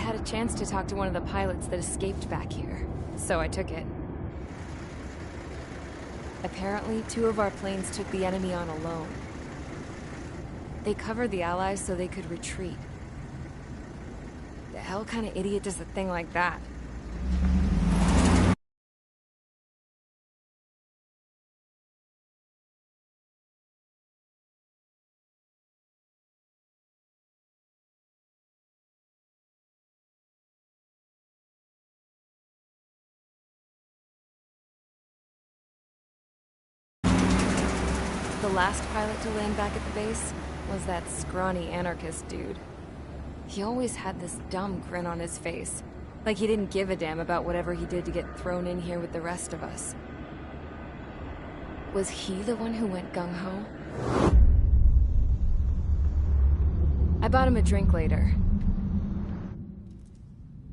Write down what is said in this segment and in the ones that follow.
had a chance to talk to one of the pilots that escaped back here, so I took it. Apparently, 2 of our planes took the enemy on alone. They covered the Allies so they could retreat. The hell kind of idiot does a thing like that? The last pilot to land back at the base was that scrawny anarchist dude. He always had this dumb grin on his face, like he didn't give a damn about whatever he did to get thrown in here with the rest of us. Was he the one who went gung-ho? I bought him a drink later.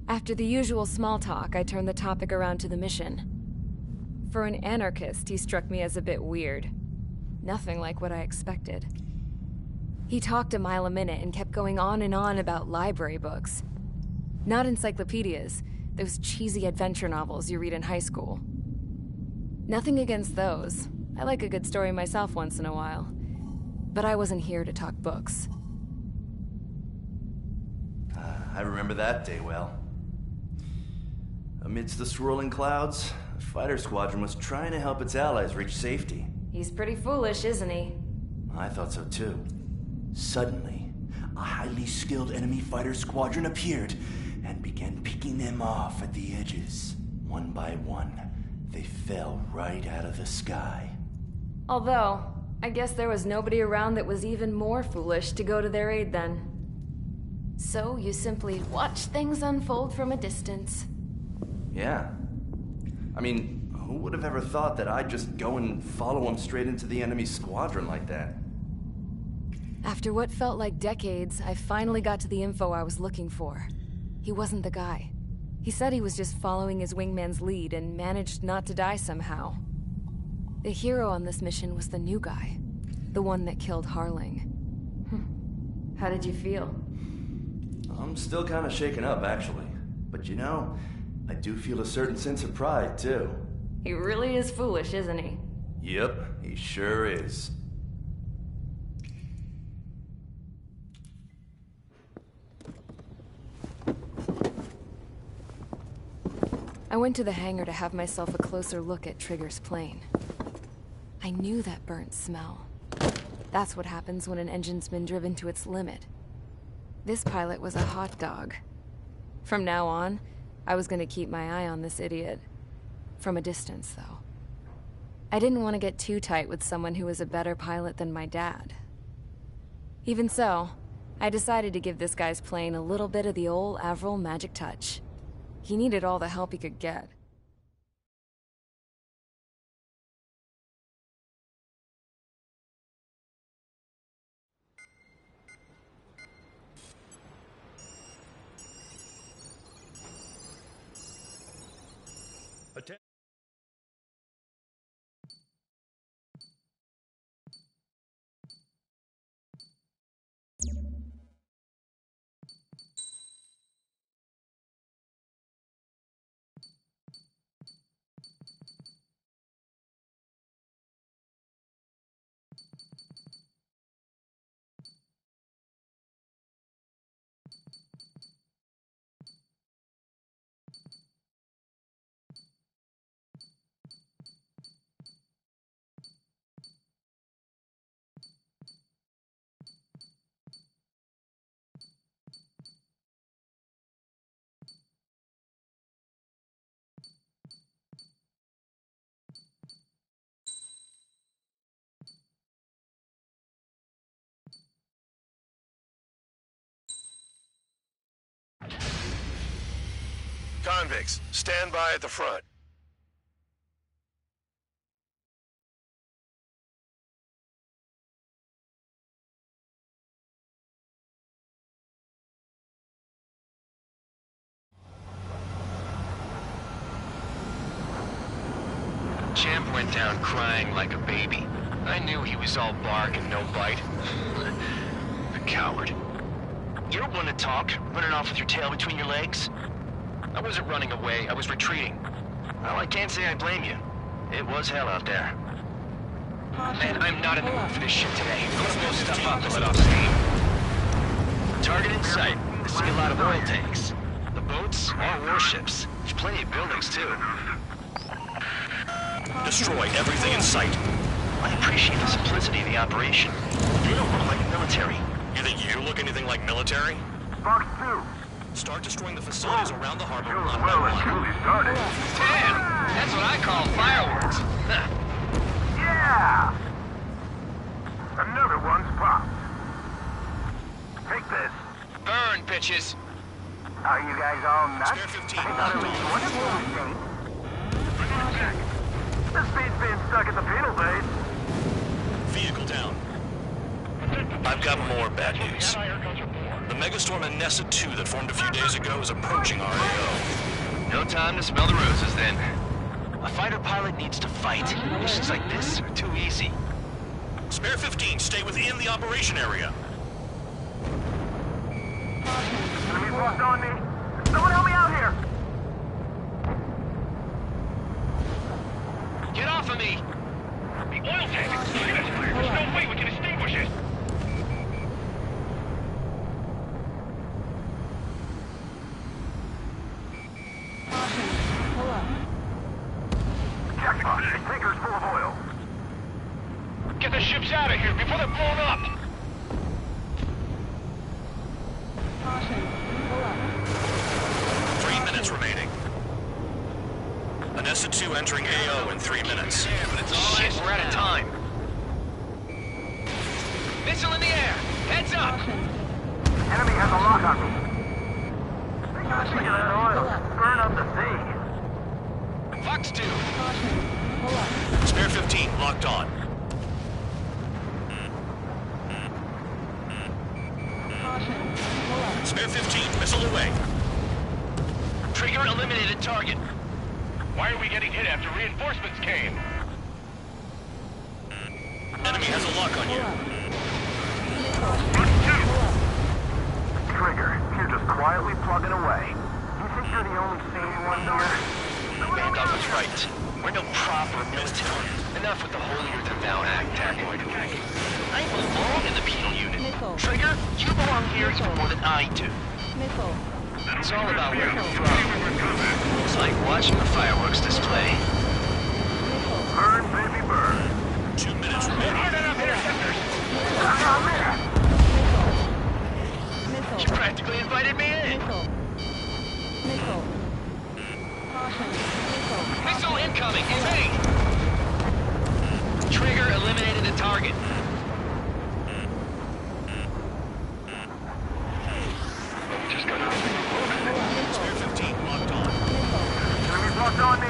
After the usual small talk, I turned the topic around to the mission. For an anarchist, he struck me as a bit weird. Nothing like what I expected. He talked a mile a minute and kept going on and on about library books. Not encyclopedias, those cheesy adventure novels you read in high school. Nothing against those. I like a good story myself once in a while. But I wasn't here to talk books. I remember that day well. Amidst the swirling clouds, the fighter squadron was trying to help its allies reach safety. He's pretty foolish, isn't he? I thought so too. Suddenly, a highly skilled enemy fighter squadron appeared and began picking them off at the edges. One by one, they fell right out of the sky. Although, I guess there was nobody around that was even more foolish to go to their aid then. So you simply watch things unfold from a distance. Yeah. I mean, who would have ever thought that I'd just go and follow him straight into the enemy squadron like that? After what felt like decades, I finally got to the info I was looking for. He wasn't the guy. He said he was just following his wingman's lead and managed not to die somehow. The hero on this mission was the new guy. The one that killed Harling. How did you feel? I'm still kind of shaken up, actually. But you know, I do feel a certain sense of pride, too. He really is foolish, isn't he? Yep, he sure is. I went to the hangar to have myself a closer look at Trigger's plane. I knew that burnt smell. That's what happens when an engine's been driven to its limit. This pilot was a hot dog. From now on, I was gonna keep my eye on this idiot. From a distance, though. I didn't want to get too tight with someone who was a better pilot than my dad. Even so, I decided to give this guy's plane a little bit of the old Avril magic touch. He needed all the help he could get. Convicts, stand by at the front. Champ went down crying like a baby. I knew he was all bark and no bite. The coward. You don't want to talk, running off with your tail between your legs. I wasn't running away, I was retreating. Well, I can't say I blame you. It was hell out there. Man, I'm not in the mood for this shit today. I'm gonna blow stuff up and let off steam. Target in sight. I see a lot of oil tanks. The boats are warships. There's plenty of buildings, too. Destroy everything in sight. I appreciate the simplicity of the operation. They don't look like military. You think you look anything like military? Fox 2. Start destroying the facilities around the harbor Sure one well by and one. truly started. Damn! That's what I call fireworks. Huh. Yeah! Another one's popped. Take this. Burn, bitches. Are you guys all nuts? Spare 15. I thought at least one of you was safe. This beats being stuck at the penal base. Vehicle down. I've got more bad news. The megastorm Nessa 2 that formed a few days ago is approaching our AO. No time to smell the roses, then. A fighter pilot needs to fight. Missions like this are too easy. Spare 15, stay within the operation area. Enemies walked on me. Someone help me out here. Get off of me! The oil tank! Look at this! There's no way we can extinguish it! Jackpot. The tanker's full of oil. Get the ships out of here before they're blown up! 3 minutes remaining. Nessa 2 entering AO in 3 minutes. Shit, we're out of time. Missile in the air! Heads up! Enemy has a lock on me. Look at that oil. Burn up the sea. Fox 2! Spare 15, locked on. Spare 15, missile away. Trigger eliminated target. Why are we getting hit after reinforcements came? Enemy has a lock on you. Trigger, you're just quietly plugging away. You think you're the only sane one there? Randolph was right. We're no proper military. Enough with the holier-than-thou act, tabloid. I belong in the penal unit. Trigger, you belong here even more than I do. It's all about where you're from. It's like watching a fireworks display. Burn, baby, burn. 2 minutes remaining. Hard enough interceptors! You practically invited me in. Missile incoming! Hey! Trigger eliminated the target. Spare 15, locked on. Enemies locked on me.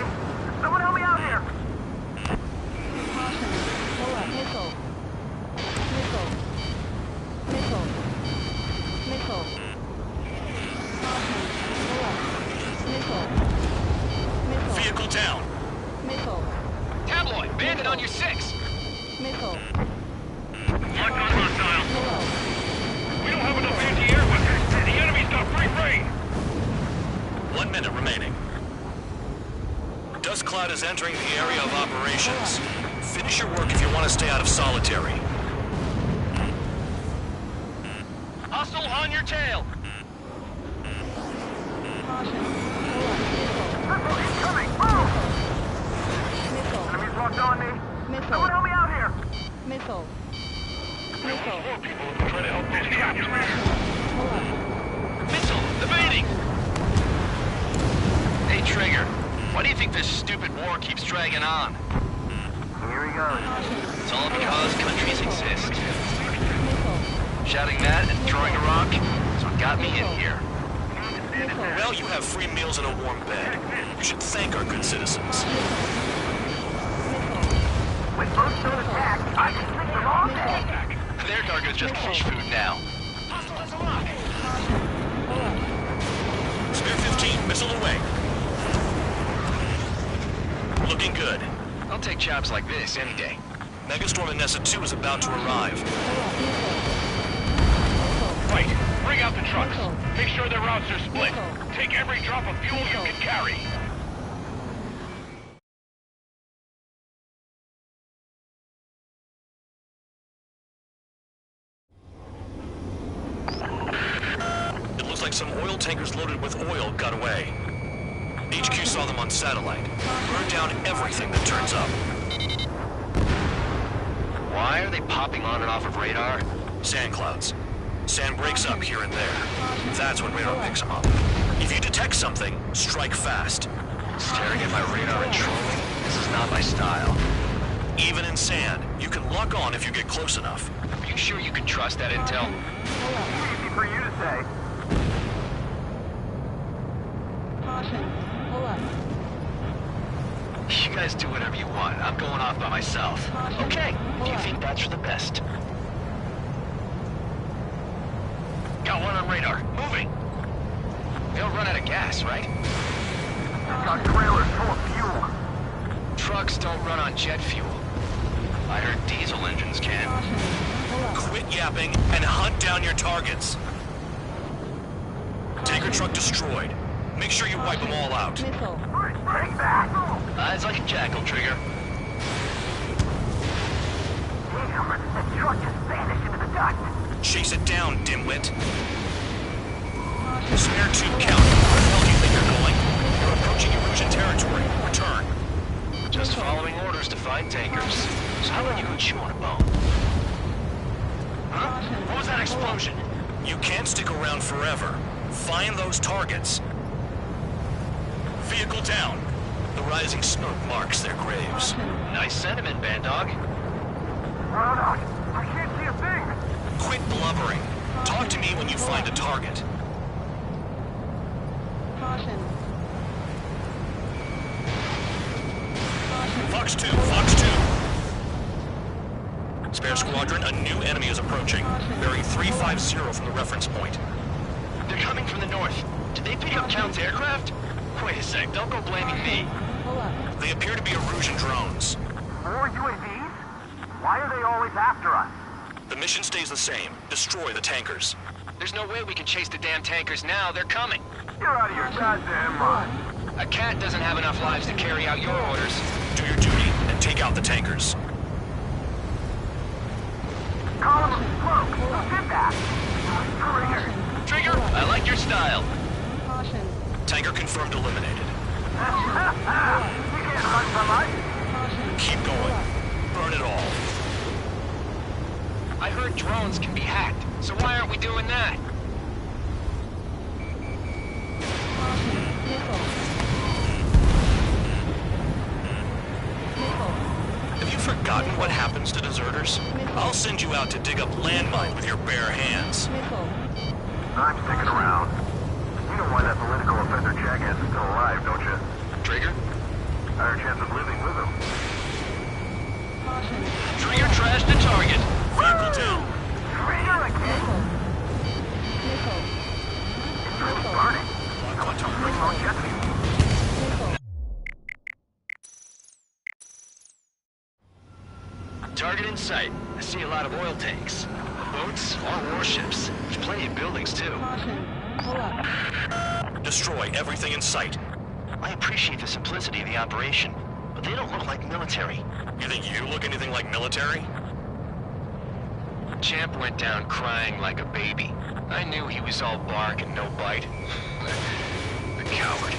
Someone help me out here. Vehicle down. Tabloid, bandit on your 6. Lock on hostile! We don't have enough anti-air weapons! The enemy's got free reign! 1 minute remaining. Dust cloud is entering the area of operations. Finish your work if you want to stay out of solitary. Hostile on your tail. Missile incoming. Boom! Enemies locked on me. Someone help me out here. More people will try to help this capture. Missile, evading. Hey, Trigger. Why do you think this stupid war keeps dragging on? Here he goes. It's all because countries exist. Shouting that and throwing a rock is what got me in here. Well, you have free meals and a warm bed. You should thank our good citizens. With most of attack, I can sleep them all day. Their cargo's just fish food now. Hostile has a lock! Spare 15, missile away. Looking good. I'll take jobs like this any day. Megastorm Nessa 2 is about to arrive. fight. Bring out the trucks. Make sure their routes are split. Take every drop of fuel you can carry. It looks like some oil tankers loaded with oil got away. HQ saw them on satellite. Burn down everything that turns up. Why are they popping on and off of radar? Sand clouds. Sand breaks up here and there. That's when radar picks them up. If you detect something, strike fast. Staring at my radar and trolling? This is not my style. Even in sand, you can lock on if you get close enough. Are you sure you can trust that intel? Easy for you to say. You guys do whatever you want. I'm going off by myself. Okay, if you think that's for the best. Got one on radar. Moving. They'll run out of gas, right? Got trailers full of fuel. Trucks don't run on jet fuel. I heard diesel engines can. Quit yapping and hunt down your targets. Tanker truck destroyed. Make sure you wipe them all out. Take that. Eyes like a jackal, Trigger. Damn, that truck just vanished into the dust. Chase it down, dimwit. Spare tube count. Where the hell do you think you're going? You're approaching Erusian territory. Return. Just following orders to find tankers. So how about you go chew on a bone? Huh? What was that explosion? You can't stick around forever. Find those targets. Vehicle down. The rising smoke marks their graves. Nice sentiment, Bandog. Well, I can't see a thing. Quit blubbering. Talk to me when you find a target. Fox 2, Fox 2. Spare squadron, a new enemy is approaching. Bearing 350 from the reference point. They're coming from the north. Did they pick up Count's aircraft? Wait a sec, don't go blaming me. They appear to be Erusian drones. More UAVs? Why are they always after us? The mission stays the same. Destroy the tankers. There's no way we can chase the damn tankers now. They're coming. You're out of your goddamn mind. A cat doesn't have enough lives to carry out your orders. Do your duty and take out the tankers. Column of smoke. Who did that? Trigger. Trigger, I like your style. Tanker confirmed eliminated. You can't run from us. Keep going. Burn it all. I heard drones can be hacked, so why aren't we doing that? Have you forgotten what happens to deserters? I'll send you out to dig up landmines with your bare hands. I'm sticking around. You know why that political offender jackass is still alive, don't you? Trigger? Higher chance of living with him. Trigger trashed the target. Vehicle down. Trigger again! It's really burning. I want to bring more jet fuel. Target in sight. I see a lot of oil tanks. Boats or warships. There's plenty of buildings, too. Destroy everything in sight. I appreciate the simplicity of the operation, but they don't look like military. You think you look anything like military? Champ went down crying like a baby. I knew he was all bark and no bite. The coward.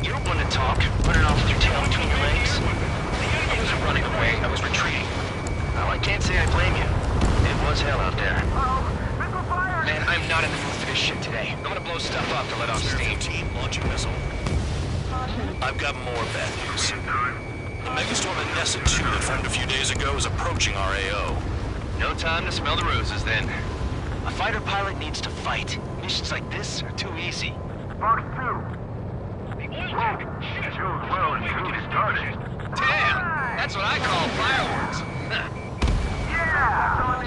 You don't want to talk, running off with your tail between your legs. I wasn't running away, I was retreating. Well, I can't say I blame you. It was hell out there. Missile fire! Man, I'm not in the mood for this shit today. I'm gonna blow stuff up to let off steam. Team launching missile. I've got more bad news. The megastorm in Nessa 2 that formed a few days ago is approaching our AO. No time to smell the roses, then. A fighter pilot needs to fight. Missions like this are too easy. Fox 2. Shit, well and truly started. Damn! That's what I call fireworks. Yeah!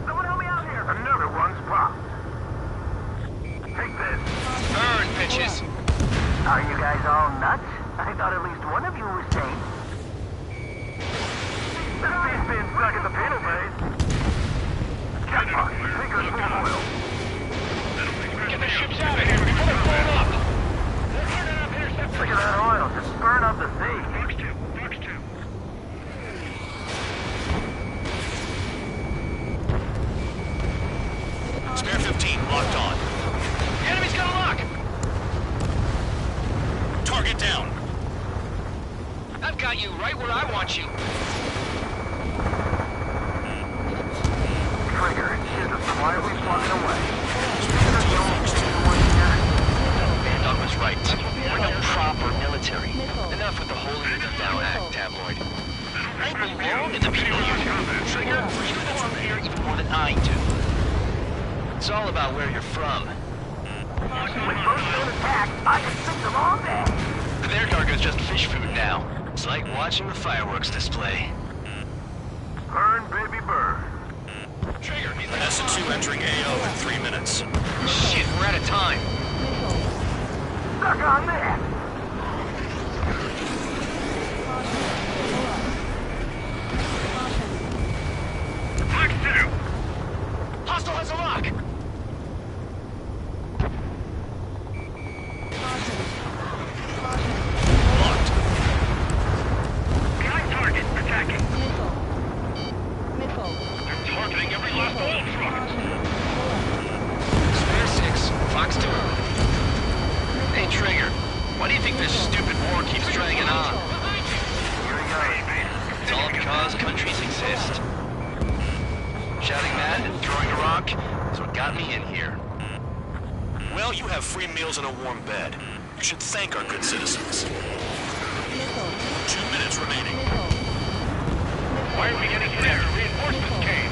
Someone help me out here! Another one's popped. Take this. Burn, bitches. Are you guys all nuts? I thought at least one of you was sane. This beast being stuck in the penal base. Jackpot! Think of full oil. Locked on. The enemy's got a lock! Target down. I've got you right where I want you. Trigger, shield is quietly plugging away. Bandog was right. We're no proper military. Enough with the holier than thou act, tabloid. I belong in the people you Trigger, you belong here even more than I do. It's all about where you're from. When first man attacks, I can fix them all day. Their cargo's just fish food now. It's like watching the fireworks display. Burn, baby, burn. Trigger, S2 entering AO in 3 minutes. Shit, we're out of time. Stuck on that. Fox 2. Hostile has a lock! Locked. Behind target. Attacking. They're targeting every last oil truck. Spare 6, Fox 2. Hey, Trigger, why do you think this stupid war keeps dragging on? It's all because countries exist. Shouting that and throwing a rock is what got me in here. Well, you have free meals and a warm bed. You should thank our good citizens. 2 minutes remaining. Why are we getting there? Reinforcements came.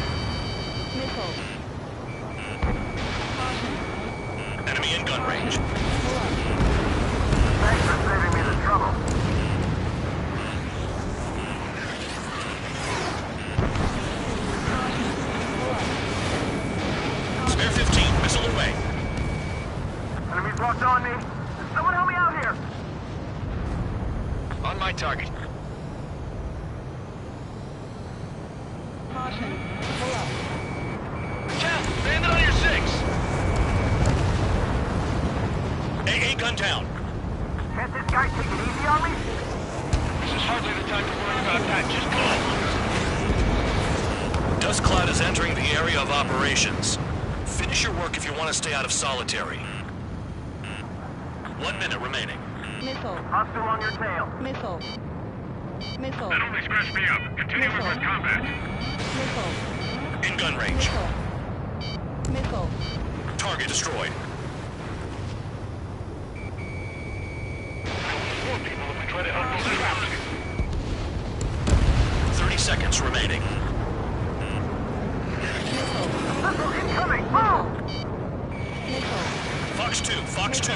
Enemy in gun range. Thanks for saving me the trouble. Spare 15, missile away. Enemies locked on me. Someone help me out here. On my target. Cal, bandit on your 6! AA gun down. Can't this guy take it easy on me? This is hardly the time to worry about that. Just go. Dust cloud is entering the area of operations. Finish your work if you want to stay out of solitary. 1 minute remaining. Hostile on your tail. That only scratched me up. Continue with combat. In gun range. Target destroyed. 4 people if we try to help those trapped. 30 seconds remaining. Missile incoming. Move! Fox 2, Fox 2.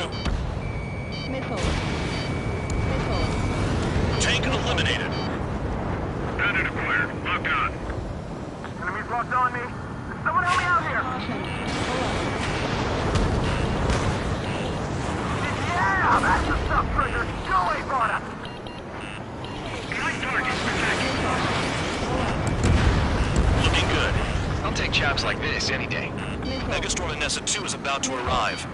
Tank eliminated. Bandit acquired. Locked on. Enemies locked on me. Someone help me out here. Yeah, that's the stuff, Trigger. Go away, Bonner. Behind target. Attacking. Looking good. I'll take chops like this any day. Megastorm and Nessa 2 is about to arrive.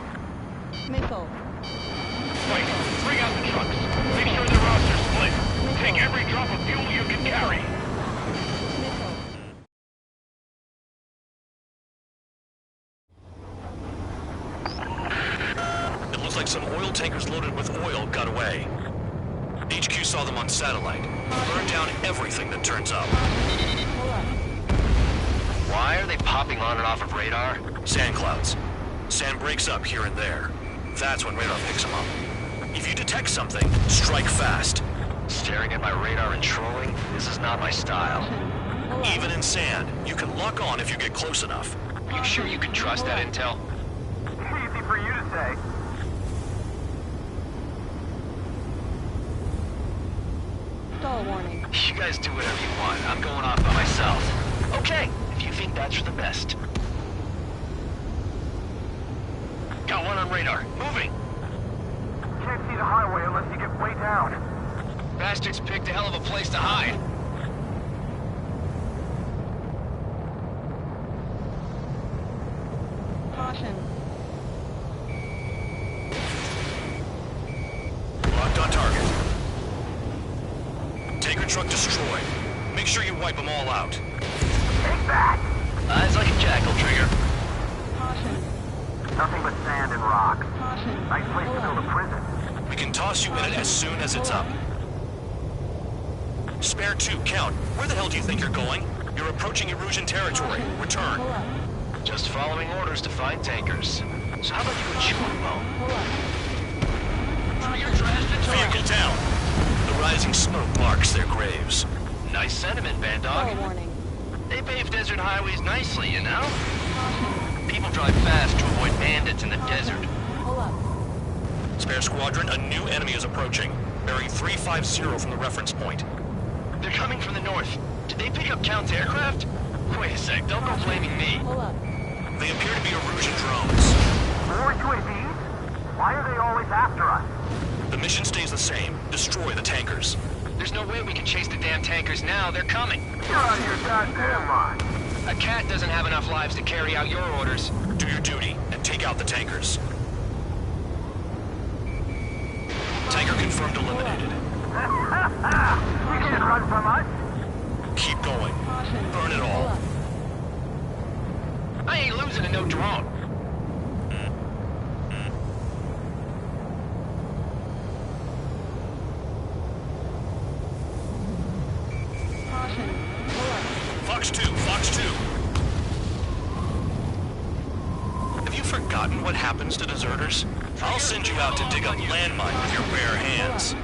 Wait, bring out the trucks. Make sure the roster's split. Take every drop of fuel you can carry. It looks like some oil tankers loaded with oil got away. HQ saw them on satellite. Burn down everything that turns up. Why are they popping on and off of radar? Sand clouds. Sand breaks up here and there. That's when radar picks them up. If you detect something, strike fast. Staring at my radar and trolling? This is not my style. Even in sand, you can lock on if you get close enough. Are you sure you can trust that intel? Easy for you to say. Stall warning. You guys do whatever you want. I'm going off by myself. Okay, if you think that's for the best. Got one on radar. Moving. Can't see the highway unless you get way down. Bastards picked a hell of a place to hide. Caution. Locked on target. Tanker truck destroyed. Make sure you wipe them all out. Take that! Eyes like a jackal, Trigger. Caution. Nothing but sand and rocks. Caution. Nice place to build a prison. We can toss you in it as soon as it's up. Spare 2, Count. Where the hell do you think you're going? You're approaching Erusian territory. Return. Pull up. Just following orders to find tankers. So how about you and Chewie alone? Pull up. Trigger trash to Vehicle target. down. The rising smoke marks their graves. Nice sentiment, Band Dog. Stall warning. They pave desert highways nicely, you know? Caution. People drive fast to avoid bandits in the desert. Pull up. Spare Squadron, a new enemy is approaching. Bearing 350 from the reference point. They're coming from the north. Did they pick up Count's aircraft? Wait a sec, don't go blaming me. Pull up. They appear to be Erusian drones. More UAVs? Why are they always after us? The mission stays the same. Destroy the tankers. There's no way we can chase the damn tankers now. They're coming. You're out of your goddamn mind. A cat doesn't have enough lives to carry out your orders. Do your duty and take out the tankers. Tanker confirmed eliminated. You can't run from us. Keep going. Caution. Burn it Pull all. up. I ain't losing to no drone. Caution. Pull up. Fox 2, Fox 2. Have you forgotten what happens to deserters? I'll send you out to dig up landmine with your bare hands.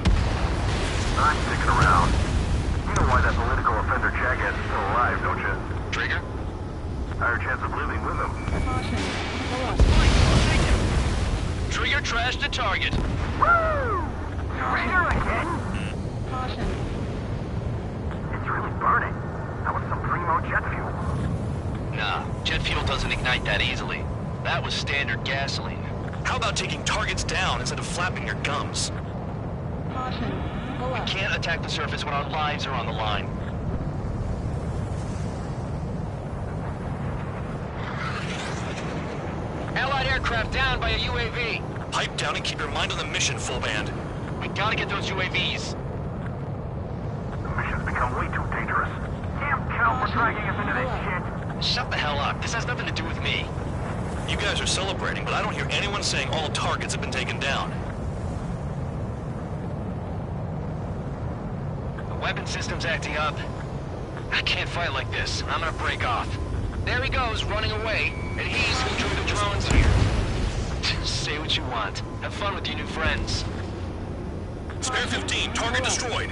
I'm sticking around. You know why that political offender jackass is still alive, don't you? Trigger? Higher chance of living with him. Caution. Pull up. Trigger trash to target. Woo! Traitor again? Caution. It's really burning. That was some primo jet fuel. Nah, jet fuel doesn't ignite that easily. That was standard gasoline. How about taking targets down instead of flapping your gums? Caution. Pull up. Can't attack the surface when our lives are on the line. Allied aircraft down by a UAV. Pipe down and keep your mind on the mission, full band. We gotta get those UAVs. The mission's become way too dangerous. Damn Count, we're dragging us into this shit. Shut the hell up. This has nothing to do with me. You guys are celebrating, but I don't hear anyone saying all targets have been taken down. The weapon system's acting up. I can't fight like this. I'm gonna break off. There he goes, running away, and he's who drew the drones here. Say what you want. Have fun with your new friends. Spare 15, target destroyed.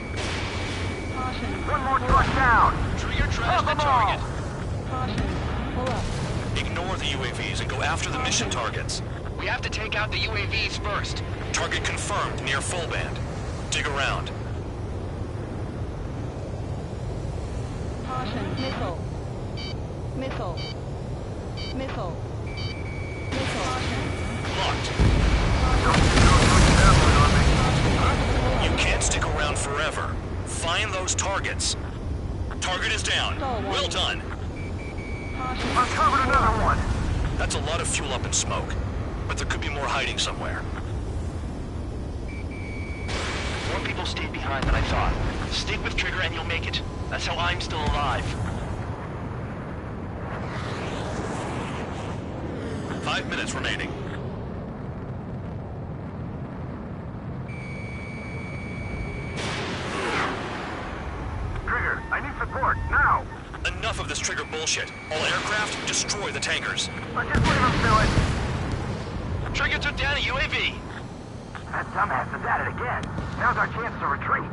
Caution. One more truck down. Trigger trash the Come on. target. Caution. Pull up. Ignore the UAVs and go after the mission targets. We have to take out the UAVs first. Target confirmed near full band. Dig around. Caution. Missile. Missile. Missile. Missile. Locked. Don't you know you're gambling on me? You can't stick around forever. Find those targets. Target is down. Well done. Caution. Uncovered another one. That's a lot of fuel up in smoke. But there could be more hiding somewhere. More people stayed behind than I thought. Stick with Trigger and you'll make it. That's how I'm still alive. 5 minutes remaining. Trigger, I need support, now. Enough of this Trigger bullshit. All aircraft, destroy the tankers. Let's just leave him do it. Trigger took down a UAV. That dumbass is at it again. Now's our chance to retreat.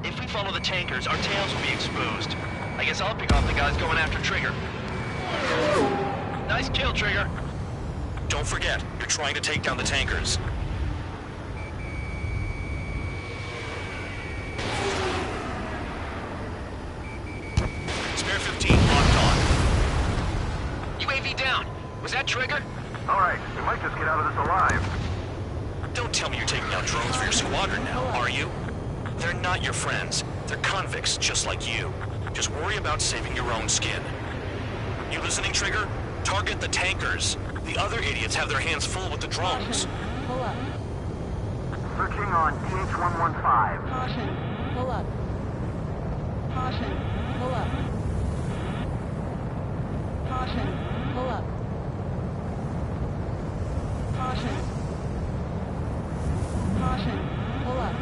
If we follow the tankers, our tails will be exposed. I guess I'll pick off the guys going after Trigger. Nice kill, Trigger. Don't forget, you're trying to take down the tankers. Spare 15 locked on. UAV down. Was that Trigger? All right, we might just get out of this alive. Don't tell me you're taking out drones for your squadron now, are you? They're not your friends. They're convicts just like you. Just worry about saving your own skin. You listening, Trigger? Target the tankers. The other idiots have their hands full with the drones. Pull up. Searching on DH-115. Caution. Pull up. Caution. Pull up. Caution. Pull up. Caution. Caution. Pull up.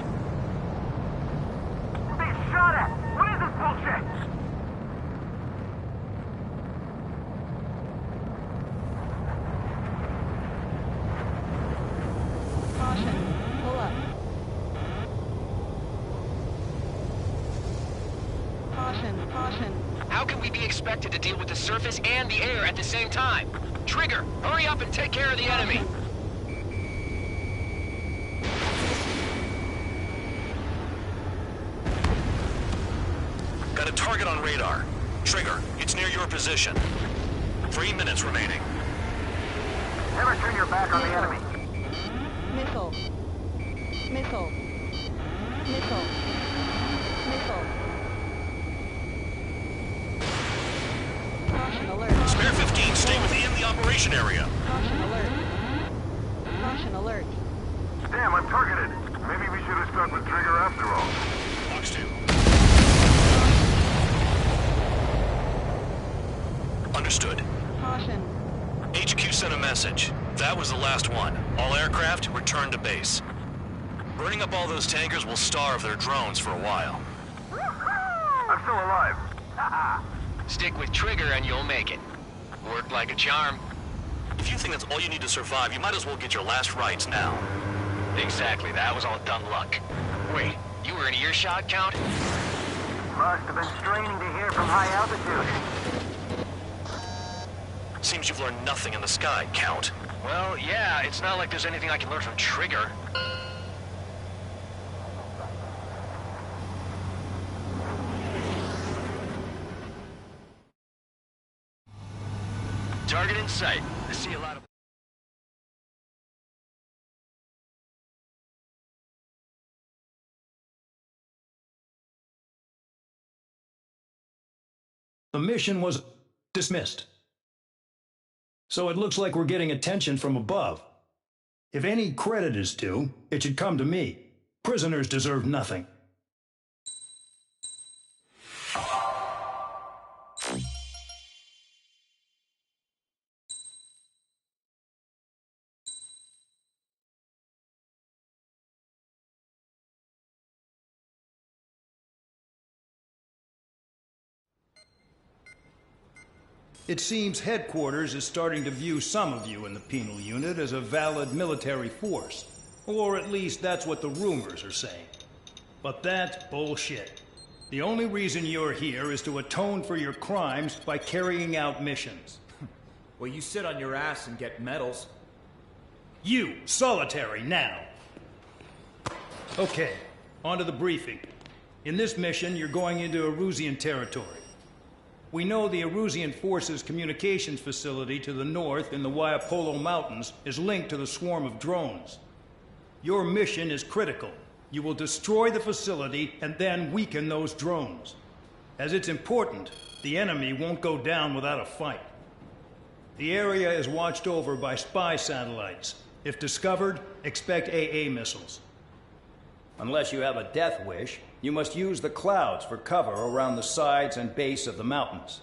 We're being shot at! What is this bullshit? Caution. Pull up. Caution. Caution. How can we be expected to deal with the surface and the air at the same time? Trigger, hurry up and take care of the enemy. Got a target on radar. Trigger, it's near your position. 3 minutes remaining. Never turn your back on the enemy. Missile. Missile. Missile. Missile. Caution alert. Spare 15, stay within the operation area. Caution alert. Caution alert. Damn, I'm targeted. Maybe we should have stuck with Trigger after all. Box 2. Understood. Caution. HQ sent a message. That was the last one. All aircraft, return to base. Burning up all those tankers will starve their drones for a while. I'm still alive. Stick with Trigger and you'll make it. Worked like a charm. If you think that's all you need to survive, you might as well get your last rites now. Exactly, that was all dumb luck. Wait, you were in earshot, Count? Must have been straining to hear from high altitude. Seems you've learned nothing in the sky, Count. Well, yeah, it's not like there's anything I can learn from Trigger. Target in sight. I see a lot of... The mission was dismissed. So it looks like we're getting attention from above. If any credit is due, it should come to me. Prisoners deserve nothing. It seems headquarters is starting to view some of you in the penal unit as a valid military force. Or at least that's what the rumors are saying. But that's bullshit. The only reason you're here is to atone for your crimes by carrying out missions. Well, you sit on your ass and get medals. You, solitary, now. Okay, on to the briefing. In this mission, you're going into Erusian territory. We know the Erusian Forces communications facility to the north in the Waiapolo Mountains is linked to the swarm of drones. Your mission is critical. You will destroy the facility and then weaken those drones. As it's important, the enemy won't go down without a fight. The area is watched over by spy satellites. If discovered, expect AA missiles. Unless you have a death wish, you must use the clouds for cover around the sides and base of the mountains.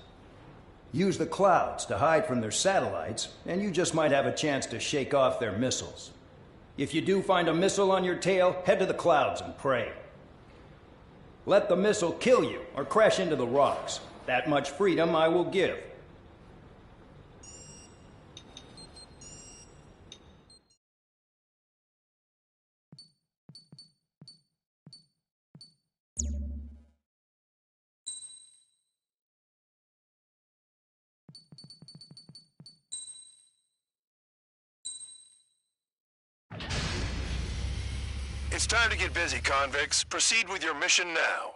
Use the clouds to hide from their satellites, and you just might have a chance to shake off their missiles. If you do find a missile on your tail, head to the clouds and pray. Let the missile kill you or crash into the rocks. That much freedom I will give. It's time to get busy, convicts. Proceed with your mission now.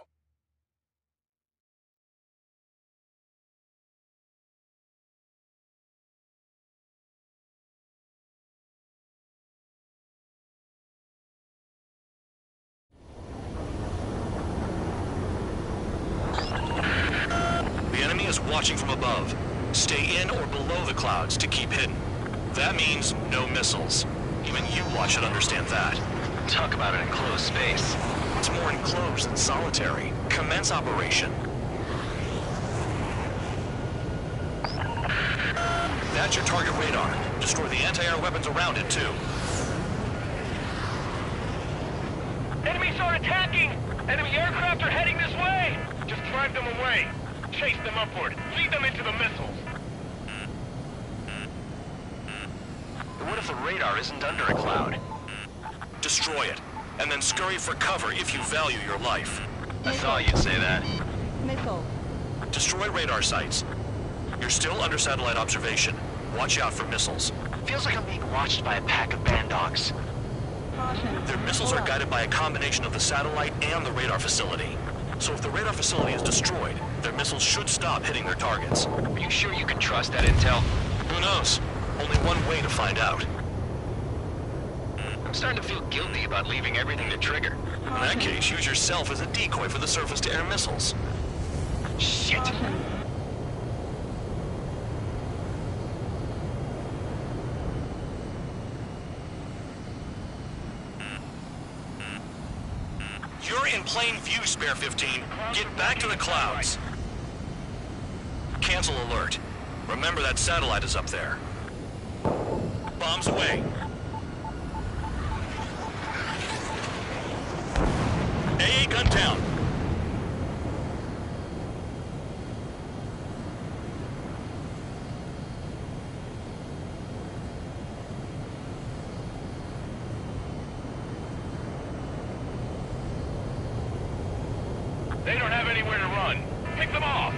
The enemy is watching from above. Stay in or below the clouds to keep hidden. That means no missiles. Even you lot should understand that. Talk about an enclosed space. What's more enclosed than solitary? Commence operation. That's your target radar. Destroy the anti-air weapons around it, too. Enemies are attacking! Enemy aircraft are heading this way! Just drive them away. Chase them upward. Lead them into the missiles. What if the radar isn't under a cloud? Destroy it, and then scurry for cover if you value your life. I thought you'd say that. Missile. Destroy radar sites. You're still under satellite observation. Watch out for missiles. Feels like I'm being watched by a pack of band dogs. Caution. Their missiles are guided by a combination of the satellite and the radar facility. So if the radar facility is destroyed, their missiles should stop hitting their targets. Are you sure you can trust that intel? Who knows? Only one way to find out. I'm starting to feel guilty about leaving everything to Trigger. In that case, use yourself as a decoy for the surface-to-air missiles. Shit! Caution. You're in plain view, Spare 15. Get back to the clouds. Cancel alert. Remember that satellite is up there. Bombs away. AA gun down. They don't have anywhere to run. Pick them off!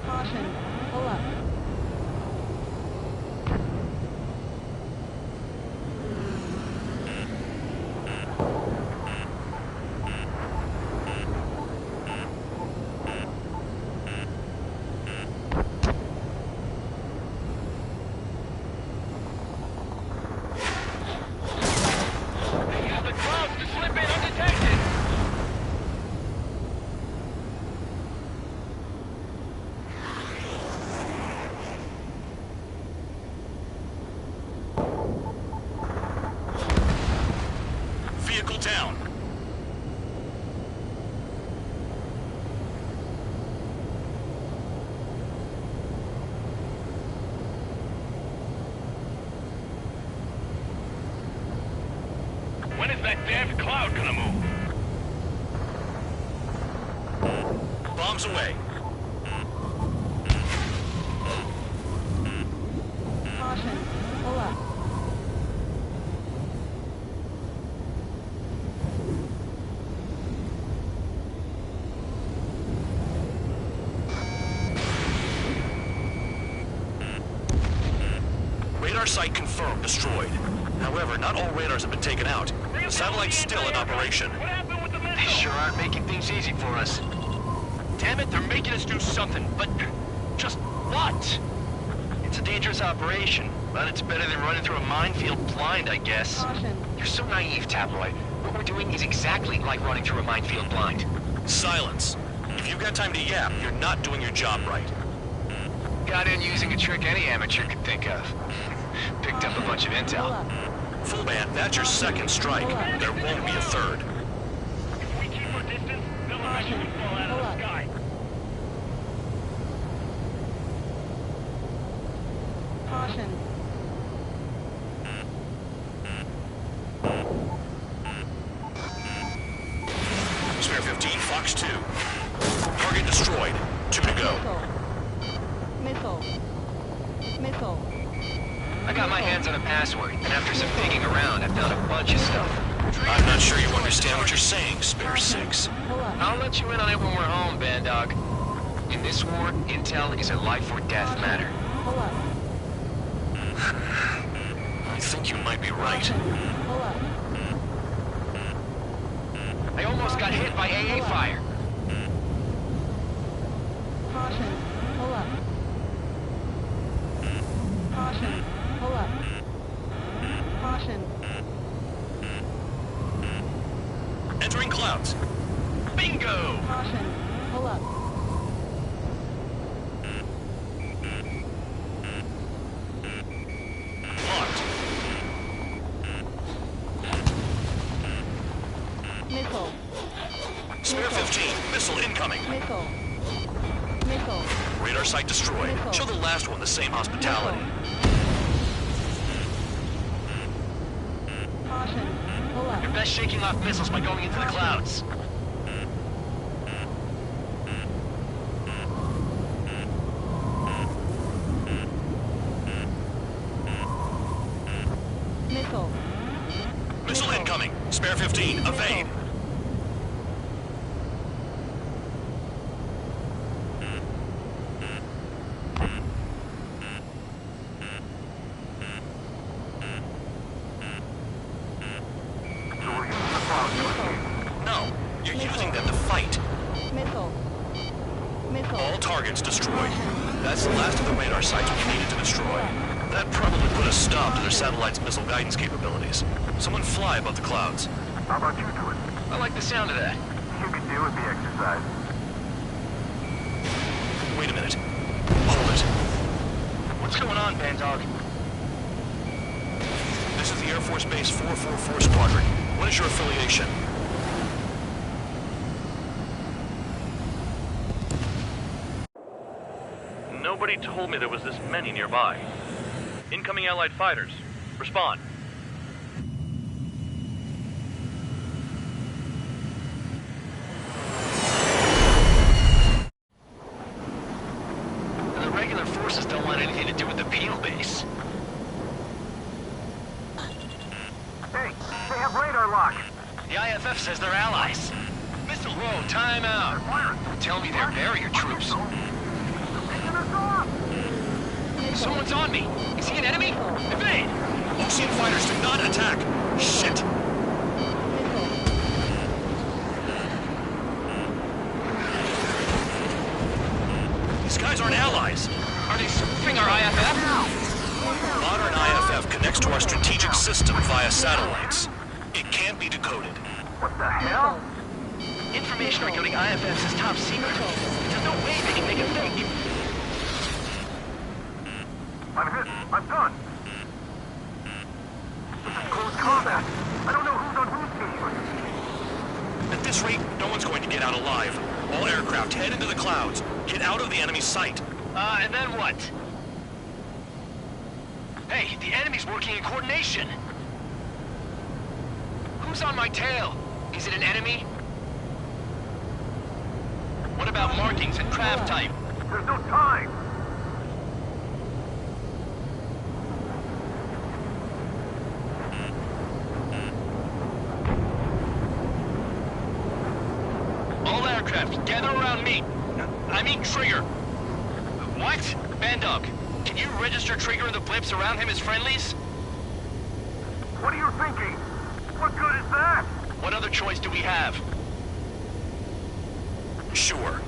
Caution. Pull up. Use the clouds to slip in undetected! Vehicle down. When is that damned cloud gonna move? Bombs away. Caution. Pull up. Radar site confirmed destroyed. However, not all radars have been taken out. The satellite's still in operation. What happened with the They missile? sure aren't making things easy for us. Damn it, they're making us do something, but just what? It's a dangerous operation, but it's better than running through a minefield blind, I guess. Caution. You're so naive, Tabloid. What we're doing is exactly like running through a minefield blind. Silence. If you've got time to yap, you're not doing your job right. Got in using a trick any amateur could think of. Picked up a bunch of Pull intel. up. Full band, that's your second strike. There won't be a third. If we keep our distance, they'll eventually fall out of Pull the up. sky. Caution. Spare 15, Fox 2. Target destroyed. 2 to go. Missile. Missile. Missile. I got my hands on a password, and after some digging around, I found a bunch of stuff. I'm not sure you understand what you're saying, Spare 6. Pull up. I'll let you in on it when we're home, Band Dog. In this war, intel is a life or death matter. Pull up. I think you might be right. Pull up. I almost got hit by AA fire. Caution. Pull up. Caution. Pull up. Caution. Entering clouds. Bingo! Caution. Pull up. Locked. Missile. Spare 15, missile incoming. Missile. Missile. Radar site destroyed. Missile. Show the last one the same hospitality. Caution. Pull up. You're best shaking off missiles by going into the clouds. Missile. Missile incoming. Spare 15. Evade. No, you're using them to fight. Missile. Missile. All targets destroyed. That's the last of the radar sites we needed to destroy. That probably put a stop to their satellite's missile guidance capabilities. Someone fly above the clouds. How about you do it? I like the sound of that. You can do with the exercise. Wait a minute. Hold it. What's going on, Bandog? This is the Air Force Base 444 Squadron. What is your affiliation? Nobody told me there was this many nearby. Incoming Allied fighters. Respond. The regular forces don't want anything to do with the penal base. Hey, they have radar lock. The IFF says they're allies. Missile row, time out. Don't tell me they're barrier troops. Picking us off. Someone's on me. Is he an enemy? Evade! Ocean fighters do not attack! Shit! These guys aren't allies! Are they spoofing our IFF? Modern IFF connects to our strategic system via satellites. It can't be decoded. What the hell? Information regarding IFF is top secret. There's no way they can make a fake. I'm hit. I'm done. This is close combat. I don't know who's on whose team. At this rate, no one's going to get out alive. All aircraft head into the clouds. Get out of the enemy's sight. And then what? Hey, the enemy's working in coordination. Who's on my tail? Is it an enemy? What about markings and craft type? There's no time. All aircraft, gather around me. I mean Trigger. What? Bandog, can you register Trigger and the blips around him as friendlies? What are you thinking? What good is that? What other choice do we have? Sure.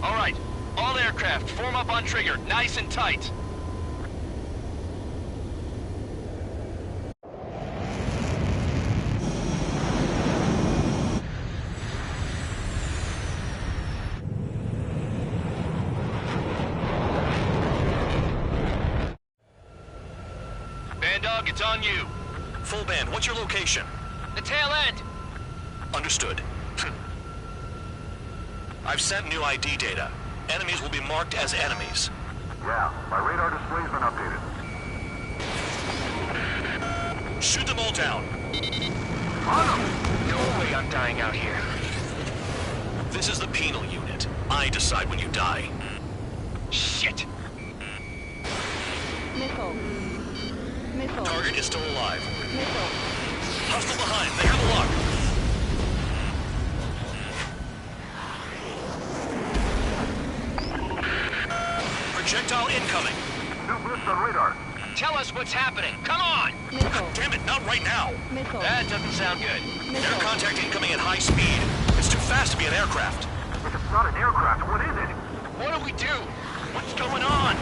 All right, all aircraft, form up on Trigger, nice and tight. Bandog, it's on you. Full band, what's your location? The tail end. Understood. I've sent new ID data. Enemies will be marked as enemies. Yeah, my radar display's been updated. Shoot them all down. On them! No way I'm dying out here. This is the penal unit. I decide when you die. Shit. Missile. Missile. Target is still alive. Missile. Hostile behind. They have a lock. Projectile incoming. New blips on radar. Tell us what's happening. Come on! Missile. Damn it, not right now. Missile. That doesn't sound good. Air Missile. contact incoming at high speed. It's too fast to be an aircraft. If it's not an aircraft, what is it? What do we do? What's going on?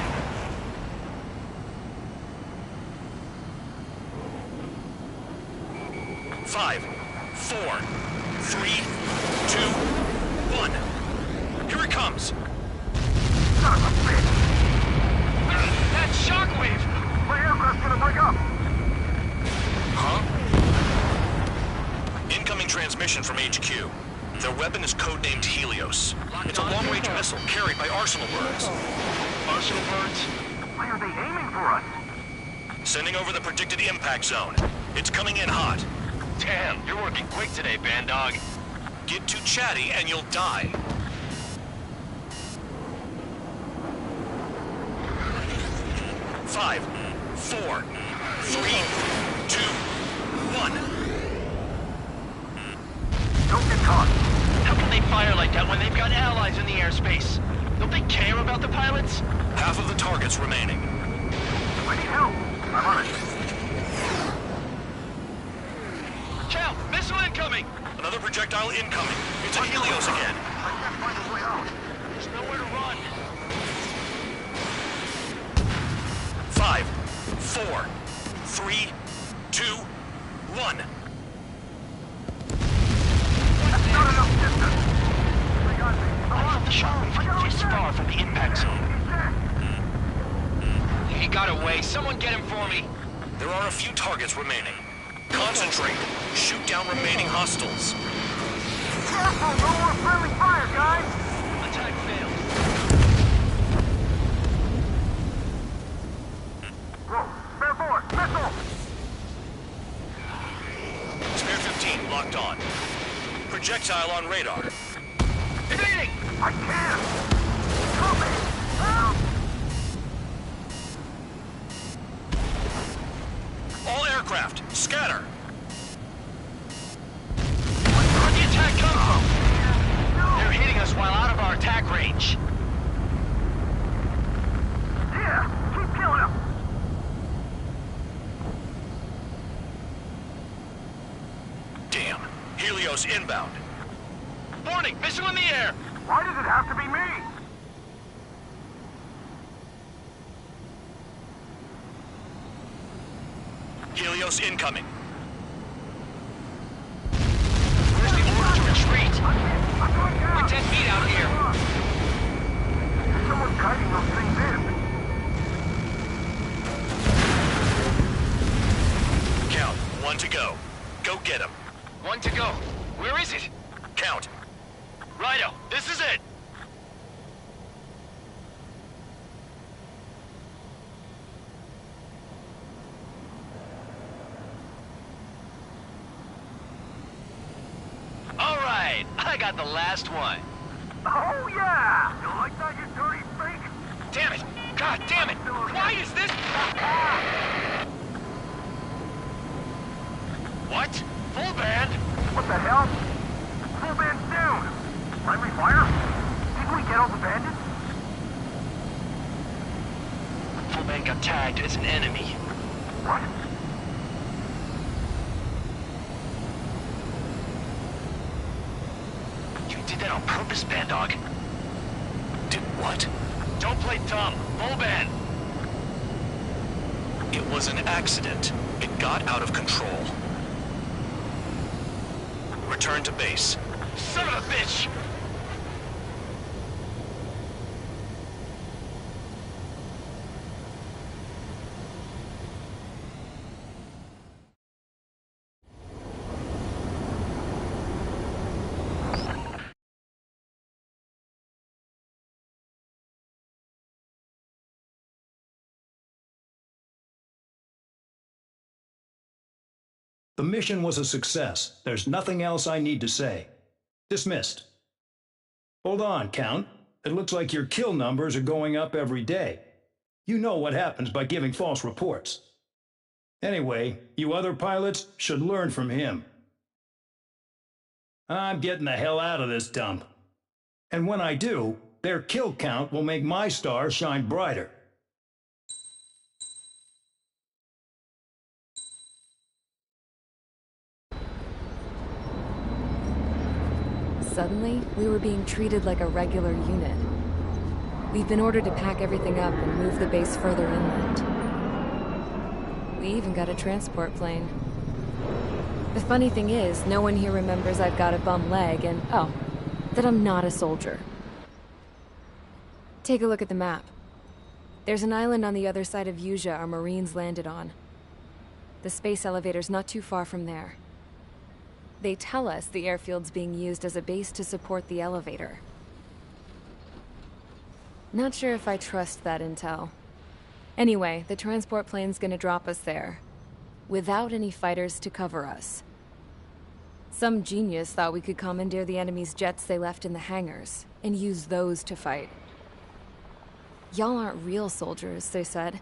Five, four, three, two, one. Here it comes. Son of a bitch! That shockwave! My aircraft's gonna break up! Huh? Incoming transmission from HQ. Their weapon is codenamed Helios. It's a long-range missile carried by arsenal birds. Arsenal birds? Why are they aiming for us? Sending over the predicted impact zone. It's coming in hot. Damn, you're working quick today, band dog. Get too chatty and you'll die. Five, four, three, two, one. Don't get caught. How can they fire like that when they've got allies in the airspace? Don't they care about the pilots? Half of the targets remaining. I need help. I'm on it. Cal, missile incoming! Another projectile incoming. It's a Helios again. I can't find a way out. There's nowhere to run. 5, 4, 3, 2, 1. Not enough distance. They got me. I thought the shockwave hit this far from the impact zone. He's dead. He got away. Someone get him for me. There are a few targets remaining. Concentrate. Shoot down remaining hostiles. Careful, no more friendly fire, guys. Attack failed. Whoa, spare force, missile. Spare 15 locked on. Projectile on radar. Evading! I can't. Help me. Help. All aircraft, scatter. Where'd the attack come from? They're hitting us while out of our attack range. Yeah, keep killing them. Damn. Helios inbound. Warning, missile in the air! Why does it have to be me? Helios incoming. Where's the order to retreat? I'm going down. We're 10 feet out here. Someone's kiting those things in. Count. 1 to go. Go get him. 1 to go. Where is it? Count. Righto, this is it. All right, I got the last one. Oh, yeah! You like that, you dirty freak? Damn it! God damn it! Why is this? What? Full band? What the hell? Full band's down. Friendly fire? Didn't we get all the bandits? Full band got tagged as an enemy. What? You did that on purpose, band dog. Did what? Don't play dumb. Full band. It was an accident. It got out of control. Return to base. Son of a bitch! The mission was a success. There's nothing else I need to say. Dismissed. Hold on, Count. It looks like your kill numbers are going up every day. You know what happens by giving false reports. Anyway, you other pilots should learn from him. I'm getting the hell out of this dump. And when I do, their kill count will make my star shine brighter. Suddenly, we were being treated like a regular unit. We've been ordered to pack everything up and move the base further inland. We even got a transport plane. The funny thing is, no one here remembers I've got a bum leg and, oh, that I'm not a soldier. Take a look at the map. There's an island on the other side of Yuja our Marines landed on. The space elevator's not too far from there. They tell us the airfield's being used as a base to support the elevator. Not sure if I trust that intel. Anyway, the transport plane's gonna drop us there, without any fighters to cover us. Some genius thought we could commandeer the enemy's jets they left in the hangars, and use those to fight. Y'all aren't real soldiers, they said.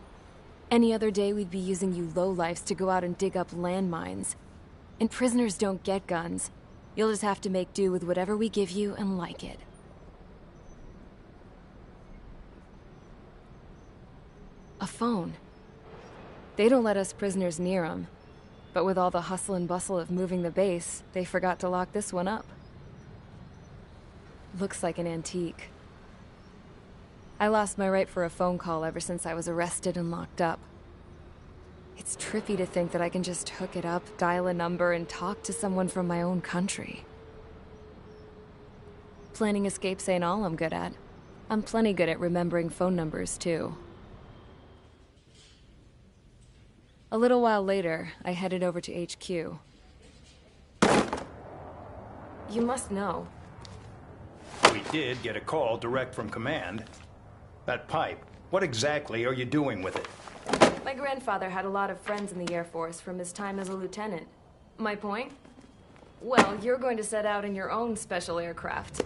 Any other day we'd be using you lowlifes to go out and dig up landmines. And prisoners don't get guns. You'll just have to make do with whatever we give you and like it. A phone. They don't let us prisoners near them. But with all the hustle and bustle of moving the base, they forgot to lock this one up. Looks like an antique. I lost my right for a phone call ever since I was arrested and locked up. It's trippy to think that I can just hook it up, dial a number, and talk to someone from my own country. Planning escapes ain't all I'm good at. I'm plenty good at remembering phone numbers, too. A little while later, I headed over to HQ. You must know. We did get a call direct from command. That pipe, what exactly are you doing with it? My grandfather had a lot of friends in the Air Force from his time as a lieutenant. My point? Well, you're going to set out in your own special aircraft.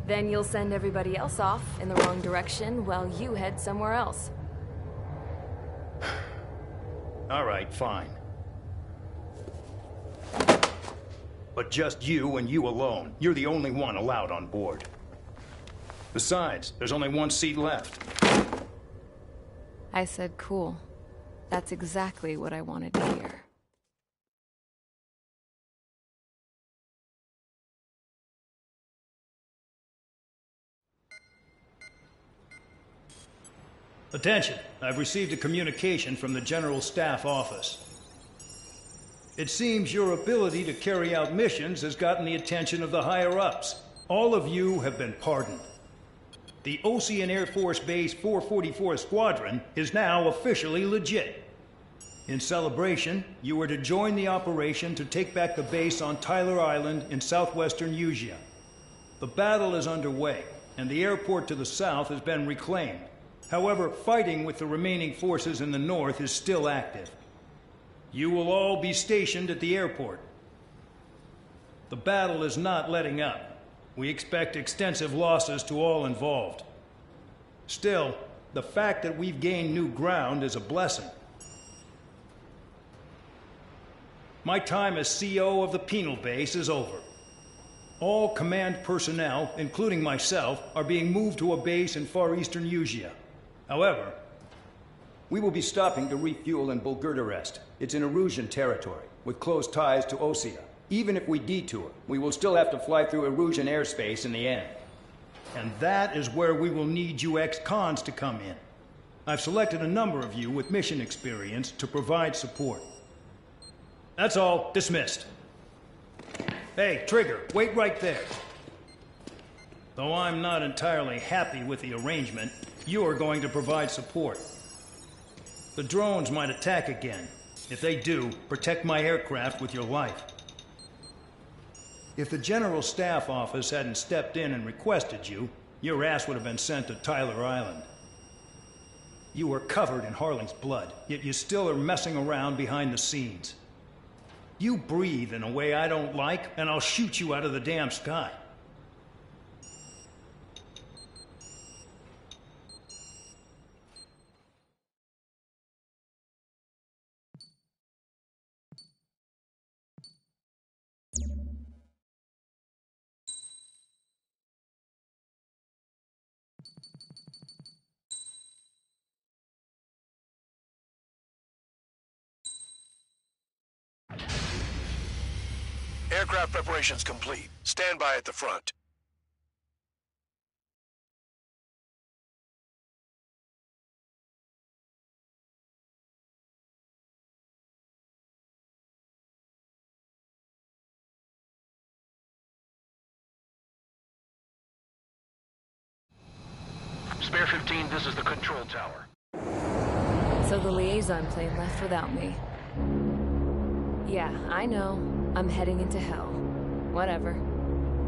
Then you'll send everybody else off in the wrong direction while you head somewhere else. All right, fine. But just you and you alone. You're the only one allowed on board. Besides, there's only one seat left. I said cool. That's exactly what I wanted to hear. Attention, I've received a communication from the General Staff Office. It seems your ability to carry out missions has gotten the attention of the higher-ups. All of you have been pardoned. The Ocean Air Force Base 444 Squadron is now officially legit. In celebration, you are to join the operation to take back the base on Tyler Island in southwestern Usea. The battle is underway, and the airport to the south has been reclaimed. However, fighting with the remaining forces in the north is still active. You will all be stationed at the airport. The battle is not letting up. We expect extensive losses to all involved. Still, the fact that we've gained new ground is a blessing. My time as CO of the penal base is over. All command personnel, including myself, are being moved to a base in far eastern Usea. However, we will be stopping to refuel in Bulgurdarest. It's in Erusian territory, with close ties to Osea. Even if we detour, we will still have to fly through Erusian airspace in the end. And that is where we will need you ex-cons to come in. I've selected a number of you with mission experience to provide support. That's all. Dismissed. Hey, Trigger, wait right there. Though I'm not entirely happy with the arrangement, you're going to provide support. The drones might attack again. If they do, protect my aircraft with your life. If the General Staff Office hadn't stepped in and requested you, your ass would have been sent to Tyler Island. You were covered in Harling's blood, yet you still are messing around behind the scenes. You breathe in a way I don't like, and I'll shoot you out of the damn sky. Aircraft preparations complete. Stand by at the front. Spare 15, this is the control tower. So the liaison plane left without me. Yeah, I know. I'm heading into hell. Whatever.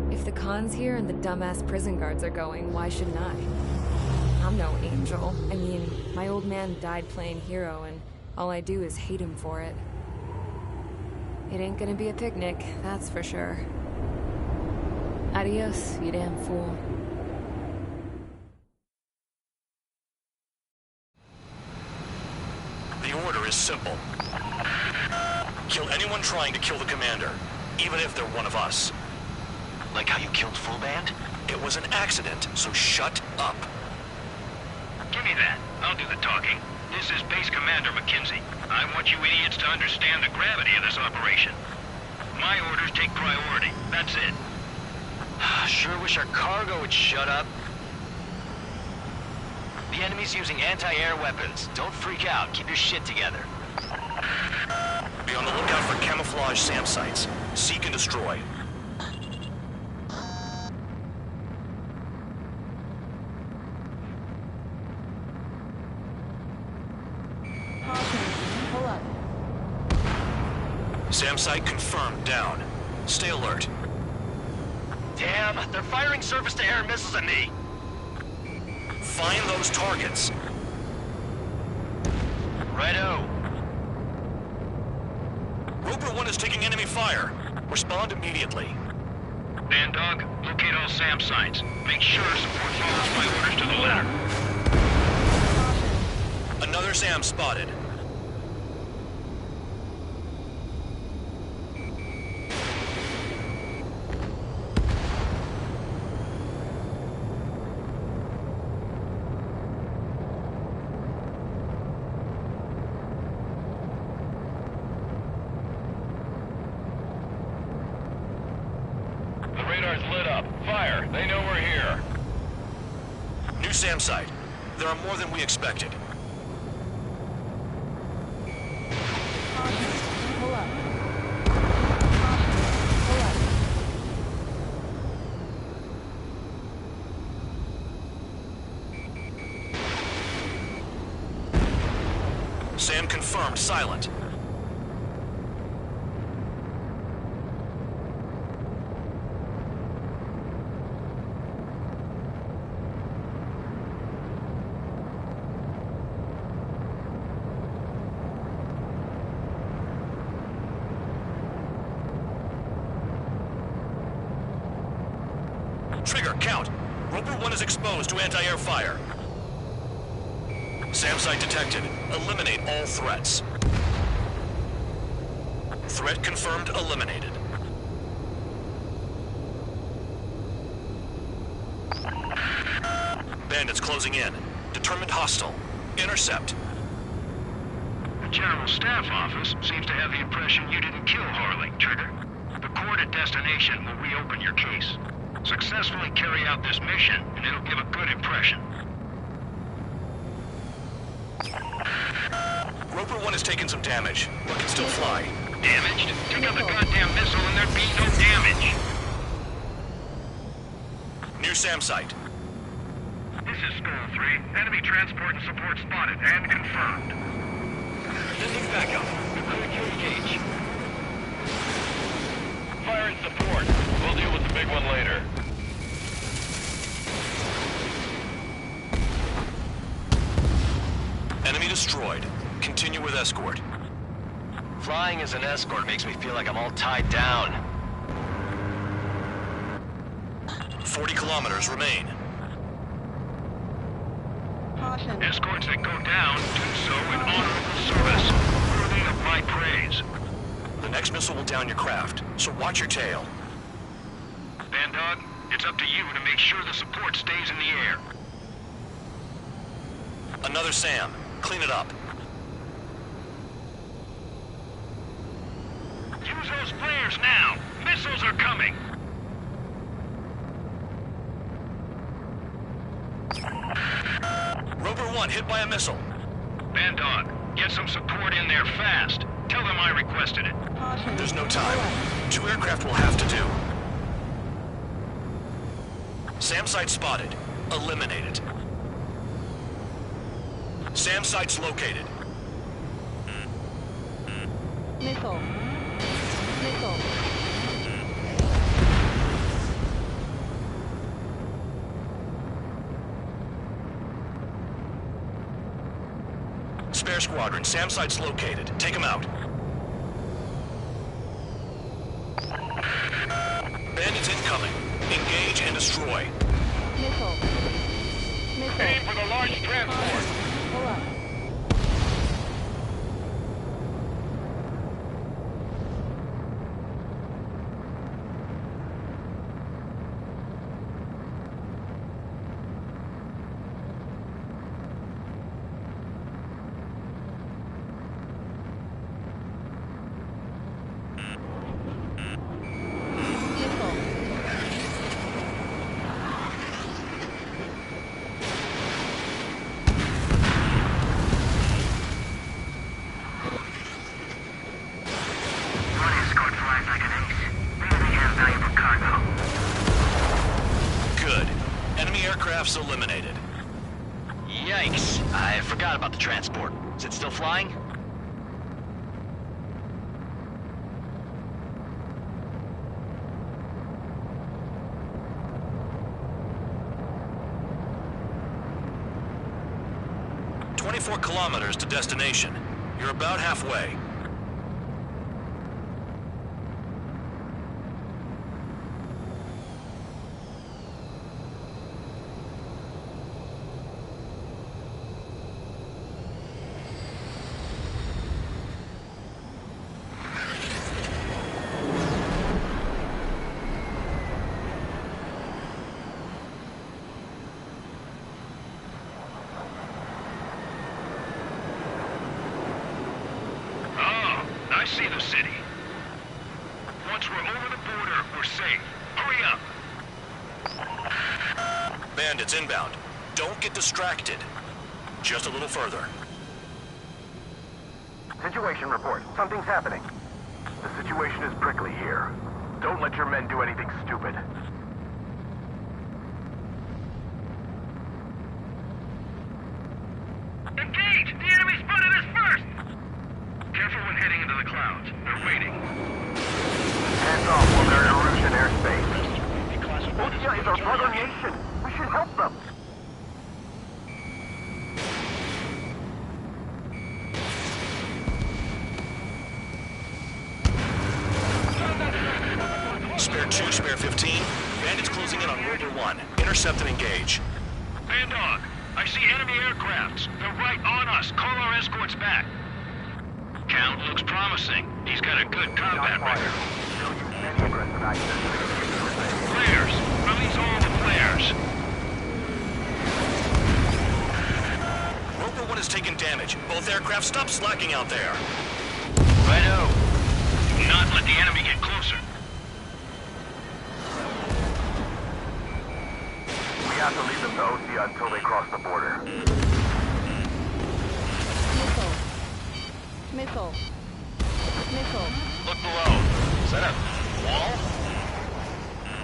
If the Khan's here and the dumbass prison guards are going, why shouldn't I? I'm no angel. I mean, my old man died playing hero, and all I do is hate him for it. It ain't gonna be a picnic, that's for sure. Adios, you damn fool. The order is simple. Kill anyone trying to kill the commander, even if they're one of us. Like how you killed Full Band? It was an accident, so shut up. Give me that. I'll do the talking. This is Base Commander McKenzie. I want you idiots to understand the gravity of this operation. My orders take priority. That's it. Sure wish our cargo would shut up. The enemy's using anti-air weapons. Don't freak out. Keep your shit together. Be on the lookout for camouflage SAM sites. Seek and destroy. Pull up. SAM site confirmed. Down. Stay alert. Damn, they're firing surface-to-air missiles at me. Find those targets. Righto. Roper 1 is taking enemy fire. Respond immediately. Band Dog, locate all SAM sites. Make sure support follows my orders to the letter. Another SAM spotted. The radar's lit up. Fire. They know we're here. New SAM site. There are more than we expected. Pull up. Pull up. SAM confirmed. Silent. Trigger, count. Roper 1 is exposed to anti-air fire. SAM site detected. Eliminate all threats. Threat confirmed. Eliminated. Bandits closing in. Determined hostile. Intercept. The General Staff Office seems to have the impression you didn't kill Harley, Trigger. The court at destination will reopen your case. Successfully carry out this mission, and it'll give a good impression. Roper 1 has taken some damage, but can still fly. Damaged? Take out the goddamn missile and there'd be no damage. New SAM site. This is Skull 3. Enemy transport and support spotted and confirmed. Sending backup. Clear to engage. Fire and support. We'll deal with the big one later. Enemy destroyed. Continue with escort. Flying as an escort makes me feel like I'm all tied down. 40 kilometers remain. Caution. Escorts that go down do so in honorable service, worthy of my praise. The next missile will down your craft, so watch your tail. Band Dog, it's up to you to make sure the support stays in the air. Another SAM. Clean it up. Use those flares now! Missiles are coming! Roper 1 hit by a missile. Band Dog, get some support in there fast. Tell them I requested it. Caution. There's no time. 2 aircraft will have to do. SAM site spotted. Eliminated. SAM site's located. Missile. Missile. entire squadron. SAM site's located. Take them out. Bandits incoming. Engage and destroy. Missile. Missile. Aim for the large transport. Pull up. Good. Enemy aircraft's eliminated. Yikes. I forgot about the transport. Is it still flying? "24 kilometers to destination. You're about halfway." I see the city. Once we're over the border, we're safe. Hurry up! Bandits inbound. Don't get distracted. Just a little further. Situation report. Something's happening. The situation is prickly here. Don't let your men do anything stupid. Engage! The enemy spotted us first! Careful when heading into the clouds. They're waiting. Hands off while they're in Russian airspace. Russia is our brother nation. We should help them. Spare 2, spare 15. Bandits closing in on Rover 1. Intercept and engage. Bandog, I see enemy aircrafts. They're right on us. Call our escorts back. Count looks promising. He's got a good combat record. Flares! Release all the flares! Rover 1 has taken damage. Both aircraft, stop slacking out there. Righto. Do not let the enemy get closer. We have to leave them to OC until they cross the border. Missile. Missile. Missile. Look below. Is that a wall?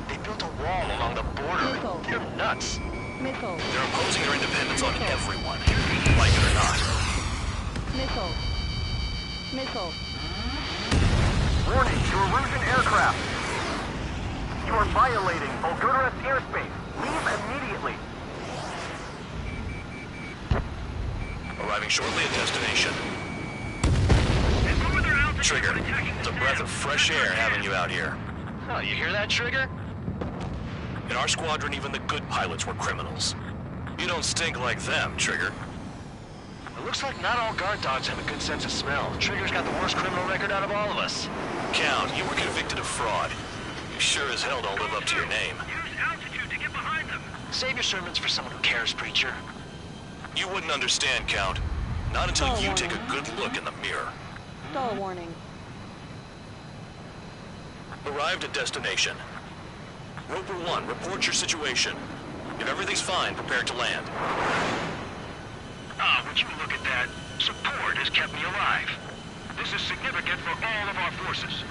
They built a wall along the border. Missile. You're nuts. Missile. They're imposing their independence on everyone, like it or not. Missile. Missile. Warning to Russian aircraft. You are violating Bulgarian airspace. Leave immediately. Arriving shortly at destination. Trigger, it's a breath of fresh air having you out here. Oh, you hear that, Trigger? In our squadron, even the good pilots were criminals. You don't stink like them, Trigger. It looks like not all guard dogs have a good sense of smell. Trigger's got the worst criminal record out of all of us. Count, you were convicted of fraud. You sure as hell don't live up to your name. Use altitude to get behind them. Save your sermons for someone who cares, preacher. You wouldn't understand, Count. Not until you take a good look in the mirror. Stall warning. Arrived at destination. Roper 1, report your situation. If everything's fine, prepare to land. Ah, would you look at that? Support has kept me alive. This is significant for all of our forces.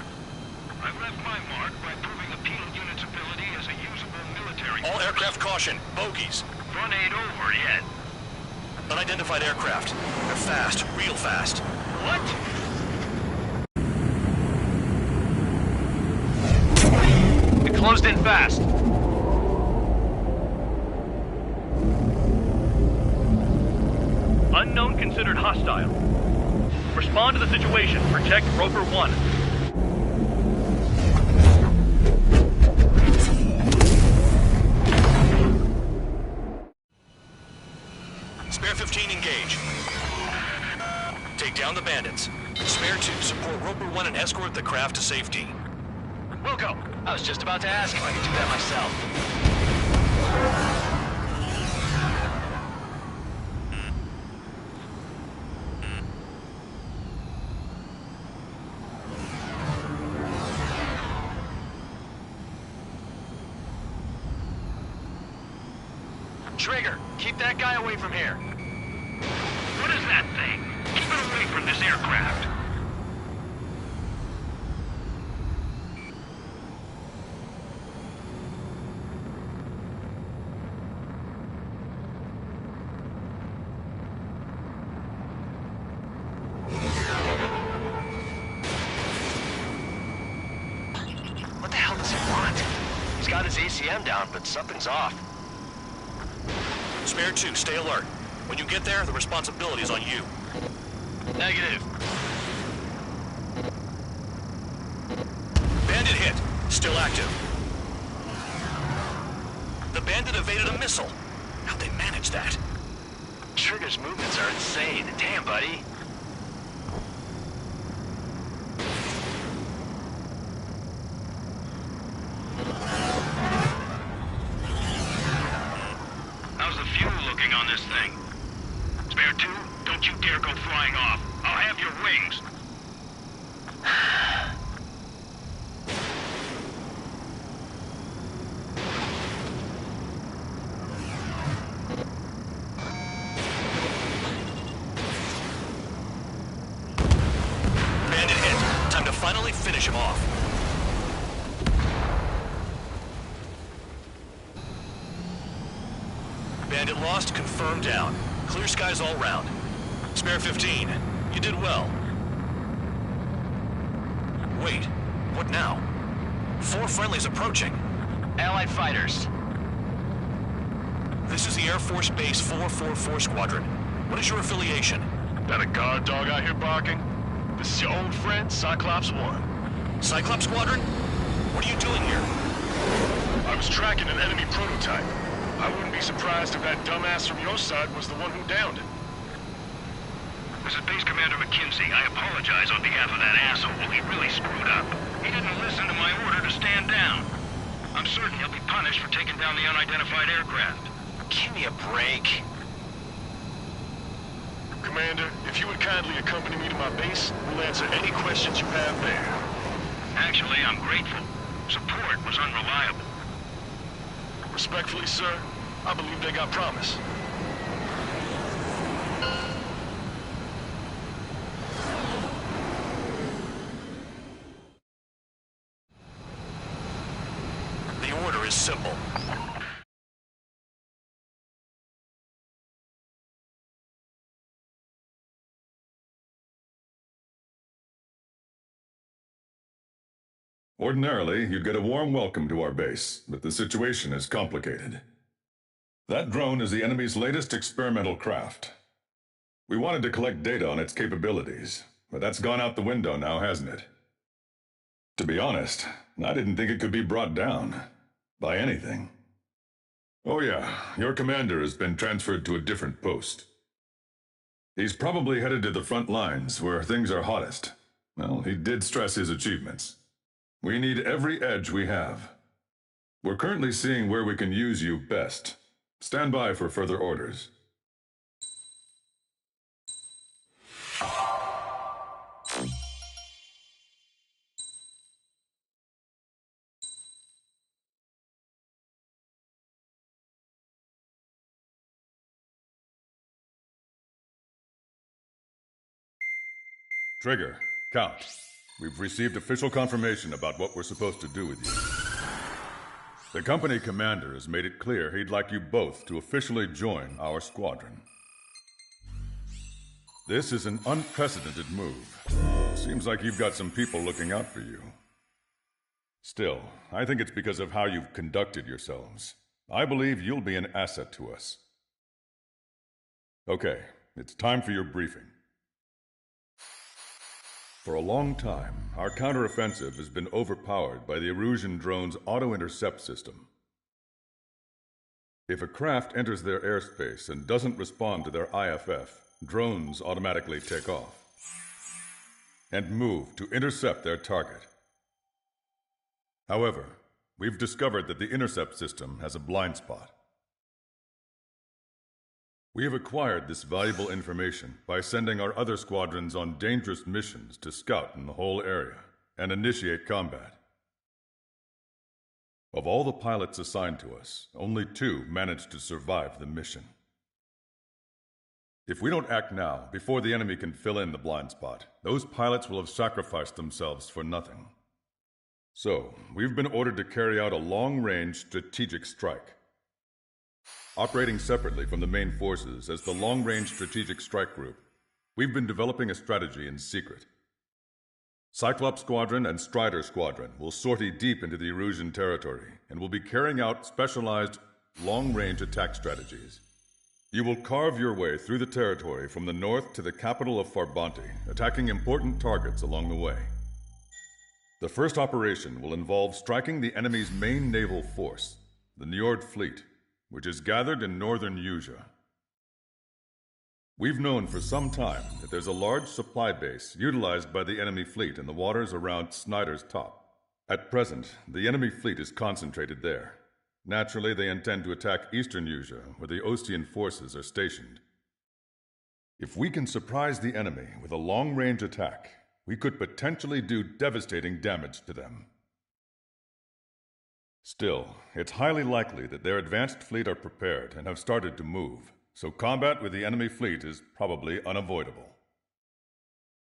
I've left my mark by proving the penal unit's ability as a usable military All force. aircraft caution, bogies. Run ain't over yet. Unidentified aircraft. They're fast, real fast. What? It closed in fast. Unknown considered hostile. Respond to the situation. Protect Roper 1. Spare 15, engage. Take down the bandits. Spare 2, support Roper 1 and escort the craft to safety. Wilco, I was just about to ask if I could do that myself. Trigger, keep that guy away from here. What is that thing? Keep it away from this aircraft. What the hell does he want? He's got his ACM down, but something's off. Spare 2, stay alert. When you get there, the responsibility is on you. Negative. Bandit hit. Still active. The bandit evaded a missile. How'd they manage that? Trigger's movements are insane. Damn, buddy. How's the fuel looking on this thing? Spare 2, don't you dare go flying off. I'll have your wings. Bandit hit. Time to finally finish him off. Bandit lost, confirmed down. Clear skies all round. Spare 15. You did well. Wait, what now? 4 friendlies approaching. Allied fighters. This is the Air Force Base 444 Squadron. What is your affiliation? That a guard dog out here barking? This is your old friend, Cyclops 1. Cyclops Squadron? What are you doing here? I was tracking an enemy prototype. I wouldn't be surprised if that dumbass from your side was the one who downed it. This is Base Commander McKinsey. I apologize on behalf of that asshole. He really screwed up. He didn't listen to my order to stand down. I'm certain he'll be punished for taking down the unidentified aircraft. Give me a break. Commander, if you would kindly accompany me to my base, we'll answer any questions you have there. Actually, I'm grateful. Support was unreliable. Respectfully, sir, I believe they got promise. The order is simple. Ordinarily, you'd get a warm welcome to our base, but the situation is complicated. That drone is the enemy's latest experimental craft. We wanted to collect data on its capabilities, but that's gone out the window now, hasn't it? To be honest, I didn't think it could be brought down. By anything. Oh yeah, your commander has been transferred to a different post. He's probably headed to the front lines, where things are hottest. Well, he did stress his achievements. We need every edge we have. We're currently seeing where we can use you best. Stand by for further orders. Trigger, Count. We've received official confirmation about what we're supposed to do with you. The company commander has made it clear he'd like you both to officially join our squadron. This is an unprecedented move. Seems like you've got some people looking out for you. Still, I think it's because of how you've conducted yourselves. I believe you'll be an asset to us. Okay, it's time for your briefing. For a long time, our counteroffensive has been overpowered by the Erusian drone's auto-intercept system. If a craft enters their airspace and doesn't respond to their IFF, drones automatically take off and move to intercept their target. However, we've discovered that the intercept system has a blind spot. We have acquired this valuable information by sending our other squadrons on dangerous missions to scout in the whole area and initiate combat. Of all the pilots assigned to us, only 2 managed to survive the mission. If we don't act now, before the enemy can fill in the blind spot, those pilots will have sacrificed themselves for nothing. So, we've been ordered to carry out a long-range strategic strike. Operating separately from the main forces as the Long-Range Strategic Strike Group, we've been developing a strategy in secret. Cyclops Squadron and Strider Squadron will sortie deep into the Erusian territory and will be carrying out specialized long-range attack strategies. You will carve your way through the territory from the north to the capital of Farbanti, attacking important targets along the way. The first operation will involve striking the enemy's main naval force, the Njord Fleet, which is gathered in northern Usea. We've known for some time that there's a large supply base utilized by the enemy fleet in the waters around Snyder's Top. At present, the enemy fleet is concentrated there. Naturally, they intend to attack eastern Usea, where the Ostian forces are stationed. If we can surprise the enemy with a long-range attack, we could potentially do devastating damage to them. Still, it's highly likely that their advanced fleet are prepared and have started to move, so combat with the enemy fleet is probably unavoidable.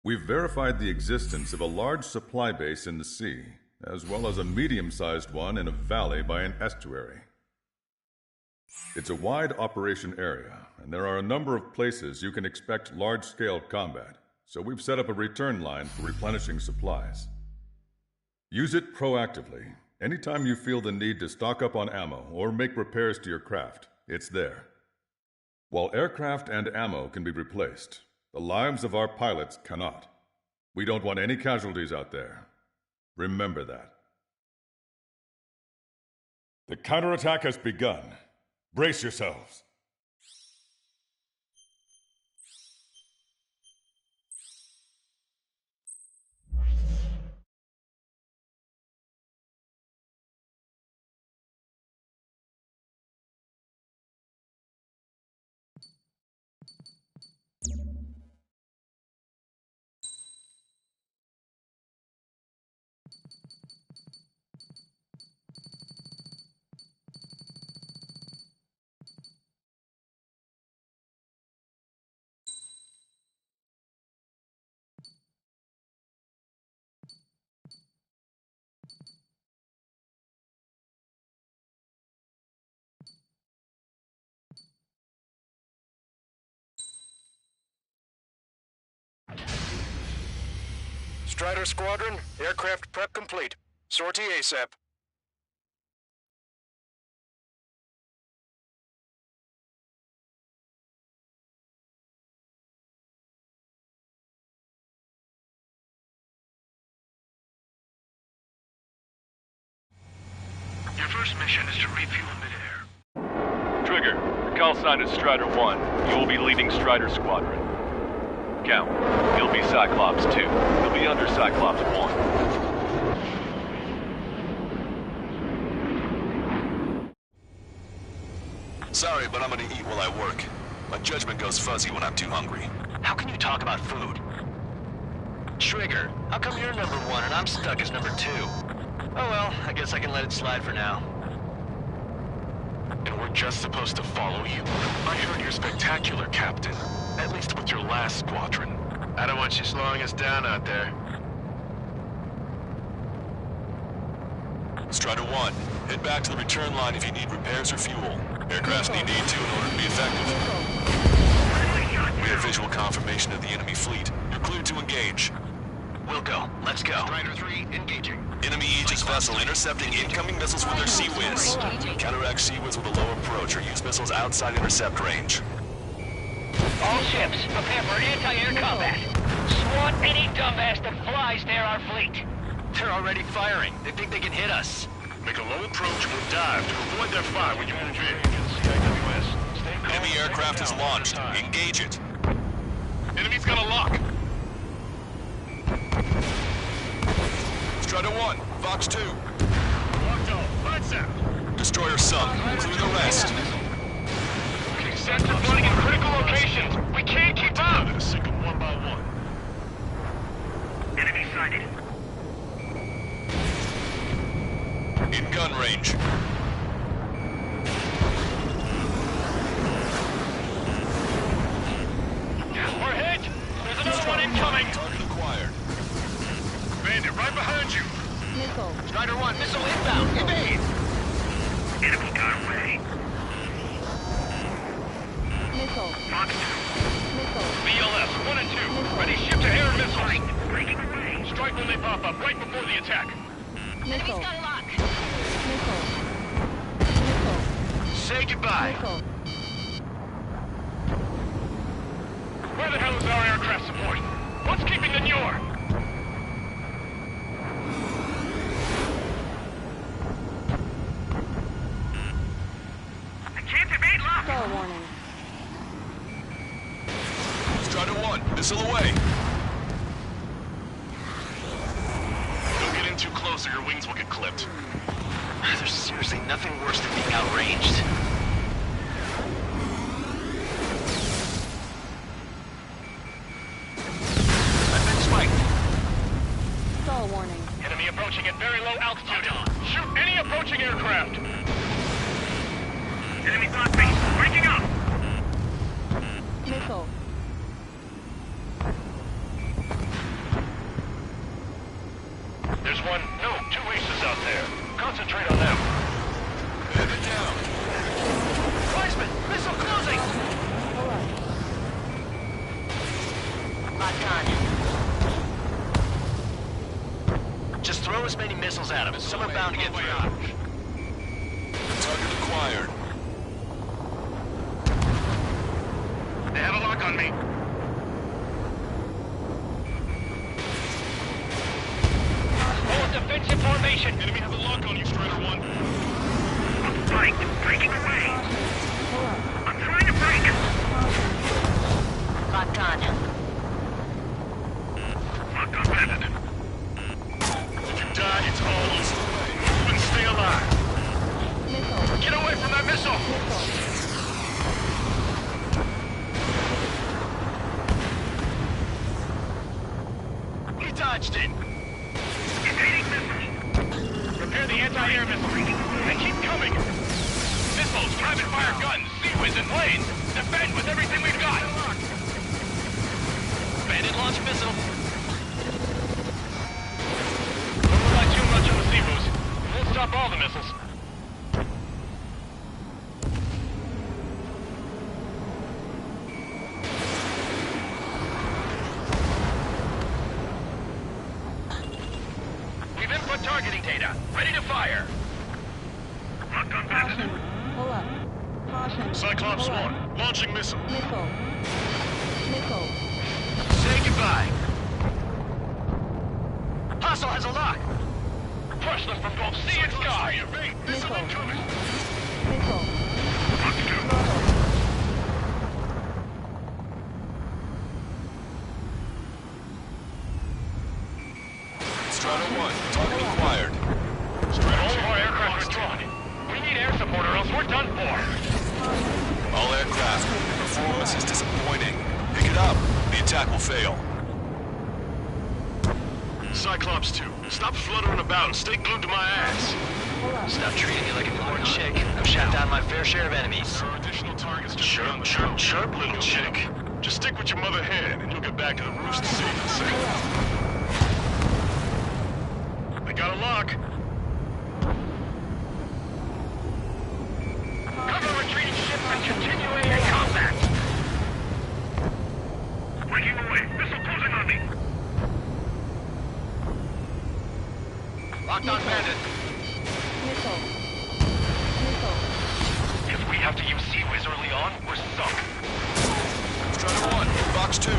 We've verified the existence of a large supply base in the sea, as well as a medium-sized one in a valley by an estuary. It's a wide operation area, and there are a number of places you can expect large-scale combat, so we've set up a return line for replenishing supplies. Use it proactively. Anytime you feel the need to stock up on ammo or make repairs to your craft, it's there. While aircraft and ammo can be replaced, the lives of our pilots cannot. We don't want any casualties out there. Remember that. The counterattack has begun. Brace yourselves. Strider Squadron, aircraft prep complete. Sortie ASAP. Your first mission is to refuel midair. Trigger, your call sign is Strider 1. You will be leading Strider Squadron. Count, you'll be Cyclops 2. You'll be under Cyclops 1. Sorry, but I'm gonna eat while I work. My judgment goes fuzzy when I'm too hungry. How can you talk about food? Trigger, how come you're number 1 and I'm stuck as number 2? Oh well, I guess I can let it slide for now. And we're just supposed to follow you? I heard you're spectacular, Captain. At least with your last squadron. I don't want you slowing us down out there. Strider 1, head back to the return line if you need repairs or fuel. Aircrafts need to in order to be effective. We have visual confirmation of the enemy fleet. You're cleared to engage. We'll go. Let's go. Strider 3, engaging. Enemy Aegis vessel intercepting incoming missiles with their Sea Whiz. Counteract Sea Whiz with a low approach or use missiles outside intercept range. All ships, prepare for anti-air combat. Swat any dumbass that flies near our fleet. They're already firing. They think they can hit us. Make a low approach or dive to avoid their fire when you move in. Enemy aircraft is launched. Engage it. Enemy's got a lock. Strider 1, Fox 2. Locked off. Lights out. Destroyer sunk. Clear the rest. Sensors running in critical locations. We can't keep up. Gonna sink them one by one. Enemy sighted. In gun range. We're hit. There's another one incoming. Target acquired. Bandit right behind you. Missile. Strider 1, missile inbound. Evade. Enemy got away. Missile. Fox 2. Missile. BLS 1 and 2. Ready ship to air missiles. Breaking away. Strike when they pop up right before the attack. Missile. got a lock. Missile. Missile. Say goodbye. Missile. Where the hell is our aircraft support? What's keeping the Njord? I can't evade lock. Stall warning. Strider 1, missile away. Don't get in too close or your wings will get clipped. There's seriously nothing worse than being outranged. I've been spiked. Stall warning. Enemy approaching at very low altitude. Shoot any approaching aircraft. Enemy thought base breaking up. Missile. There's one, no, two aces out there. Concentrate on them. Pivot down. Weisman, missile closing. Pull up. Locked on. Just throw as many missiles at them. Some are bound to get through. Target acquired. They have a lock on me. Hold defensive formation. Enemy has a lock on you, Strider 1. I'm spiked. Breaking away. Pull up. I'm trying to break. Locked on. Locked on Bandit. If you die, it's all over. Move and stay alive. Missile. Get away from that missile! Missile. We dodged it! Evading missile! Prepare the anti-air missile. They keep coming! Missiles, private fire guns, Sea-Wiz and planes! Defend with everything we've got! Bandit launch missile. Don't rely too much on the Sea-Wiz. We'll stop all the missiles. We've input targeting data. Ready to fire. Locked on Caution. Bandit. Pull up. Caution. Cyclops Pull up. 1, launching missile. Missile. Missile. Say goodbye. Hostile has a lock. Crush them from both sea and sky. Evade. Missile Missile. incoming. Missile. Fox 2. Throttle. Strider 1, target acquired. All of our aircraft withdrawn. We need air support or else we're done for. All aircraft, performance is disappointing. Pick it up. The attack will fail. Cyclops 2, stop fluttering about and stay glued to my ass. Pull up. Stop treating me like a newborn chick. I've shot down my fair share of enemies. There are additional targets just beyond the sharp little chick. Just stick with your mother hen and you'll get back to the roost safe and sound. They got a lock. Cover retreating ships and continue AA combat. Breaking away. Missile closing on me. Locked on Bandit. Missile. Missile. If we have to use Sea-Wiz early on, we're sunk. Strider 1, Fox 2.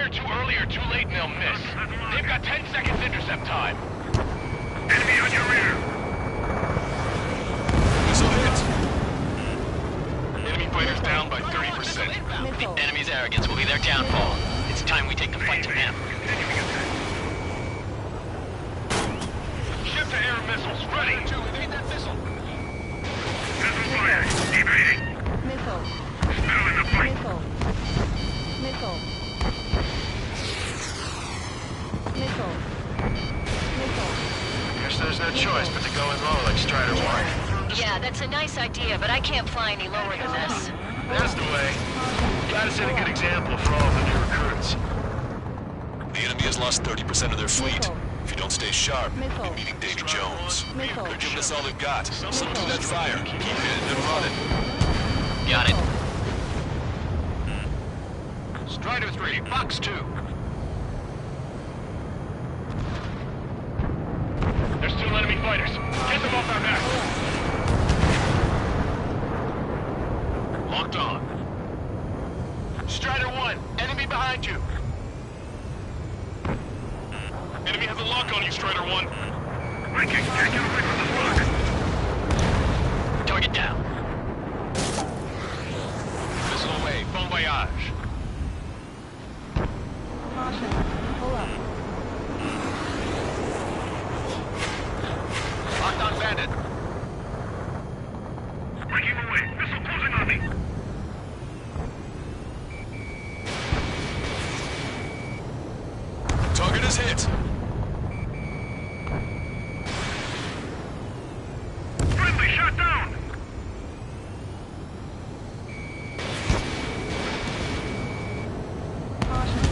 fire too early or too late and they'll miss. They've got 10 seconds intercept time. Enemy on your rear. Missile hit. Enemy fighters down by 30%. Missile. The enemy's arrogance will be their downfall. It's time we take the fight to them. Ship to air missiles ready. Evade that missile. Missile fire. Evading. Missile. Still in the fight. Missile. Missile. Missile. Missile. Guess there's no choice but to go in low like Strider 1. Yeah, that's a nice idea, but I can't fly any lower than this. That's the way. Gotta set a good example for all the new recruits. The enemy has lost 30% of their fleet. Missile. If you don't stay sharp, Missile. you're meeting Davy Jones. Missile. They're giving us all they've got. Stick to that fire. Keep hitting and running. Got it. Strider 3, Fox 2. There's 2 enemy fighters. Get them off our back. Locked on. Strider 1, enemy behind you. Enemy has a lock on you, Strider 1. Viking, can't get away from the lock. Target down. Missile away, bon voyage. Caution. Pull up. Locked on bandit. Breaking away, missile closing on me. Target is hit. Friendly shot down. Caution.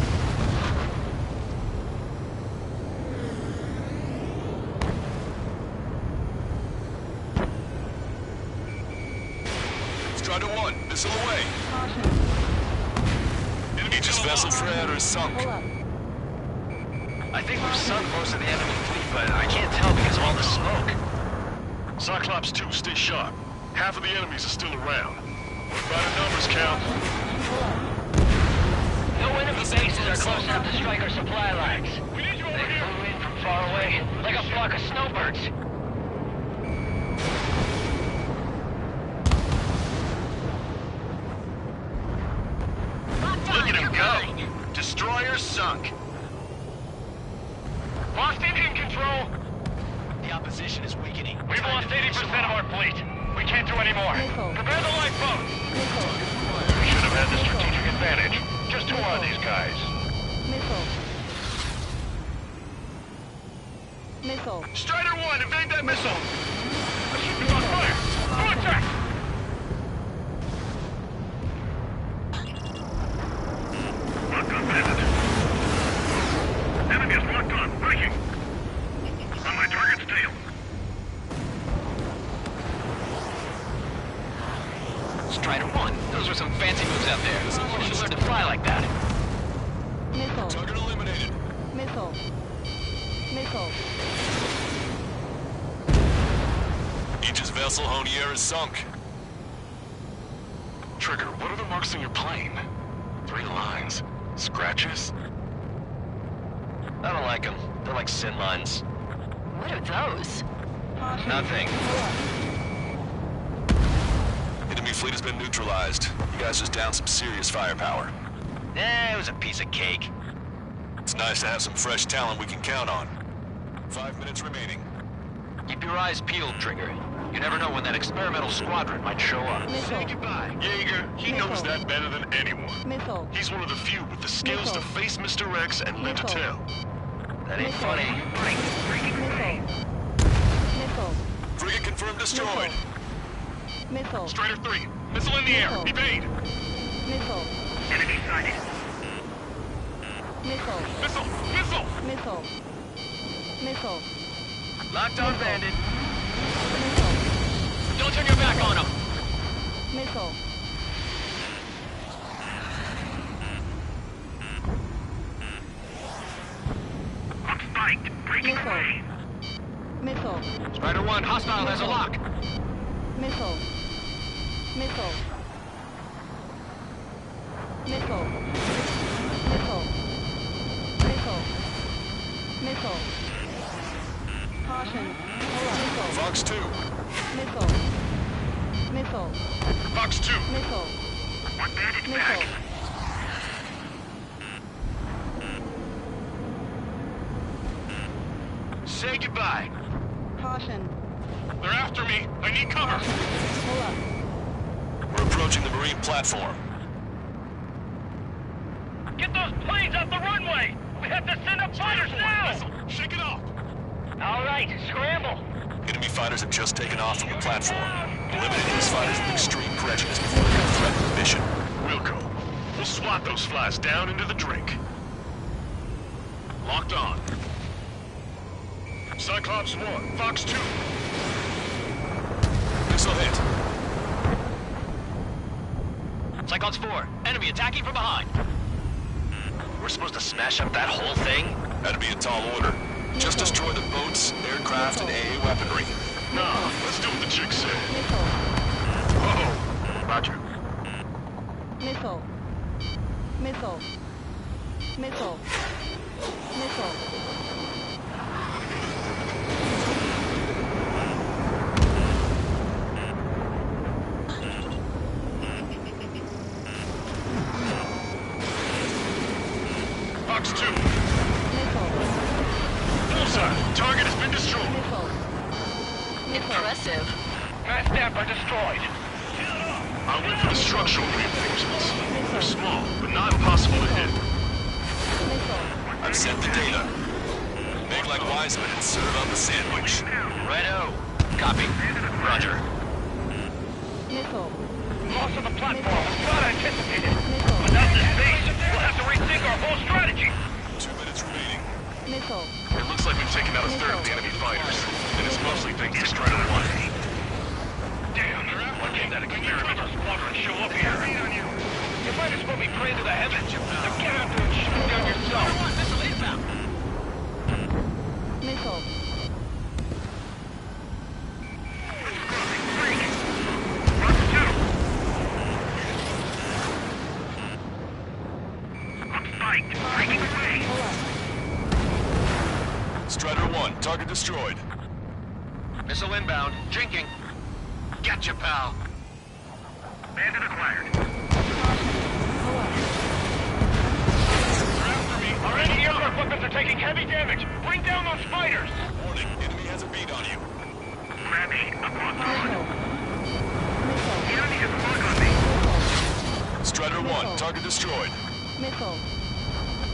Strider 1, missile away. Caution. Enemy just vessel Fred or sunk. Pull up. I think we've sunk most of the enemy fleet, but I can't tell because of all the smoke. Cyclops 2, stay sharp. Half of the enemies are still around. By the numbers count. No enemy bases are close enough to strike our supply lines. We need you over They here. flew in from far away, like a flock of snowbirds. Look at him go. Destroyer sunk. Lost engine control. The opposition is weakening. We've lost 80% of our fleet. We can't do any more. Missile. Prepare the lifeboat. Missile. We should have had the strategic advantage. Just who are these guys? Missile. Missile. Strider 1, evade that missile. The ship is on fire. Full attack. Locked on bandit. Enemy is locked on. Breaking. On my target's tail. Strider 1, those were some fancy moves out there. You should learn to fly like that. Missile. Target eliminated. Missile. Missile. Aegis vessel Honier is sunk. Trigger, what are the marks on your plane? 3 lines. Scratches? I don't like them. They're like sin lines. What are those? Caution. Nothing. Pull up. Enemy fleet has been neutralized. You guys just downed some serious firepower. It was a piece of cake. It's nice to have some fresh talent we can count on. 5 minutes remaining. Keep your eyes peeled, Trigger. You never know when that experimental squadron might show up. Missile. goodbye. Jaeger, he Missile. knows that better than anyone. Missile. He's one of the few with the skills Missile. to face Mr. X and live to Missile. tell. That ain't Missile. funny. Missile. Missile. Frigate confirmed destroyed. Missile. Strider 3, missile in the air. Missile. Evade. Missile. Enemy sighted. Missile. Missile. Missile. Missile. Missile. Locked on bandit. Missile. Don't turn your back on them. Missile. I'm spiked. Breaking Missile. away. Missile. Strider 1, hostile has a lock. Missile. Missile. Missile. Missile. Missile. Caution. Missile. Fox 2. Missile. Missile. Fox 2. Missile. One bandit Missile. back. Say goodbye. Caution. They're after me. I need cover. Pull up. We're approaching the marine platform. Get those planes off the runway. We have to send up fighters now. Shake it off. All right, scramble. Enemy fighters have just taken off from the platform. Eliminating these fighters with extreme prejudice before they can threaten the mission. We'll go. We'll swat those flies down into the drink. Locked on. Cyclops 1, Fox 2. Missile hit. Cyclops 4, enemy attacking from behind. We're supposed to smash up that whole thing? That'd be a tall order. Just destroy the boats, aircraft, and AA weaponry. No, let's do what the chick said. Missile. Whoa. Roger. Missile. Missile. Missile. Missile. Fox 2. Missile. Bullseye. Target has been destroyed. Missile. Impressive. Mass staff are destroyed. I went for the structural reinforcements. They're small, but not impossible to hit. Missile. I've sent the data. Make like Wiseman and serve up a sandwich. Righto. Copy. Roger. Missile. Loss of the platform was not anticipated. Missile. Without this base, we'll have to rethink our whole strategy. 2 minutes remaining. Missile. It looks like we've taken out a third of the enemy fighters, and it's mostly thanks to Strider 1. Damn, why can't that experimental squadron show up here? Your fighters will be praying to the heavens. Now get out there and shoot them down yourself. Missile. Strider 1, target destroyed. Missile inbound. Drinking. Gotcha, pal. Bandit acquired. Our anti-aircraft weapons are taking heavy damage. Bring down those fighters. Warning, enemy has a beat on you. Gravity, I'm on Missile. The enemy has a mark on me. Strider 1, target destroyed. Missile.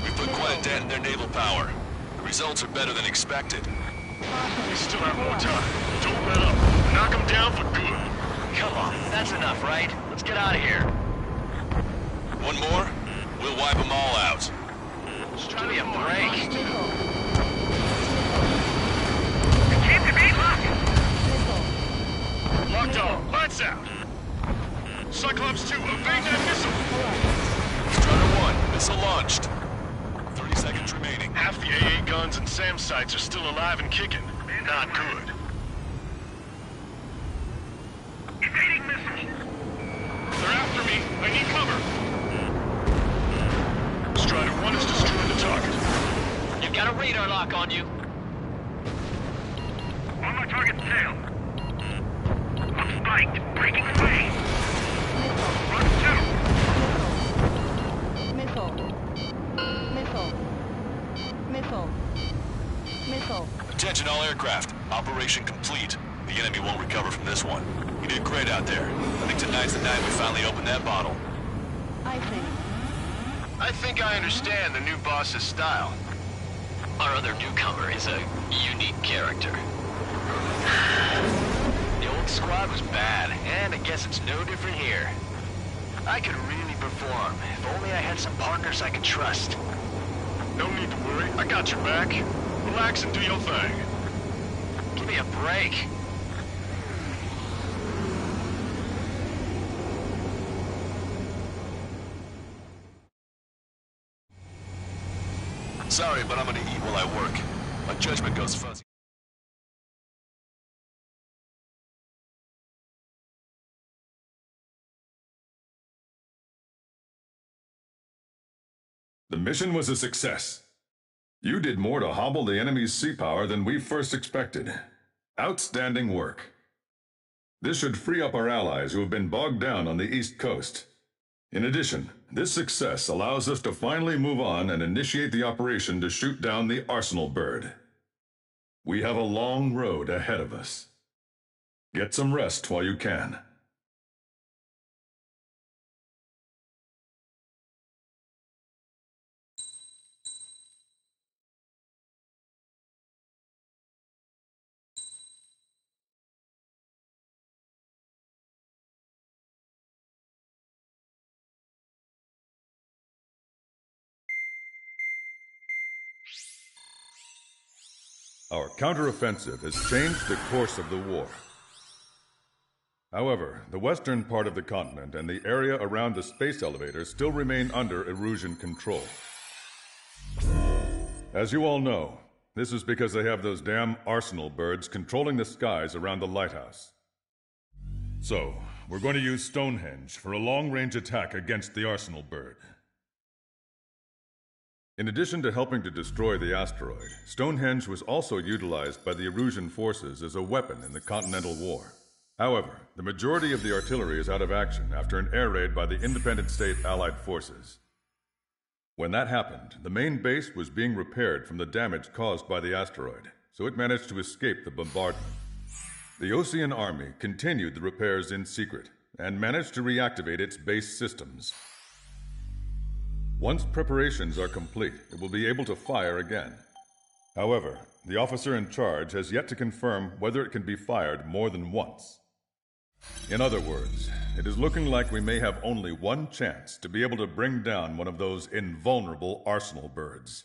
We put quite a dent in their naval power. The results are better than expected. We still have more time. Don't let up. Knock them down for good. Come on, that's enough, right? Let's get out of here. One more, we'll wipe them all out. Give me a break. Missile. Keep the beat locked. Missile. Locked on. Lights out. Cyclops 2, evade that missile. Strider 1, missile launched. 30 seconds remaining. Half the AA guns and SAM sites are still alive and kicking. Not good. Evading missile. They're after me. I need cover. Strider 1 has destroyed the target. You've got a radar lock on you. On my target's tail. I'm spiked. Breaking away. Run 2. Missile. Missile. Missile. Missile. Attention all aircraft. Operation complete. The enemy won't recover from this one. You did great out there. I think tonight's the night we finally open that bottle. I think I understand the new boss's style. Our other newcomer is a unique character. The old squad was bad, and I guess it's no different here. I could really perform, if only I had some partners I could trust. No need to worry. I got your back. Relax and do your thing. Give me a break. Sorry, but I'm gonna eat while I work. My judgment goes fuzzy. The mission was a success. You did more to hobble the enemy's sea power than we first expected. Outstanding work. This should free up our allies who have been bogged down on the East Coast. In addition, this success allows us to finally move on and initiate the operation to shoot down the Arsenal bird. We have a long road ahead of us. Get some rest while you can. Our counteroffensive has changed the course of the war. However, the western part of the continent and the area around the space elevator still remain under Erusian control. As you all know, this is because they have those damn Arsenal birds controlling the skies around the lighthouse. So, we're going to use Stonehenge for a long-range attack against the Arsenal bird. In addition to helping to destroy the asteroid, Stonehenge was also utilized by the Erusian forces as a weapon in the Continental War. However, the majority of the artillery is out of action after an air raid by the independent state Allied forces. When that happened, the main base was being repaired from the damage caused by the asteroid, so it managed to escape the bombardment. The Ocean Army continued the repairs in secret and managed to reactivate its base systems. Once preparations are complete, it will be able to fire again. However, the officer in charge has yet to confirm whether it can be fired more than once. In other words, it is looking like we may have only one chance to be able to bring down one of those invulnerable Arsenal birds.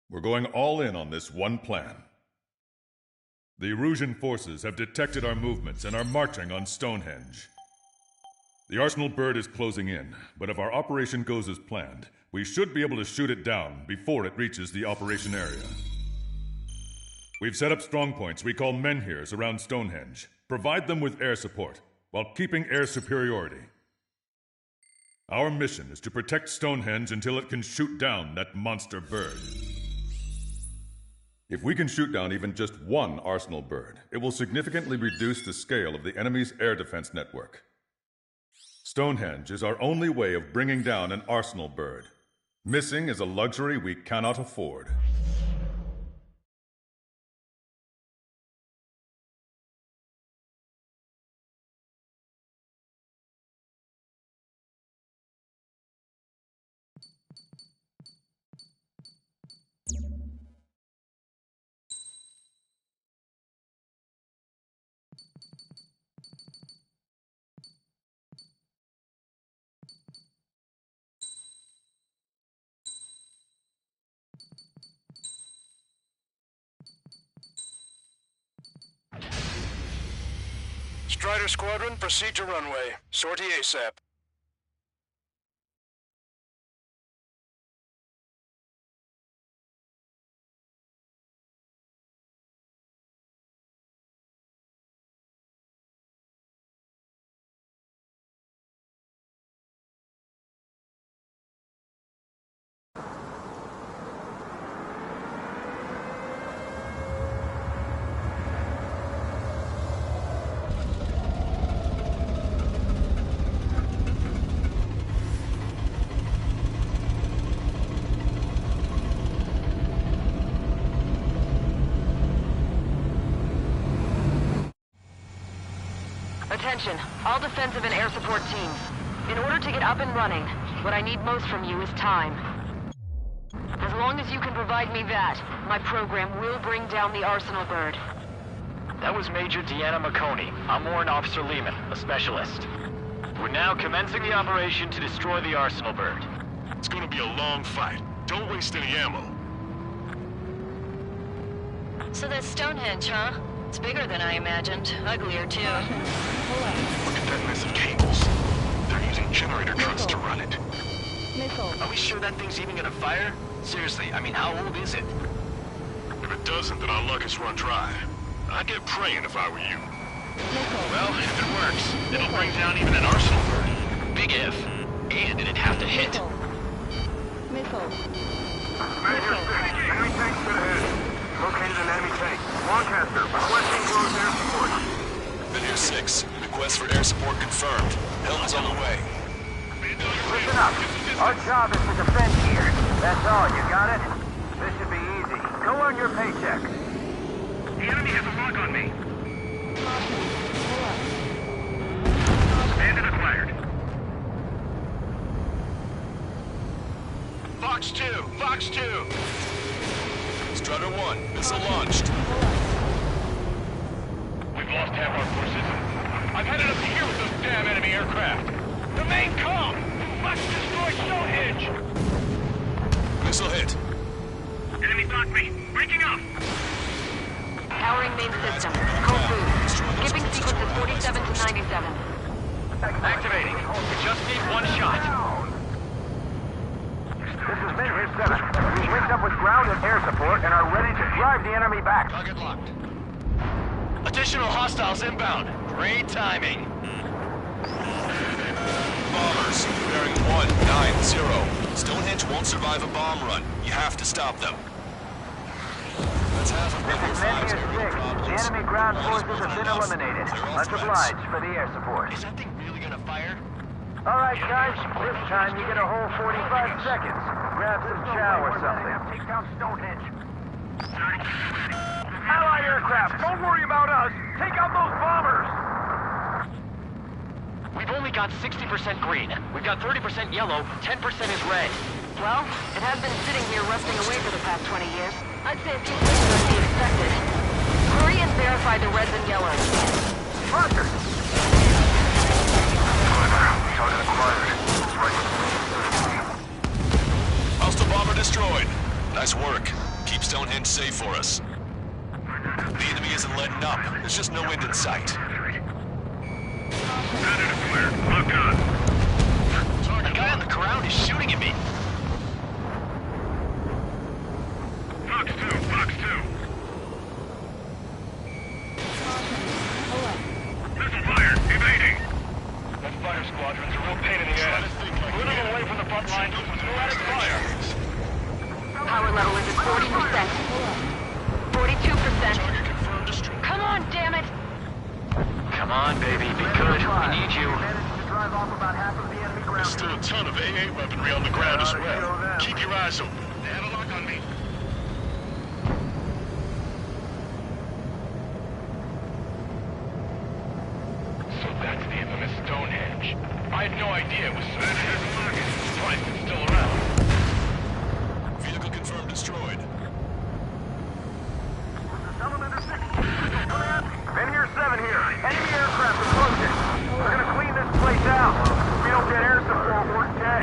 We're going all in on this one plan. The Erusian forces have detected our movements and are marching on Stonehenge. The Arsenal bird is closing in, but if our operation goes as planned, we should be able to shoot it down before it reaches the operation area. We've set up strongpoints we call menhirs around Stonehenge. Provide them with air support, while keeping air superiority. Our mission is to protect Stonehenge until it can shoot down that monster bird. If we can shoot down even just one Arsenal bird, it will significantly reduce the scale of the enemy's air defense network. Stonehenge is our only way of bringing down an Arsenal bird. Missing is a luxury we cannot afford. Strider Squadron, proceed to runway. Sortie ASAP. Attention, all defensive and air support teams. In order to get up and running, what I need most from you is time. As long as you can provide me that, my program will bring down the Arsenal bird. That was Major Deanna McConey. I'm Warrant Officer Lehman, a specialist. We're now commencing the operation to destroy the Arsenal bird. It's gonna be a long fight. Don't waste any ammo. So that's Stonehenge, huh? It's bigger than I imagined. Uglier, too. Look at that mess of cables. They're using generator trucks to run it. Missile. Are we sure that thing's even gonna fire? Seriously, I mean, how old is it? If it doesn't, then our luck is run dry. I'd get praying if I were you. Missile. Well, if it works, it'll bring down even an Arsenal bird. Big if. And it'd have to hit. Missile. Measure 6. Enemy tank to the head. Located an enemy tank. Lancaster, requesting close air support. Meteor 6. Request for air support confirmed. Helm's on the way. Listen up. Our job is to defend here. That's all. You got it? This should be easy. Go earn your paycheck. The enemy has a lock on me. Bandit acquired. Fox 2! Fox 2! Strider 1, missile launched. We've lost half our forces. I've had it up to here with those damn enemy aircraft. Remain calm! Let's destroy Stonehenge! Missile hit. Enemy blocked me. Breaking up! Powering main system. Code boost. Skipping sequences 47 to 97. Activating. We just need one shot. This is Meep 7. We've linked up with ground and air support and are ready to drive the enemy back. Target locked. Additional hostiles inbound. Great timing. Bombers, bearing 190. Stonehenge won't survive a bomb run. You have to stop them. That's half of This is Meep 6. The enemy ground forces have been eliminated. Much obliged for the air support. Is that thing really gonna fire? Alright guys, this time you get a whole 45 seconds. Grab some chow or something. Take down Stonehenge. Allied aircraft, don't worry about us. Take out those bombers. We've only got 60% green. We've got 30% yellow, 10% is red. Well, it has been sitting here rusting away for the past 20 years. I'd say a few things would be expected. Hurry and verify the reds and yellows. Roger. Hostile bomber destroyed. Nice work. Keep Stonehenge safe for us. The enemy isn't letting up. There's just no end in sight. Bandit acquired. Lock on. The guy on the ground is shooting at me. Fox 2. Fox 2. Missile fired. Evading. That fighter squadron's a real pain in the ass. Move them away from the front line. Sporadic fire. Power level is at 40%. 42%. Come on, damn it! Come on, baby. Be good. We need you. There's still a ton of AA weaponry on the ground as well. Keep your eyes open. They have a lock on me. So that's the infamous Stonehenge. I had no idea it was so. Surprised it's still around. Vehicle confirmed destroyed. Meteor 7 here. Enemy aircraft approaching. We're gonna clean this place out. If we don't get air support, we're dead.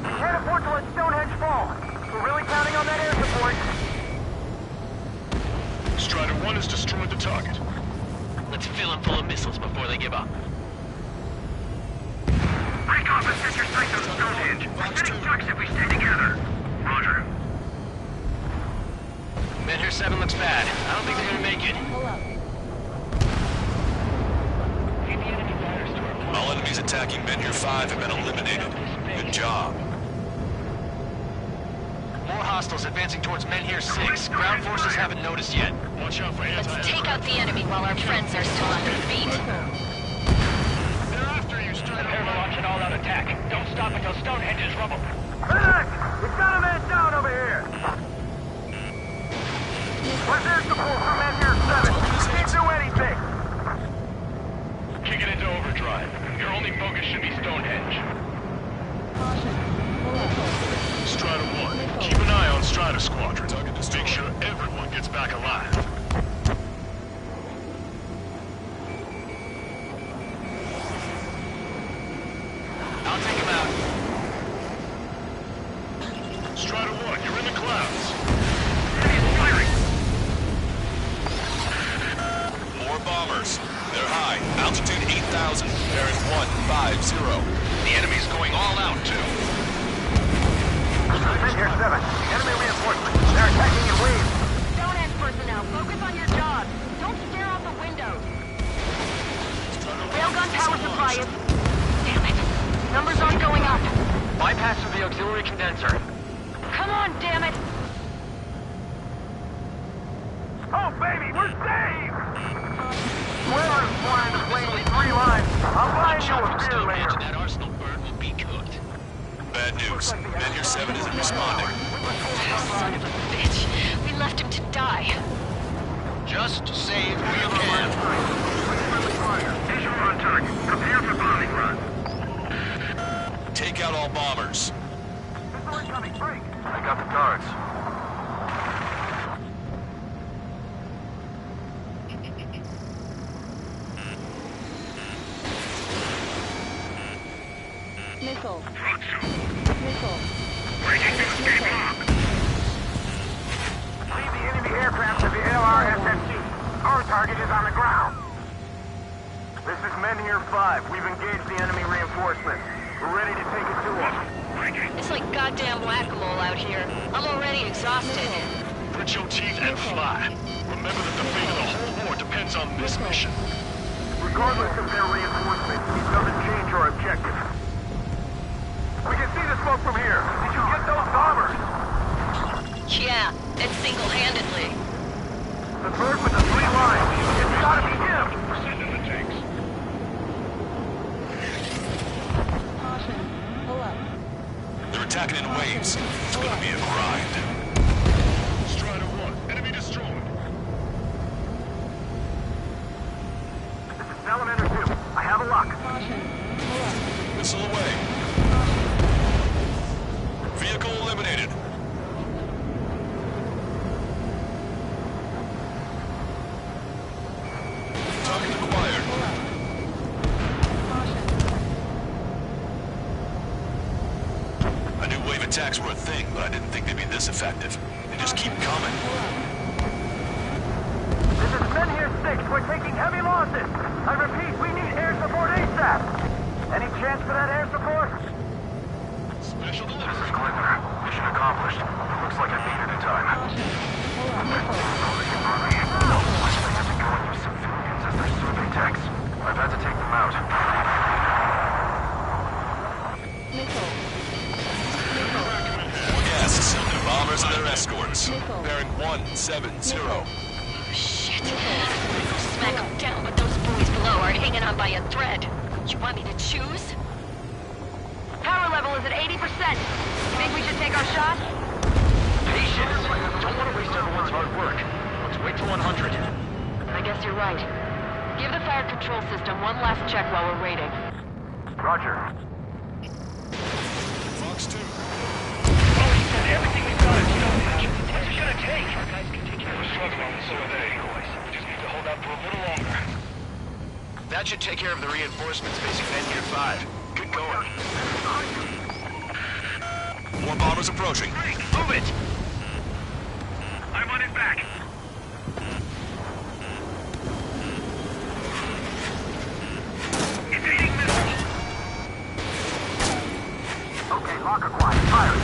We can't afford to let Stonehenge fall. We're really counting on that air support. Strider 1 has destroyed the target. Let's fill them full of missiles before they give up. Break off and set your sights on Stonehenge. We're getting ducks if we stay together. Roger. Meteor 7 looks bad. I don't think they're gonna make it. All enemies attacking Menhir 5 have been eliminated. Good job. More hostiles advancing towards Menhir 6. Ground forces haven't noticed yet. Watch out for Let's anti-aircraft. take out the enemy while our friends are still on their feet. They're after you, Strider. Prepare to launch an all-out attack. Don't stop until Stonehenge is rubble. Medic! We've got a man down over here! Where's air support from Meteor 7? Can't do anything! Kick it into overdrive. Your only focus should be Stonehenge. Strider 1, keep an eye on Strider Squadron. Make sure everyone gets back alive. I'll take him out. Strider 1, you're in the clouds. Enemy is firing! More bombers. They're high. Altitude 8,000. Bearing 150. The enemy's going all out, too. Meteor 7, enemy reinforcements. They're attacking in waves. Stonehenge personnel, focus on your job. Don't stare out the windows. Railgun power supply is... Damn it. Numbers aren't going up. Bypass through the auxiliary condenser. Come on, damn it! Oh, baby, we're saved! Whoever's flying the plane with 3 lines, I'll buy you a beer later. That arsenal bird will be cooked. Bad news. Men here 7 isn't responding. Son of a bitch. We left him to die. Just save who you can. Visual on target. Prepare for bombing run. Take out all bombers. Missile incoming, break! I got the guards. Missile. Thought so. Missile. Breaking the escape lock. Leave the enemy aircraft to the LRSMG. Our target is on the ground. This is Men here 5. We've engaged the enemy reinforcements. We're ready to take it to them. It's like goddamn whack-a-mole out here. I'm already exhausted. Grit your teeth and fly. Remember that the fate of the whole war depends on this mission. Regardless of their reinforcements, it doesn't change our objective. We can see the smoke from here. Did you get those bombers? Yeah, and single-handedly. The bird with the 3 lines. It's gotta be him. Send in the tanks. Caution. Pull up. They're attacking in waves. It's gonna be a grind. Strider 1. Enemy destroyed. This is Salamander 2. I have a lock. Caution. Pull up. Missile away. Vehicle eliminated. Target acquired. Pull up. Caution. I knew wave attacks were a thing, but I didn't think they'd be this effective. They just keep coming. This is Men here 6. We're taking heavy losses. I repeat, we need air support ASAP. Any chance for that air support? Special delivery. This is Glitter. Mission accomplished. Looks like I made it in time. Pull up. Missile. They have to go and use civilians as their survey techs. I've had to take them out. Missile. More gas to send their bombers and their escorts. Missile. Bearing 170. Shit. I'll smack them down, but those boys below are hanging on by a thread. You want me to choose? Power level is at 80%. Think we should take our shot? Patience. Don't want to waste everyone's hard work. Let's wait till 100. I guess you're right. Give the fire control system one last check while we're waiting. Roger. Fox 2. Everything we've got is Stonehenge. What's it gonna take? Our guys can take care of the struggle, and so are they. We just need to hold out for a little longer. That should take care of the reinforcements facing Men here 5. Good going. More bombers approaching. Move it! I'm on it back. Evading missiles. Okay, lock acquired. Fire it.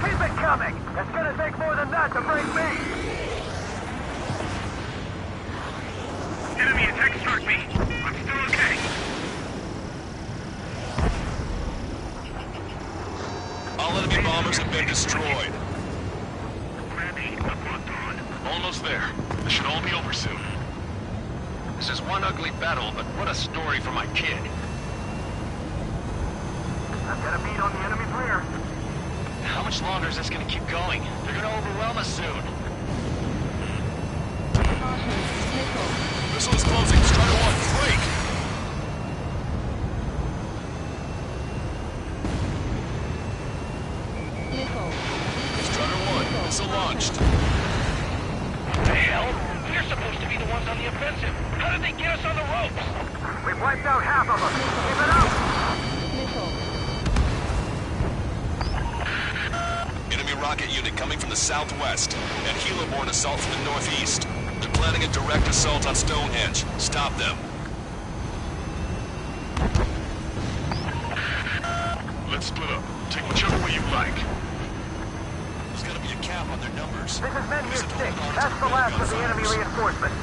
Keep it coming. It's gonna take more than that to break me. Enemy attack struck me. I'm still okay. All enemy bombers have been destroyed. Ready. I'm locked on. Almost there. This should all be over soon. This is one ugly battle, but what a story for my kid. I've got a beat on the enemy's rear. How much longer is this gonna keep going? They're gonna overwhelm us soon. Caution. Missile. Missile is closing. Strider 1, break! Missile. Strider 1, missile launched. What the hell? We're supposed to be the ones on the offensive. How did they get us on the ropes? We've wiped out half of them. Keep it up. Missile. Enemy rocket unit coming from the southwest, and helo-borne assault from the northeast. They're planning a direct assault on Stonehenge. Stop them. Let's split up. Take whichever way you like. There's gotta be a cap on their numbers. This is Men here 6. That's the last of the enemy reinforcements.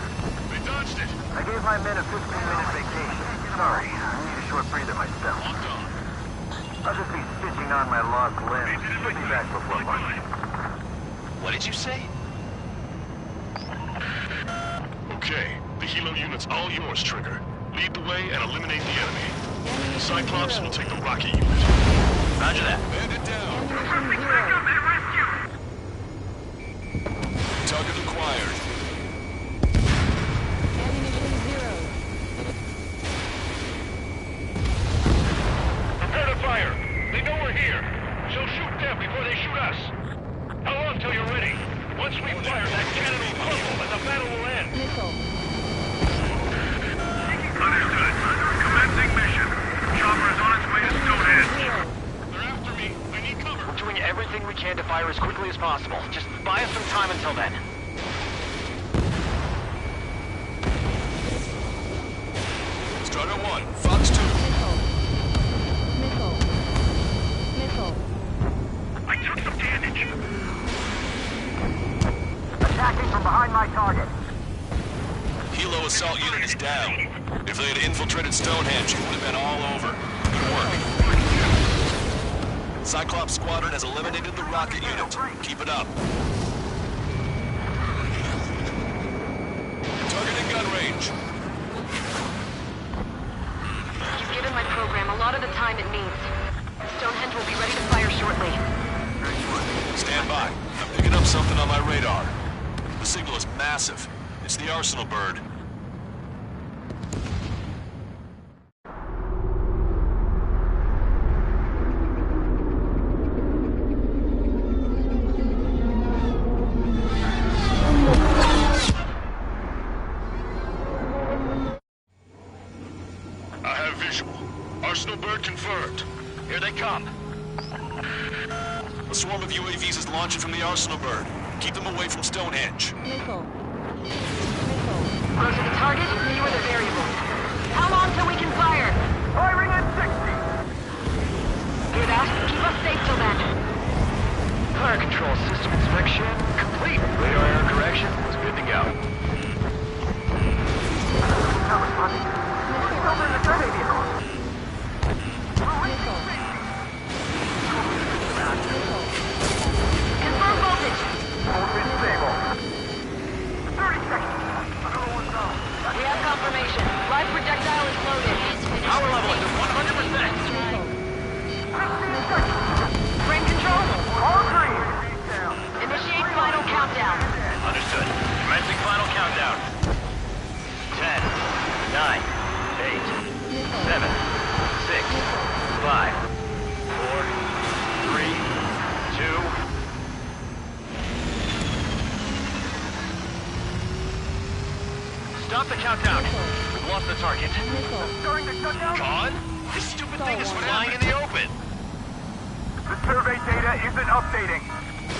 They dodged it. I gave my men a 15-minute vacation. Sorry, I need a short breather myself. Locked on. I'll just be stitching on my lost limb. Should be back before lunch. What did you say? Okay, the helo unit's all yours, Trigger. Lead the way and eliminate the enemy. Cyclops will take the rocket unit. Roger that. Bandit down. Ammunition zero. Target acquired. Ammunition zero. Prepare to fire. They know we're here. So shoot them before they shoot us. How long till you're ready? Once we fire, that cannon will crumble and the battle will end. Missile. Understood. Commencing mission. Chopper is on its way to Stonehenge. Zero. They're after me. I need cover. We're doing everything we can to fire as quickly as possible. Just buy us some time until then. Strider 1, Fox 2. Missile. Missile. Missile. I took some damage. Attacking from behind my target. Helo assault unit is down. If they had infiltrated Stonehenge, it would have been all over. Good work. Cyclops Squadron has eliminated the rocket unit. Keep it up. Targeting gun range. You've given my program a lot of the time it needs. Stonehenge will be ready to fire shortly. Stand by. I'm picking up something on my radar. The signal is massive. It's the Arsenal bird. I have visual. Arsenal bird confirmed. Here they come. A swarm of UAVs is launching from the Arsenal bird. Keep them away from Stonehenge. Missile. Missile. Go to the target, see where the variables. How long till we can fire? Firing at 60. Hear that? Keep us safe till then. Fire control system inspection complete. Radar error correction is good to go. That was funny. He's over in the survey vehicle. Missile. Confirm voltage. Voltage stable. 30 seconds. Another one's down. We have confirmation. Live projectile is loaded. Power level is at 100%. Missile. 15 seconds. Frame control. All green. Down. Initiate final countdown. Understood. Commencing final countdown. 10, 9, 8, 7, 6, 5, 4, 3, 2. Stop the countdown. We've lost the target. Missile. Starting to shut down. Gone? This stupid thing is flying in the open. The survey data isn't updating.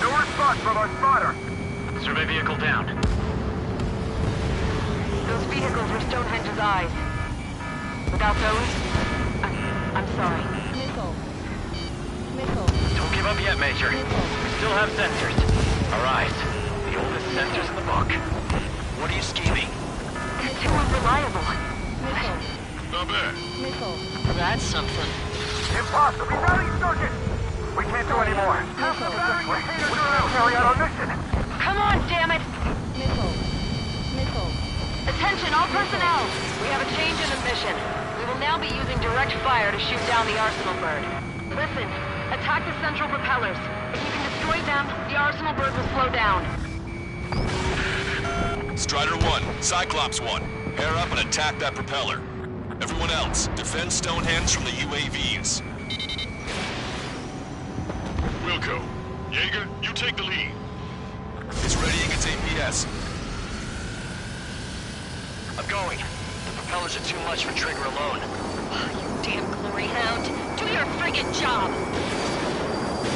No response from our spotter. Survey vehicle down. Those vehicles were Stonehenge's eyes. Without those, I'm sorry. Missile. Missile. Don't give up yet, Major. We still have sensors. Our eyes. The oldest sensors in the book. What are you scheming? They're too unreliable. Missile. Not bad. Missile. That's something. Impossible. Rally circuit. We can't do any more. Half the battery containers are out. Carry out our mission. Come on, damn it! Missile. Missile. Attention, all personnel! We have a change in the mission. We will now be using direct fire to shoot down the Arsenal bird. Listen, attack the central propellers. If you can destroy them, the Arsenal bird will slow down. Strider 1, Cyclops 1. Pair up and attack that propeller. Everyone else, defend Stonehenge from the UAVs. Wilco. Jaeger, you take the lead. It's readying its APS. I'm going. The propellers are too much for Trigger alone. You damn glory hound. Do your friggin' job.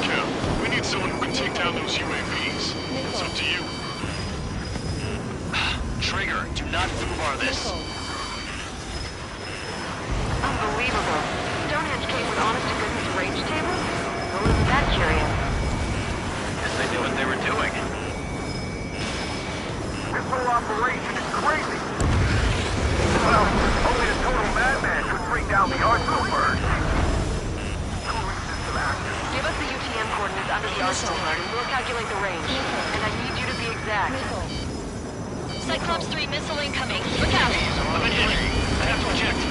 Cal, we need someone who can take down those UAVs. It's up to you. Trigger, do not foobar this. Missile. Unbelievable. Stonehenge came with honest-to-goodness range tables? I wasn't that curious. Guess they knew what they were doing. This whole operation is crazy. Well, only a total madman could bring down the Arsenal bird. Cooling coordinates under the arsenal bird, and we'll calculate the range. And I need you to be exact. Cyclops 3 missile incoming. Look out! I'm in hit. I have to eject.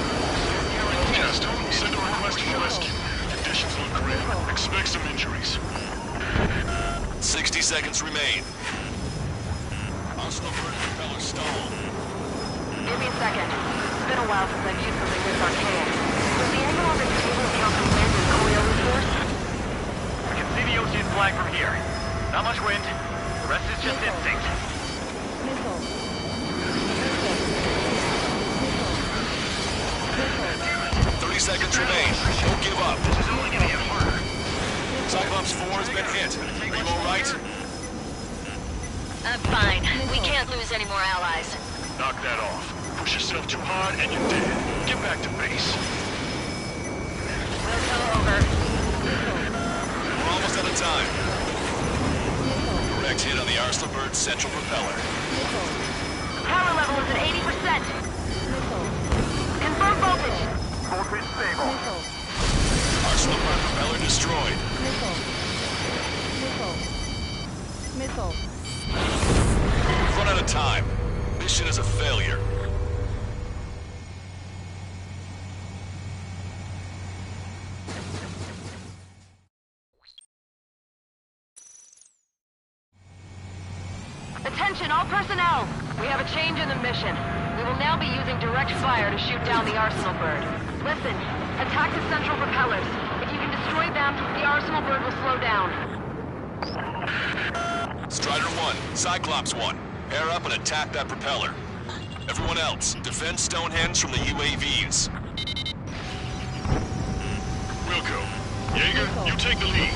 Just send a request for rescue. Conditions look grim. Expect some injuries. 60 seconds remain. Arsenal bird propeller stalled. Give me a second. It's been a while since I've used something this archaic. Does the angle on this table account for wind and Coriolis force? We can see the ocean flag from here. Not much wind. The rest is just instinct. Missile. 30 seconds remain. Don't give up. This is only gonna get harder. Cyclops 4 has been hit. Are you all right? I'm fine. We can't lose any more allies. Knock that off. Push yourself too hard and you're dead. Get back to base. Wilco over. We're almost out of time. Direct hit on the Arsenal bird's central propeller. Power level is at 80%. Confirm voltage. Voltage stable. Arsenal bird propeller destroyed. Missile. We've run out of time. Mission is a failure. Attention, all personnel! We have a change in the mission. We will now be using direct fire to shoot down the Arsenal bird. Listen, attack the central propellers. If you can destroy them, the Arsenal bird will slow down. Strider 1, Cyclops 1. Pair up and attack that propeller. Everyone else, defend Stonehenge from the UAVs. Wilco. Jaeger, you take the lead.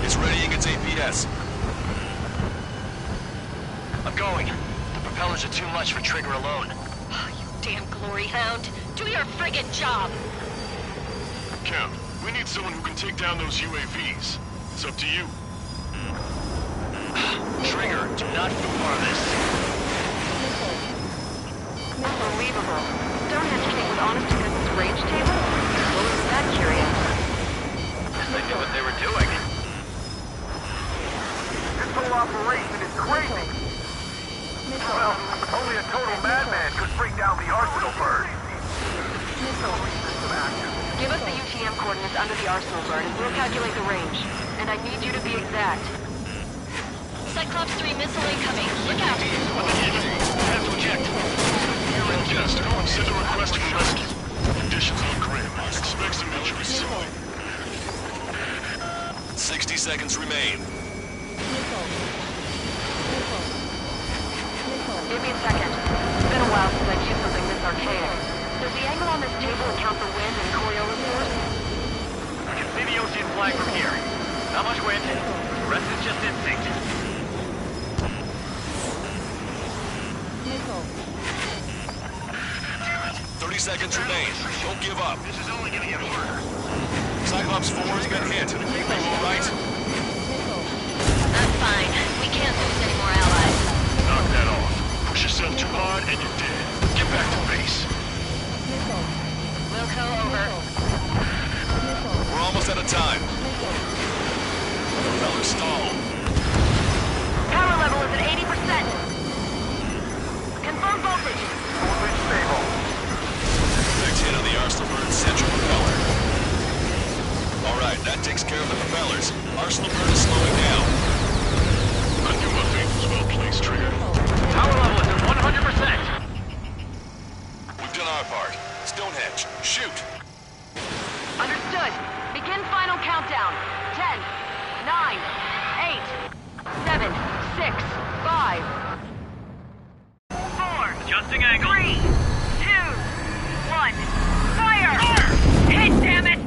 It's readying its APS. I'm going. The propellers are too much for Trigger alone. Oh, you damn glory hound. Do your friggin' job. Cap, we need someone who can take down those UAVs. It's up to you. Trigger, do not fumar this. Unbelievable. Stonehenge came with honest to goodness range table? What was that curious? They knew what they were doing. This whole operation is crazy. Well, only a total madman could bring down the Arsenal bird. Give us the UTM coordinates under the Arsenal bird and we'll calculate the range. And I need you to be exact. Cyclops 3 missile incoming. Look out! I have to eject. You're in just. Send a request for rescue. Conditions look grim. Expect some injuries soon. 60 seconds remain. Give me a second. It's been a while since I've used something this archaic. Does the angle on this table account for wind and Coriolis force? We can see the ocean flag from here. Not much wind. The rest is just instinct. 30 seconds remain. Don't give up. This is only gonna get harder. Cyclops 4 has been hit. Are you all right? I'm fine. We can't lose any more allies. Knock that off. Push yourself too hard and you're dead. Get back to base. Wilco over. We're almost out of time. Propeller stalled. Power level is at 80%. Confirm voltage. Voltage stable. Direct hit on the Arsenal bird's central propeller. All right, that takes care of the propellers. Arsenal bird is slowing down. I knew my fate was well placed, Trigger. Power level is at 100%. We've done our part. Stonehenge, shoot! Understood. Begin final countdown. 10, 9, 8, 7, 6, 5, 4, Adjusting angle. 3, 2, 1, fire! Hit, damn it!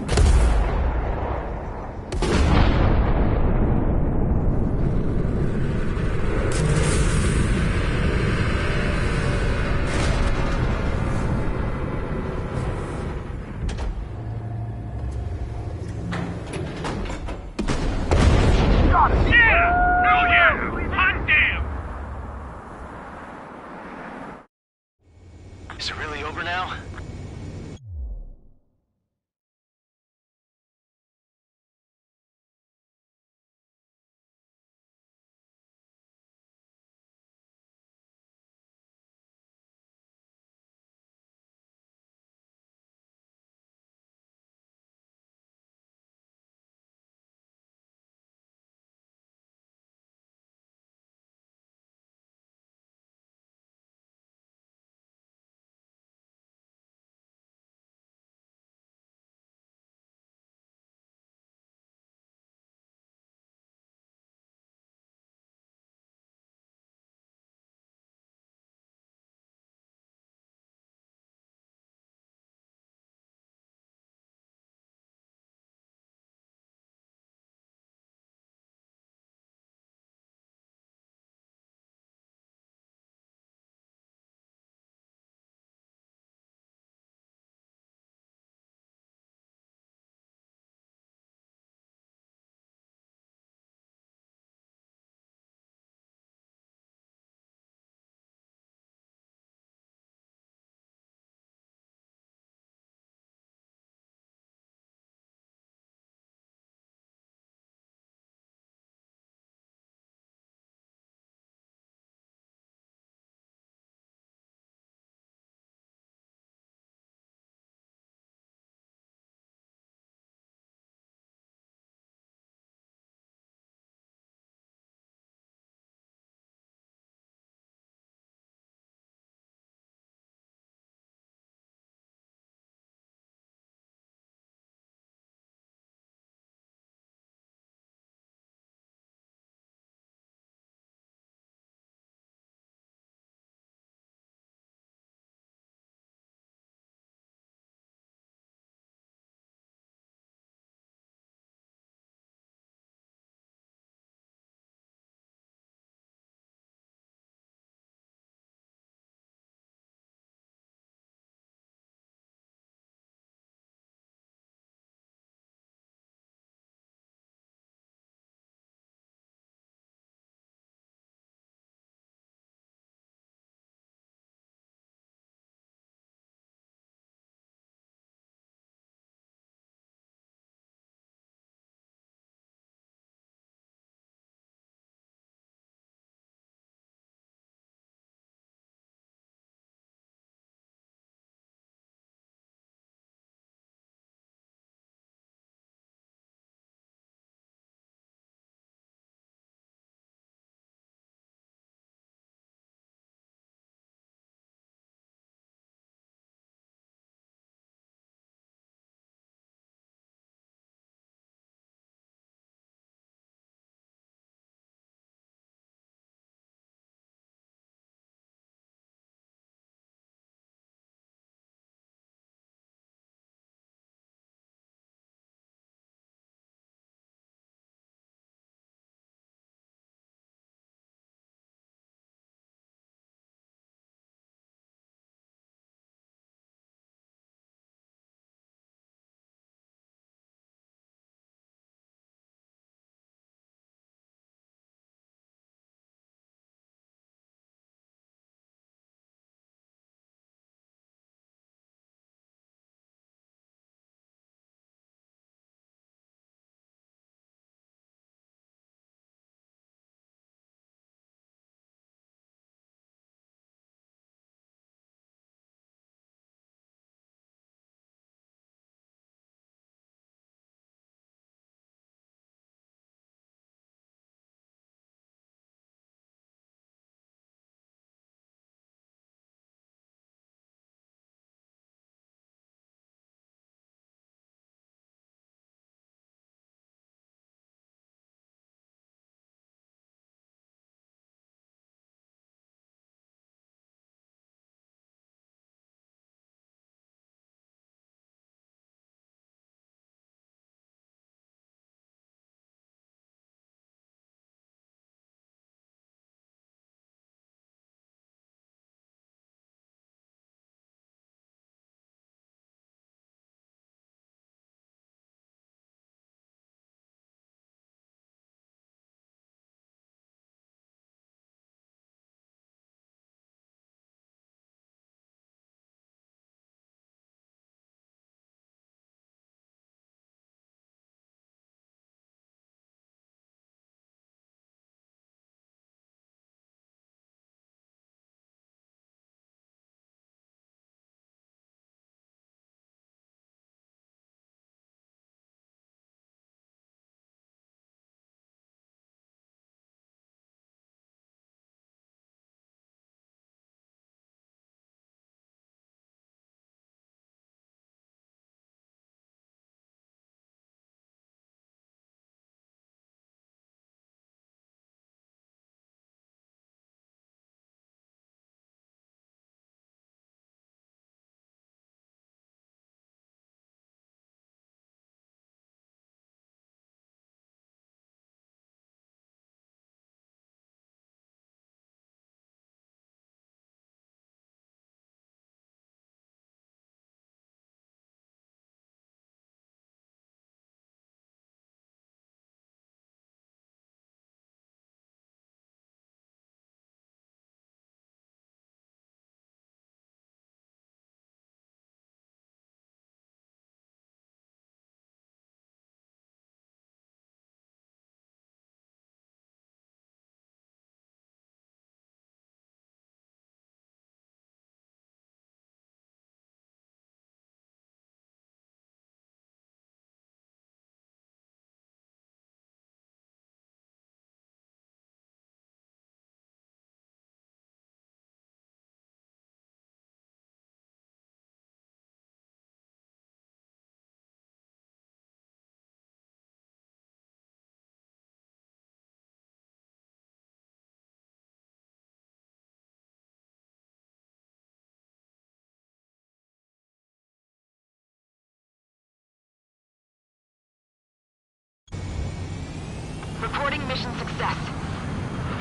Reporting mission success.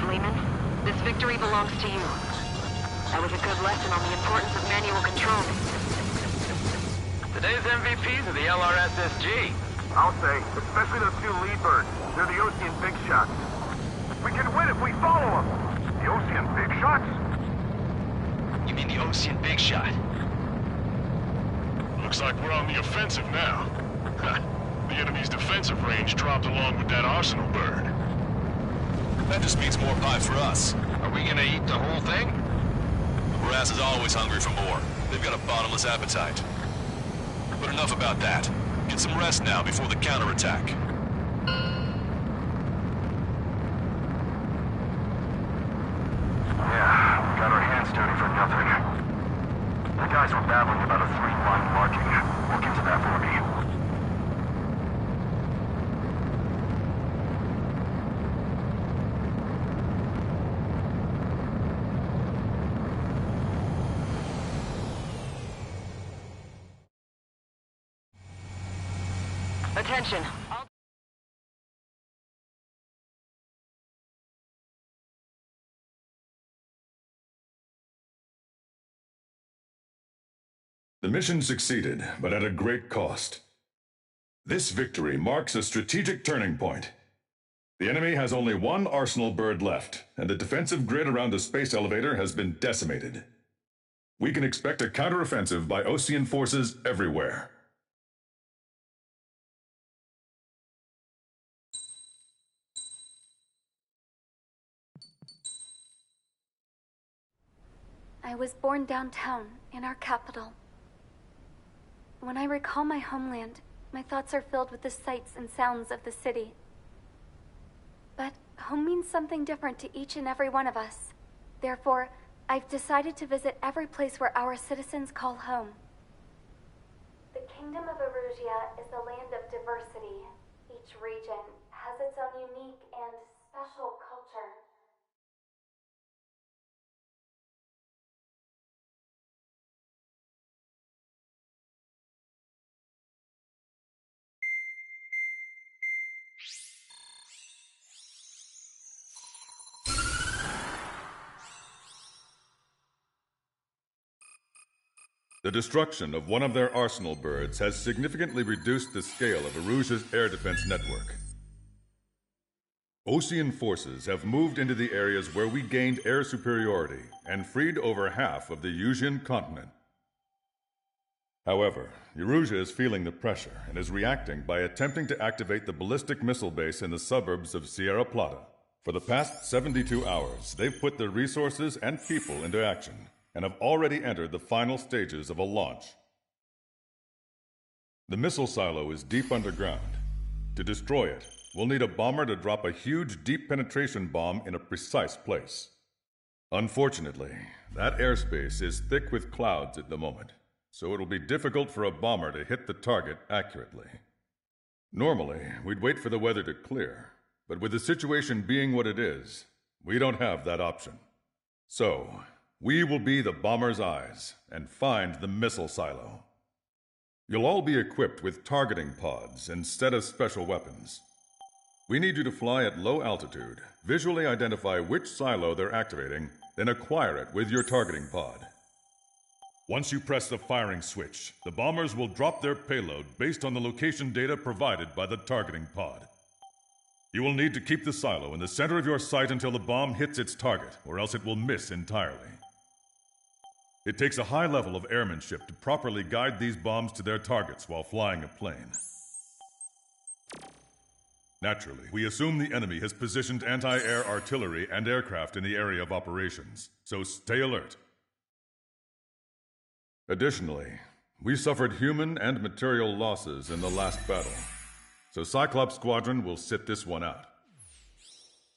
Lehman, this victory belongs to you. That was a good lesson on the importance of manual control. Today's MVPs are the LRSSG. I'll say, especially those two lead birds. They're the Ocean Big Shots. We can win if we follow them. The Ocean Big Shots? You mean the Ocean Big Shot? Looks like we're on the offensive now. The enemy's defensive range dropped along with that arsenal bird. That just means more pie for us. Are we gonna eat the whole thing? The brass is always hungry for more. They've got a bottomless appetite. But enough about that. Get some rest now before the counterattack. Yeah, we got our hands dirty for nothing. The guys were babbling about a 3-line marking. Look into that for me. Attention. The mission succeeded, but at a great cost. This victory marks a strategic turning point. The enemy has only one arsenal bird left, and the defensive grid around the space elevator has been decimated. We can expect a counteroffensive by Ocean forces everywhere. I was born downtown, in our capital. When I recall my homeland, my thoughts are filled with the sights and sounds of the city. But home means something different to each and every one of us. Therefore, I've decided to visit every place where our citizens call home. The Kingdom of Erusia is a land of diversity. Each region has its own unique and special culture. The destruction of one of their arsenal birds has significantly reduced the scale of Erusia's air defense network. Ocean forces have moved into the areas where we gained air superiority and freed over half of the Eusian continent. However, Erusia is feeling the pressure and is reacting by attempting to activate the ballistic missile base in the suburbs of Sierra Plata. For the past 72 hours, they've put their resources and people into action, and have already entered the final stages of a launch. The missile silo is deep underground. To destroy it, we'll need a bomber to drop a huge deep penetration bomb in a precise place. Unfortunately, that airspace is thick with clouds at the moment, so it'll be difficult for a bomber to hit the target accurately. Normally, we'd wait for the weather to clear, but with the situation being what it is, we don't have that option. So, we will be the bomber's eyes and find the missile silo. You'll all be equipped with targeting pods instead of special weapons. We need you to fly at low altitude, visually identify which silo they're activating, then acquire it with your targeting pod. Once you press the firing switch, the bombers will drop their payload based on the location data provided by the targeting pod. You will need to keep the silo in the center of your sight until the bomb hits its target, or else it will miss entirely. It takes a high level of airmanship to properly guide these bombs to their targets while flying a plane. Naturally, we assume the enemy has positioned anti-air artillery and aircraft in the area of operations, so stay alert. Additionally, we suffered human and material losses in the last battle, so Cyclops Squadron will sit this one out.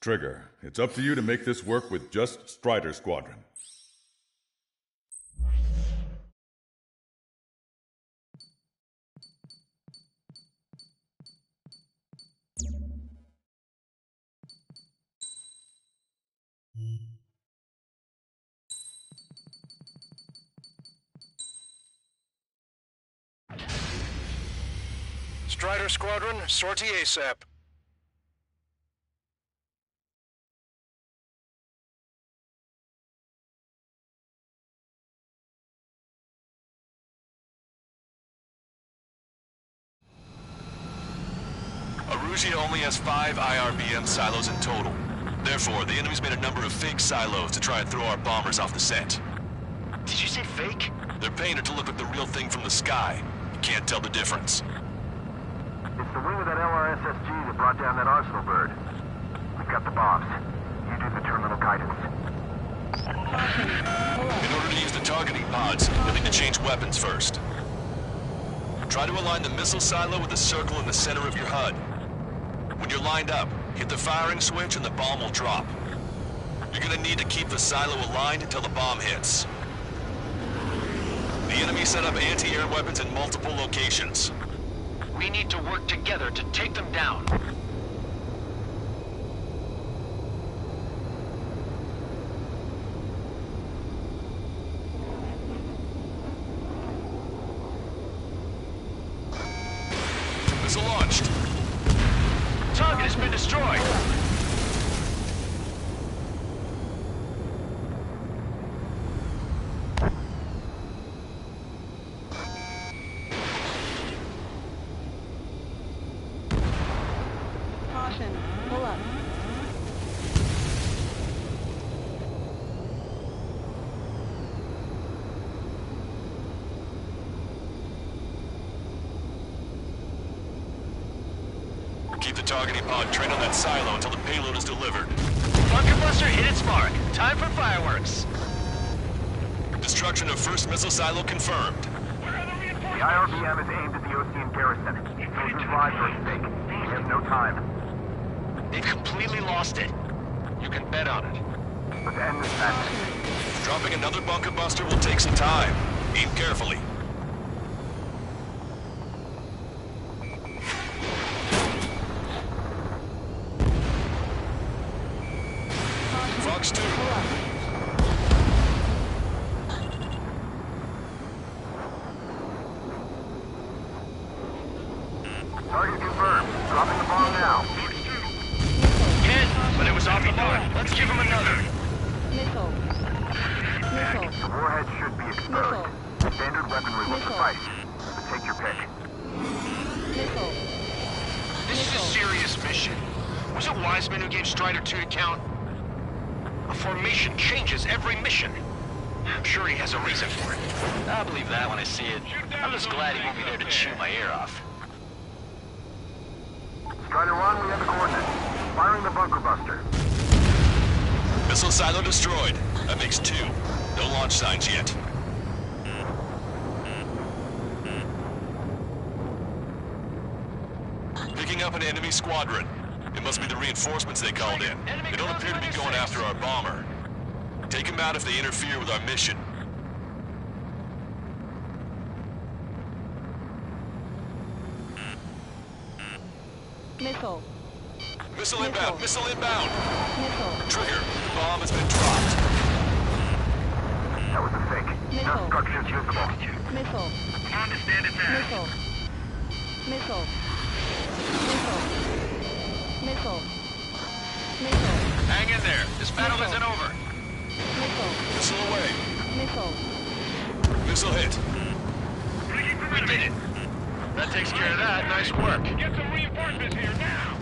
Trigger, it's up to you to make this work with just Strider Squadron. Strider Squadron, sortie ASAP. Erusea only has 5 IRBM silos in total. Therefore, the enemy's made a number of fake silos to try and throw our bombers off the scent. Did you say fake? They're painted to look like the real thing from the sky. You can't tell the difference. It's the wing of that LRSSG that brought down that Arsenal bird. We've got the bombs. You do the terminal guidance. In order to use the targeting pods, you'll need to change weapons first. Try to align the missile silo with the circle in the center of your HUD. When you're lined up, hit the firing switch and the bomb will drop. You're gonna need to keep the silo aligned until the bomb hits. The enemy set up anti-air weapons in multiple locations. We need to work together to take them down. Missile launched. Target has been destroyed. Caution. Pull up. Keep the targeting pod trained on that silo until the payload is delivered. Bunker buster hit its mark. Time for fireworks. Destruction of first missile silo confirmed. The IRBM is aimed at the Ocean garrison. Children's lives are at stake. We have no time. They've completely lost it. You can bet on it. Let's end this madness. Dropping another bunker buster will take some time. Aim carefully. Fox 2. Target confirmed. Dropping the bomb now. Hit, but it was off the mark. Let's give him another. Missile. Missile. The warhead should be exposed. Standard weaponry will suffice. But take your pick. Missile. This is a serious mission. Was it Wiseman who gave Strider 2 to count? A formation changes every mission. I'm sure he has a reason for it. I'll believe that when I see it. I'm just glad he won't be there to chew my ear off. Strider 1, we have the coordinates. Firing the bunker buster. Missile silo destroyed. That makes 2. No launch signs yet. Picking up an enemy squadron. It must be the reinforcements they called in. They don't appear to be going after our bomber. Take them out if they interfere with our mission. Missile. Missile inbound! Missile inbound! Missile. Trigger, the bomb has been dropped. That was a fake. No Missile. structures visible. Missile. Understand it now. Missile. Missile. Missile. Missile. Missile. Hang in there. This battle isn't over. Missile. Missile away. Missile. Missile hit. We did it. That takes care of that. Nice work. Get some reinforcements here now.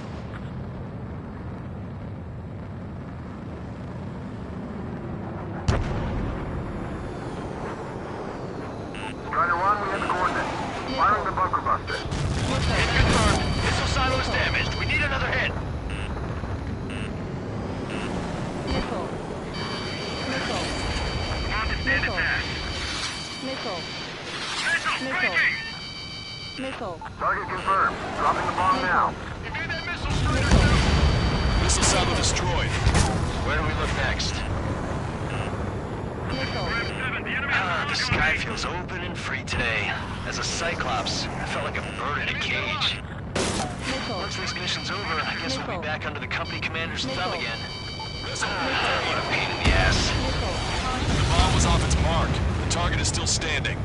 Strider 1, we have the coordinates. Firing the bunker buster. Hit confirmed. Missile silo is damaged. We need another hit. Missile. Missile. Understand it now. Missile. Missile Missile. breaking. Missile. Target confirmed. Dropping the bomb now. Evade that missile, Strider 2. Missile silo destroyed. Where do we look next? Missile. The sky feels open and free today. As a Cyclops, I felt like a bird in a cage. Missile. Once this mission's over, I guess we'll be back under the company commander's thumb again. Missile. What a pain in the ass. The bomb was off its mark. The target is still standing.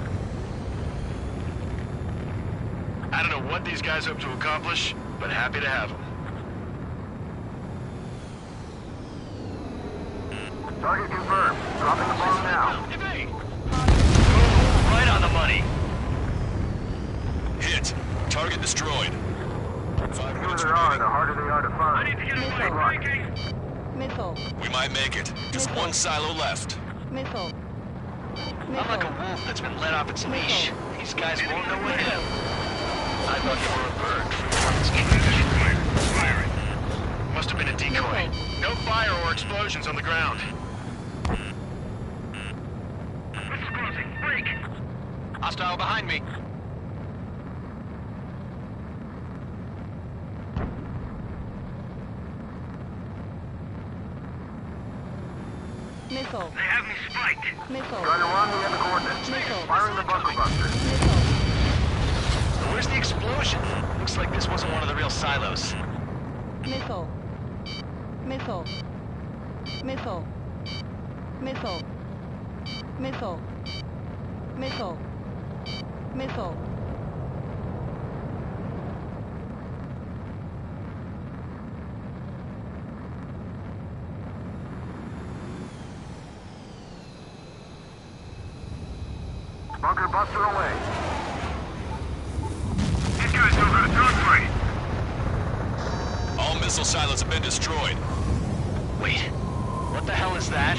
I don't know what these guys hope to accomplish, but happy to have them. Target confirmed. Dropping the bomb now. Evade! Boom! Right on the money. Hit. Target destroyed. 5 The minutes fewer there are, the remaining. harder they are to find. I need to get a Good luck. Missile. We might make it. Just one silo left. Missile. I'm like a wolf that's been let off its leash. These guys won't know what hit them. I thought you were a bird. Firing. Must have been a decoy. No fire or explosions on the ground. This is closing. Break. Hostile behind me. Missile. They have me spiked. Missile. Strider 1, we have the coordinates. Missile. Firing the bunker buster. Missile. Where's the explosion? Looks like this wasn't one of the real silos. Missile. Missile. Missile. Missile. Missile. Missile. Missile. Bunker buster away. These guys know how to dogfight. All missile silos have been destroyed. Wait, what the hell is that?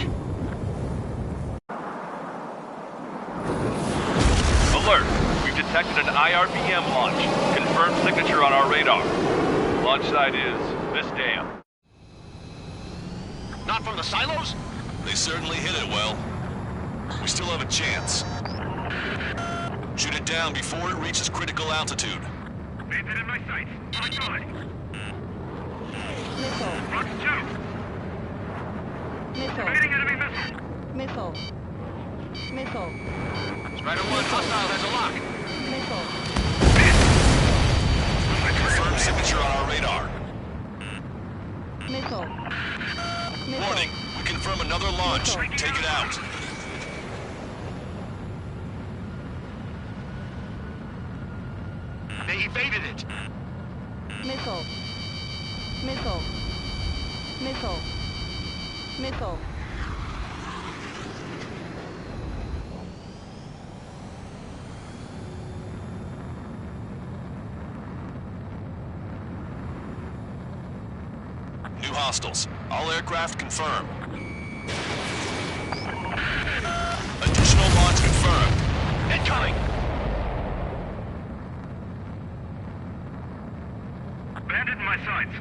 Alert! We've detected an IRBM launch. Confirmed signature on our radar. Launch site is this dam. Not from the silos? They certainly hit it well. We still have a chance. Shoot it down before it reaches critical altitude. Bandit in my sights. My side. Missile. Box 2. Missile. Evading enemy missile. Missile. Missile. Strider 1 hostile has a lock. Missile. Confirmed signature on our radar. Missile. Missile. Warning, we confirm another launch. Take it out. They evaded it. Missile. Missile. Missile. Missile. New hostiles. All aircraft confirmed. Additional launch confirmed. Incoming. Bandit in my sights.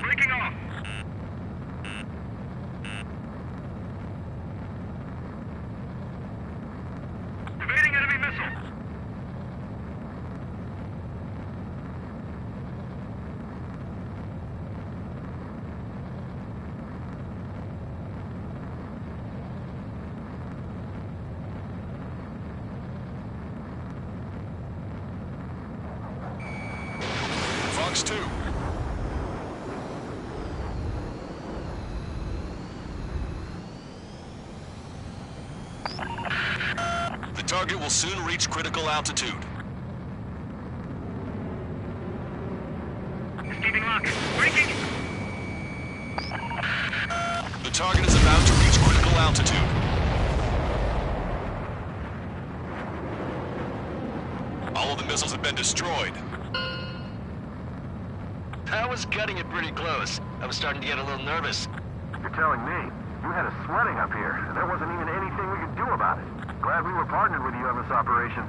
Breaking off. Evading enemy missile. Fox 2. The target will soon reach critical altitude. Escaping lock. Breaking. The target is about to reach critical altitude. All of the missiles have been destroyed. I was gutting it pretty close. I was starting to get a little nervous. You're telling me. You had us sweating up here, and there wasn't even anything we could do about it. Glad we were partnered with you on this operation.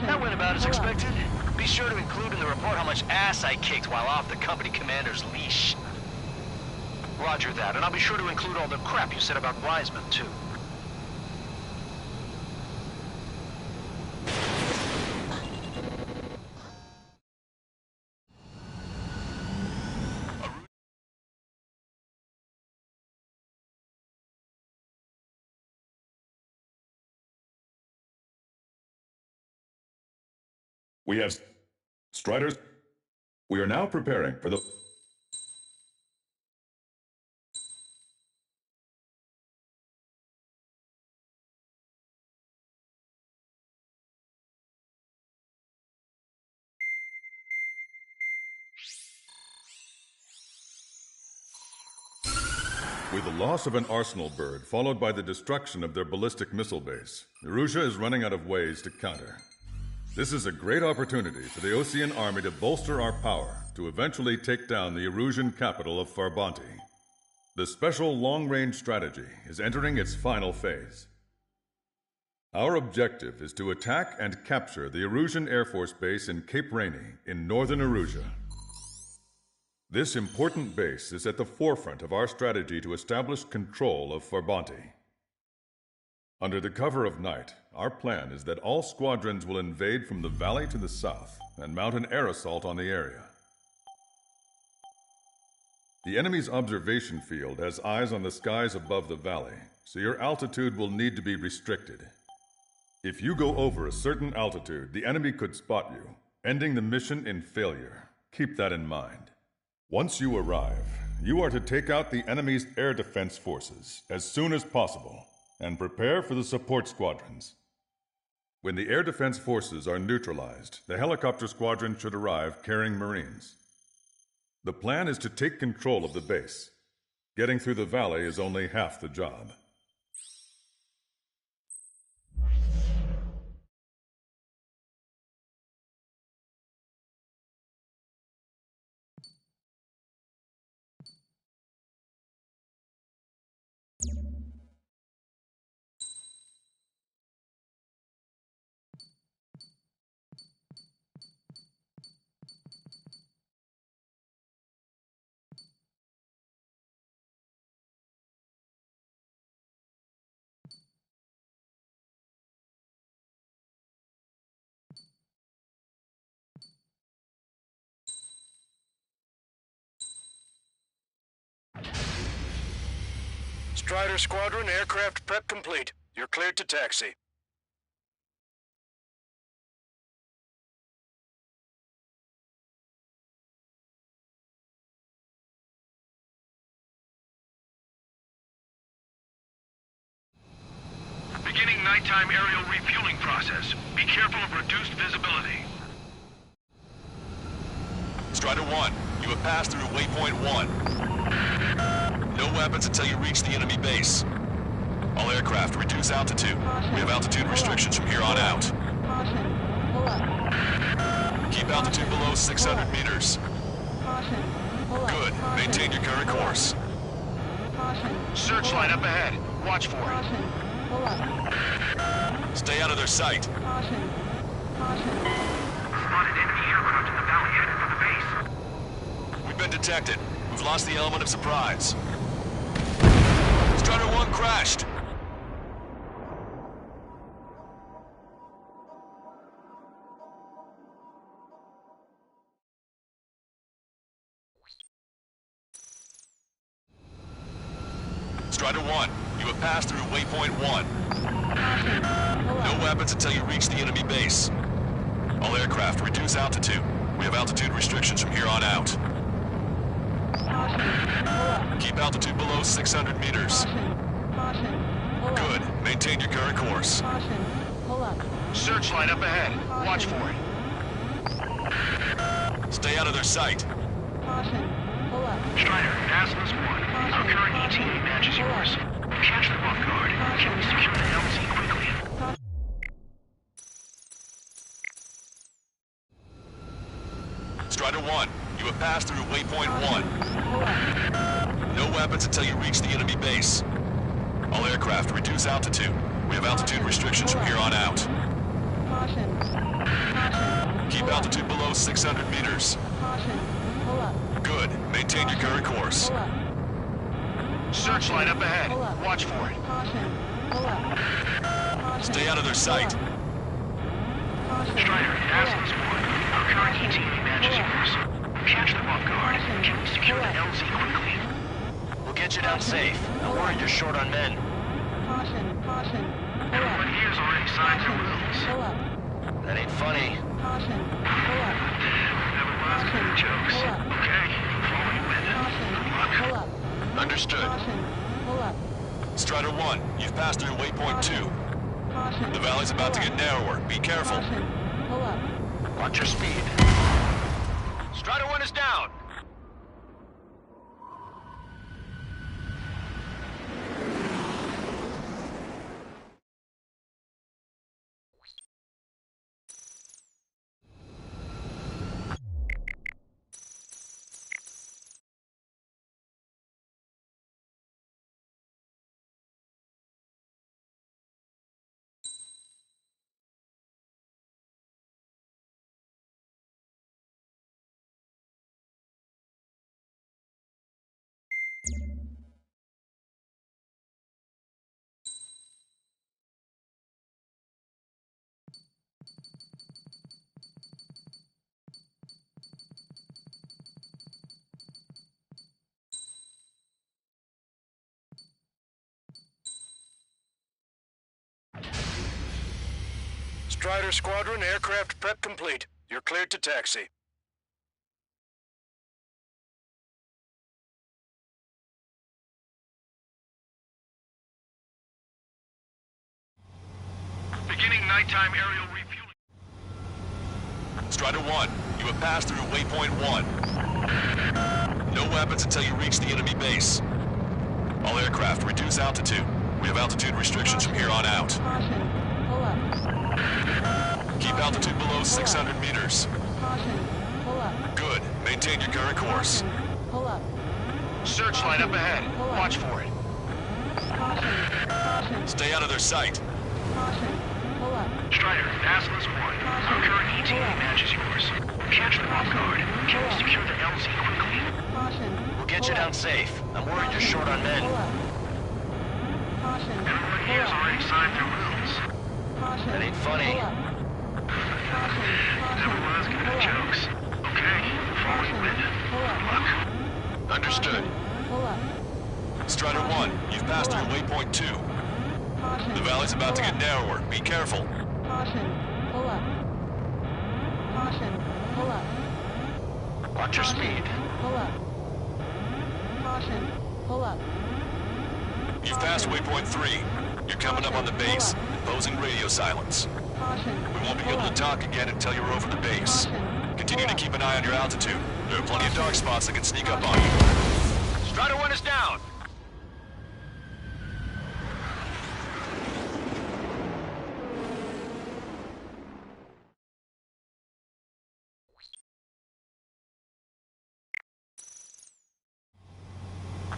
That went about as expected. Be sure to include in the report how much ass I kicked while off the company commander's leash. Roger that, and I'll be sure to include all the crap you said about Wiseman, too. We have Striders. We are now preparing for the... With the loss of an arsenal bird, followed by the destruction of their ballistic missile base, Erusha is running out of ways to counter. This is a great opportunity for the Osean Army to bolster our power to eventually take down the Erusian capital of Farbanti. The special long-range strategy is entering its final phase. Our objective is to attack and capture the Erusian Air Force Base in Cape Rainy in northern Erusia. This important base is at the forefront of our strategy to establish control of Farbanti. Under the cover of night, our plan is that all squadrons will invade from the valley to the south and mount an air assault on the area. The enemy's observation field has eyes on the skies above the valley, so your altitude will need to be restricted. If you go over a certain altitude, the enemy could spot you, ending the mission in failure. Keep that in mind. Once you arrive, you are to take out the enemy's air defense forces as soon as possible and prepare for the support squadrons. When the air defense forces are neutralized, the helicopter squadron should arrive carrying Marines. The plan is to take control of the base. Getting through the valley is only half the job. Strider Squadron, aircraft prep complete. You're cleared to taxi. Beginning nighttime aerial refueling process. Be careful of reduced visibility. Strider 1, you have passed through waypoint 1. No weapons until you reach the enemy base. All aircraft, reduce altitude. We have altitude restrictions from here on out. Keep altitude below 600 meters. Good. Maintain your current course. Searchlight up ahead. Watch for it. Stay out of their sight. Spotted enemy aircraft in the valley headed for the base. We've been detected. We've lost the element of surprise. Strider 1 crashed. Strider 1, you have passed through waypoint 1. No weapons until you reach the enemy base. All aircraft, reduce altitude. We have altitude restrictions from here on out. Keep altitude below 600 meters. Good. Maintain your current course. Searchlight up ahead. Watch for it. Stay out of their sight. Strider, Aslan's 1. Our current ETA matches yours. Catch them off guard. Can we secure the LZ quickly? Strider 1, you have passed through waypoint 1. No weapons until you reach the enemy base. All aircraft, reduce altitude. We have altitude restrictions from here on out. Keep altitude below 600 meters. Good. Maintain your current course. Searchlight up ahead. Watch for it. Stay out of their sight. Strider, Aslan's 1. Our current ETA matches yours. Catch them off guard. Can we secure the LZ quickly? We'll get you down safe. I'm worried you're short on men. Everyone here's already signed their wills. That ain't funny. Never was good jokes. Okay, follow you in. Good luck. Understood. Strider 1, you've passed through waypoint 2. The valley's about to get narrower. Be careful. Watch your speed. Strider 1 is down. Strider Squadron, aircraft prep complete. You're cleared to taxi. Beginning nighttime aerial refueling. Strider 1, you have passed through waypoint 1. No weapons until you reach the enemy base. All aircraft, reduce altitude. We have altitude restrictions from here on out. Caution. Pull up. Keep altitude below 600 meters. Caution. Pull up. Good. Maintain your current course. Caution. Pull up. Searchlight up ahead. Watch for it. Caution. Caution. Stay out of their sight. Caution. Pull up. Strider, Assless 1. Our current ETA matches yours. Catch them off guard. Can we secure the LZ quickly? Caution. We'll get you down safe. I'm worried you're short on men. Pull up. Caution. Everyone here has already signed their rooms. Caution. That ain't funny. Pull up. Caution. Never was good at jokes. Okay, before we win. Pull up. Luck. Understood. Pull up. Strider 1, you've passed through waypoint 2. Caution. The valley's about to get narrower. Be careful. Caution. Pull up. Caution. Pull up. Watch your speed. Pull up. Caution. Pull up. You've passed waypoint 3. You're coming up on the base, imposing radio silence. Caution. We won't be able to talk again until you're over the base. Continue to keep an eye on your altitude. There are plenty of dark spots that can sneak up on you. Strider 1 is down.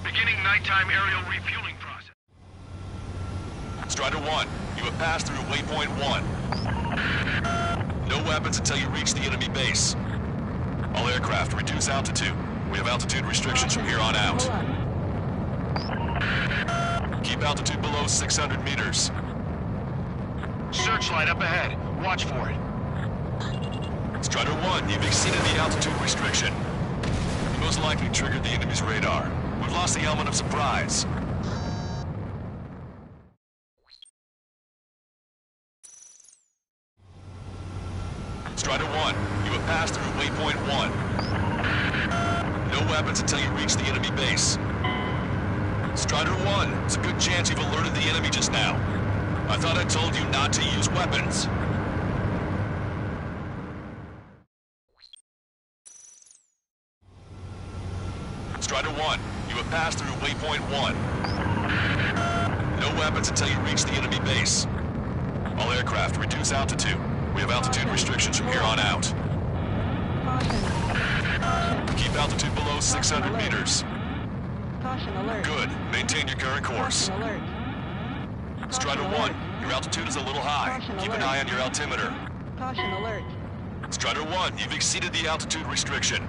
Beginning nighttime aerial refueling process. Strider 1, you have passed through waypoint 1. No weapons until you reach the enemy base. All aircraft, reduce altitude. We have altitude restrictions from here on out. Keep altitude below 600 meters. Searchlight up ahead. Watch for it. Strider 1, you've exceeded the altitude restriction. You most likely triggered the enemy's radar. We've lost the element of surprise. Strider 1, you have passed through waypoint 1. No weapons until you reach the enemy base. Strider 1, it's a good chance you've alerted the enemy just now. I thought I told you not to use weapons. Strider 1, you have passed through waypoint 1. No weapons until you reach the enemy base. All aircraft, reduce altitude. We have altitude restrictions from here on out. Keep altitude below 600 meters. Caution alert. Good. Maintain your current course. Caution alert. Strider 1, your altitude is a little high. Keep an eye on your altimeter. Caution alert. Strider 1, you've exceeded the altitude restriction.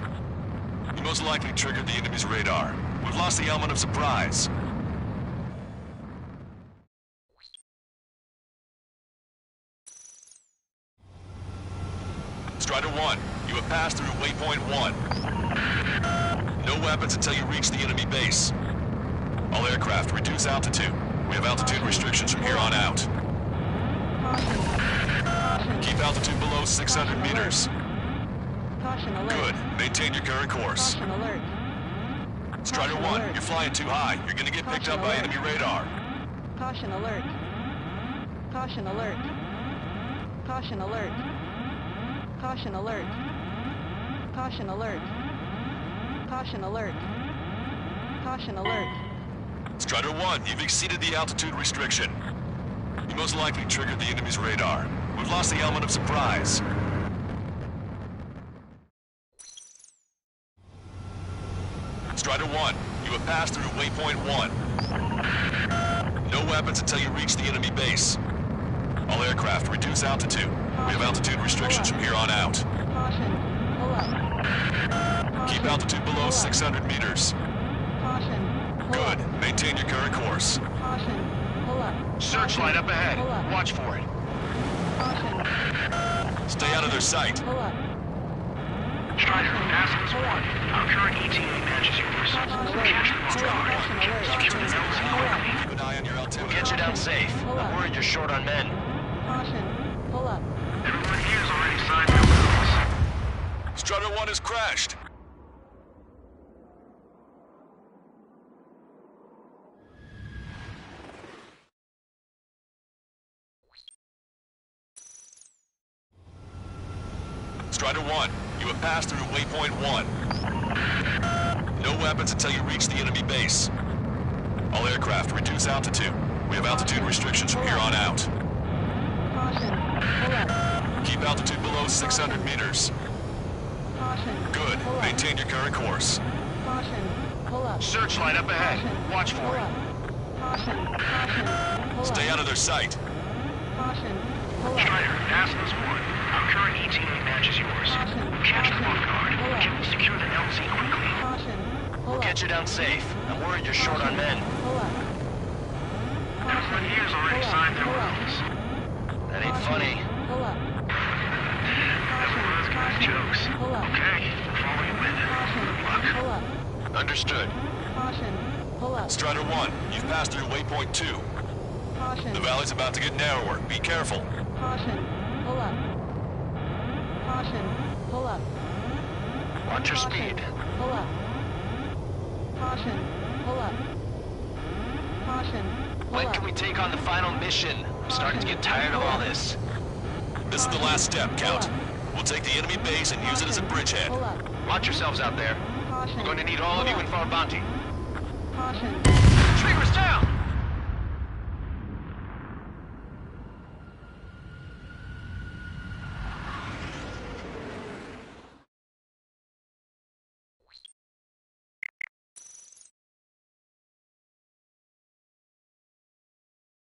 You most likely triggered the enemy's radar. We've lost the element of surprise. Strider 1, you have passed through waypoint 1. No weapons until you reach the enemy base. All aircraft, reduce altitude. We have altitude restrictions from here on out. Keep altitude below 600 meters. Caution alert. Good. Maintain your current course. Caution alert. Strider 1, you're flying too high. You're gonna get picked up by enemy radar. Caution alert. Caution alert. Caution alert. Caution alert. Caution alert. Caution alert. Caution alert. Strider 1, you've exceeded the altitude restriction. You most likely triggered the enemy's radar. We've lost the element of surprise. Strider 1, you have passed through waypoint 1. No weapons until you reach the enemy base. All aircraft, reduce altitude. We have altitude restrictions from here on out. Caution. Pull up. Keep altitude below 600 meters. Caution. Good. Maintain your current course. Caution. Pull up. Searchlight up ahead. Watch for it. Caution. Stay out of their sight. Pull up. Strider, Assless 1. Our current ETA matches yours. Catch them off guard. Secure the LZ quickly. Keep an eye on your altimeter. We'll get you down safe. I'm worried you're short on men. Caution. Pull up. Strider 1 has crashed. Strider 1, you have passed through waypoint 1. No weapons until you reach the enemy base. All aircraft, reduce altitude. We have altitude restrictions from here on out. Keep altitude below 600 meters. Good. Maintain your current course. Searchlight up ahead. Watch for it. Stay out of their sight. Strider, pass this one. Our current ETA matches yours. Catch them off guard. Can we secure the LZ quickly? We'll get you down safe. I'm worried you're short on men. Everyone here's already signed their wills. That ain't funny. Everyone's got jokes. Okay, we'll follow you in. Good luck. Understood. Strider 1, you've passed through waypoint 2. The valley's about to get narrower. Be careful. Watch your speed. When can we take on the final mission? I'm starting to get tired of all this. This is the last step, Count. We'll take the enemy base and use it as a bridgehead. Watch yourselves out there. We're going to need all of you in Far Bounty. Trigger's down!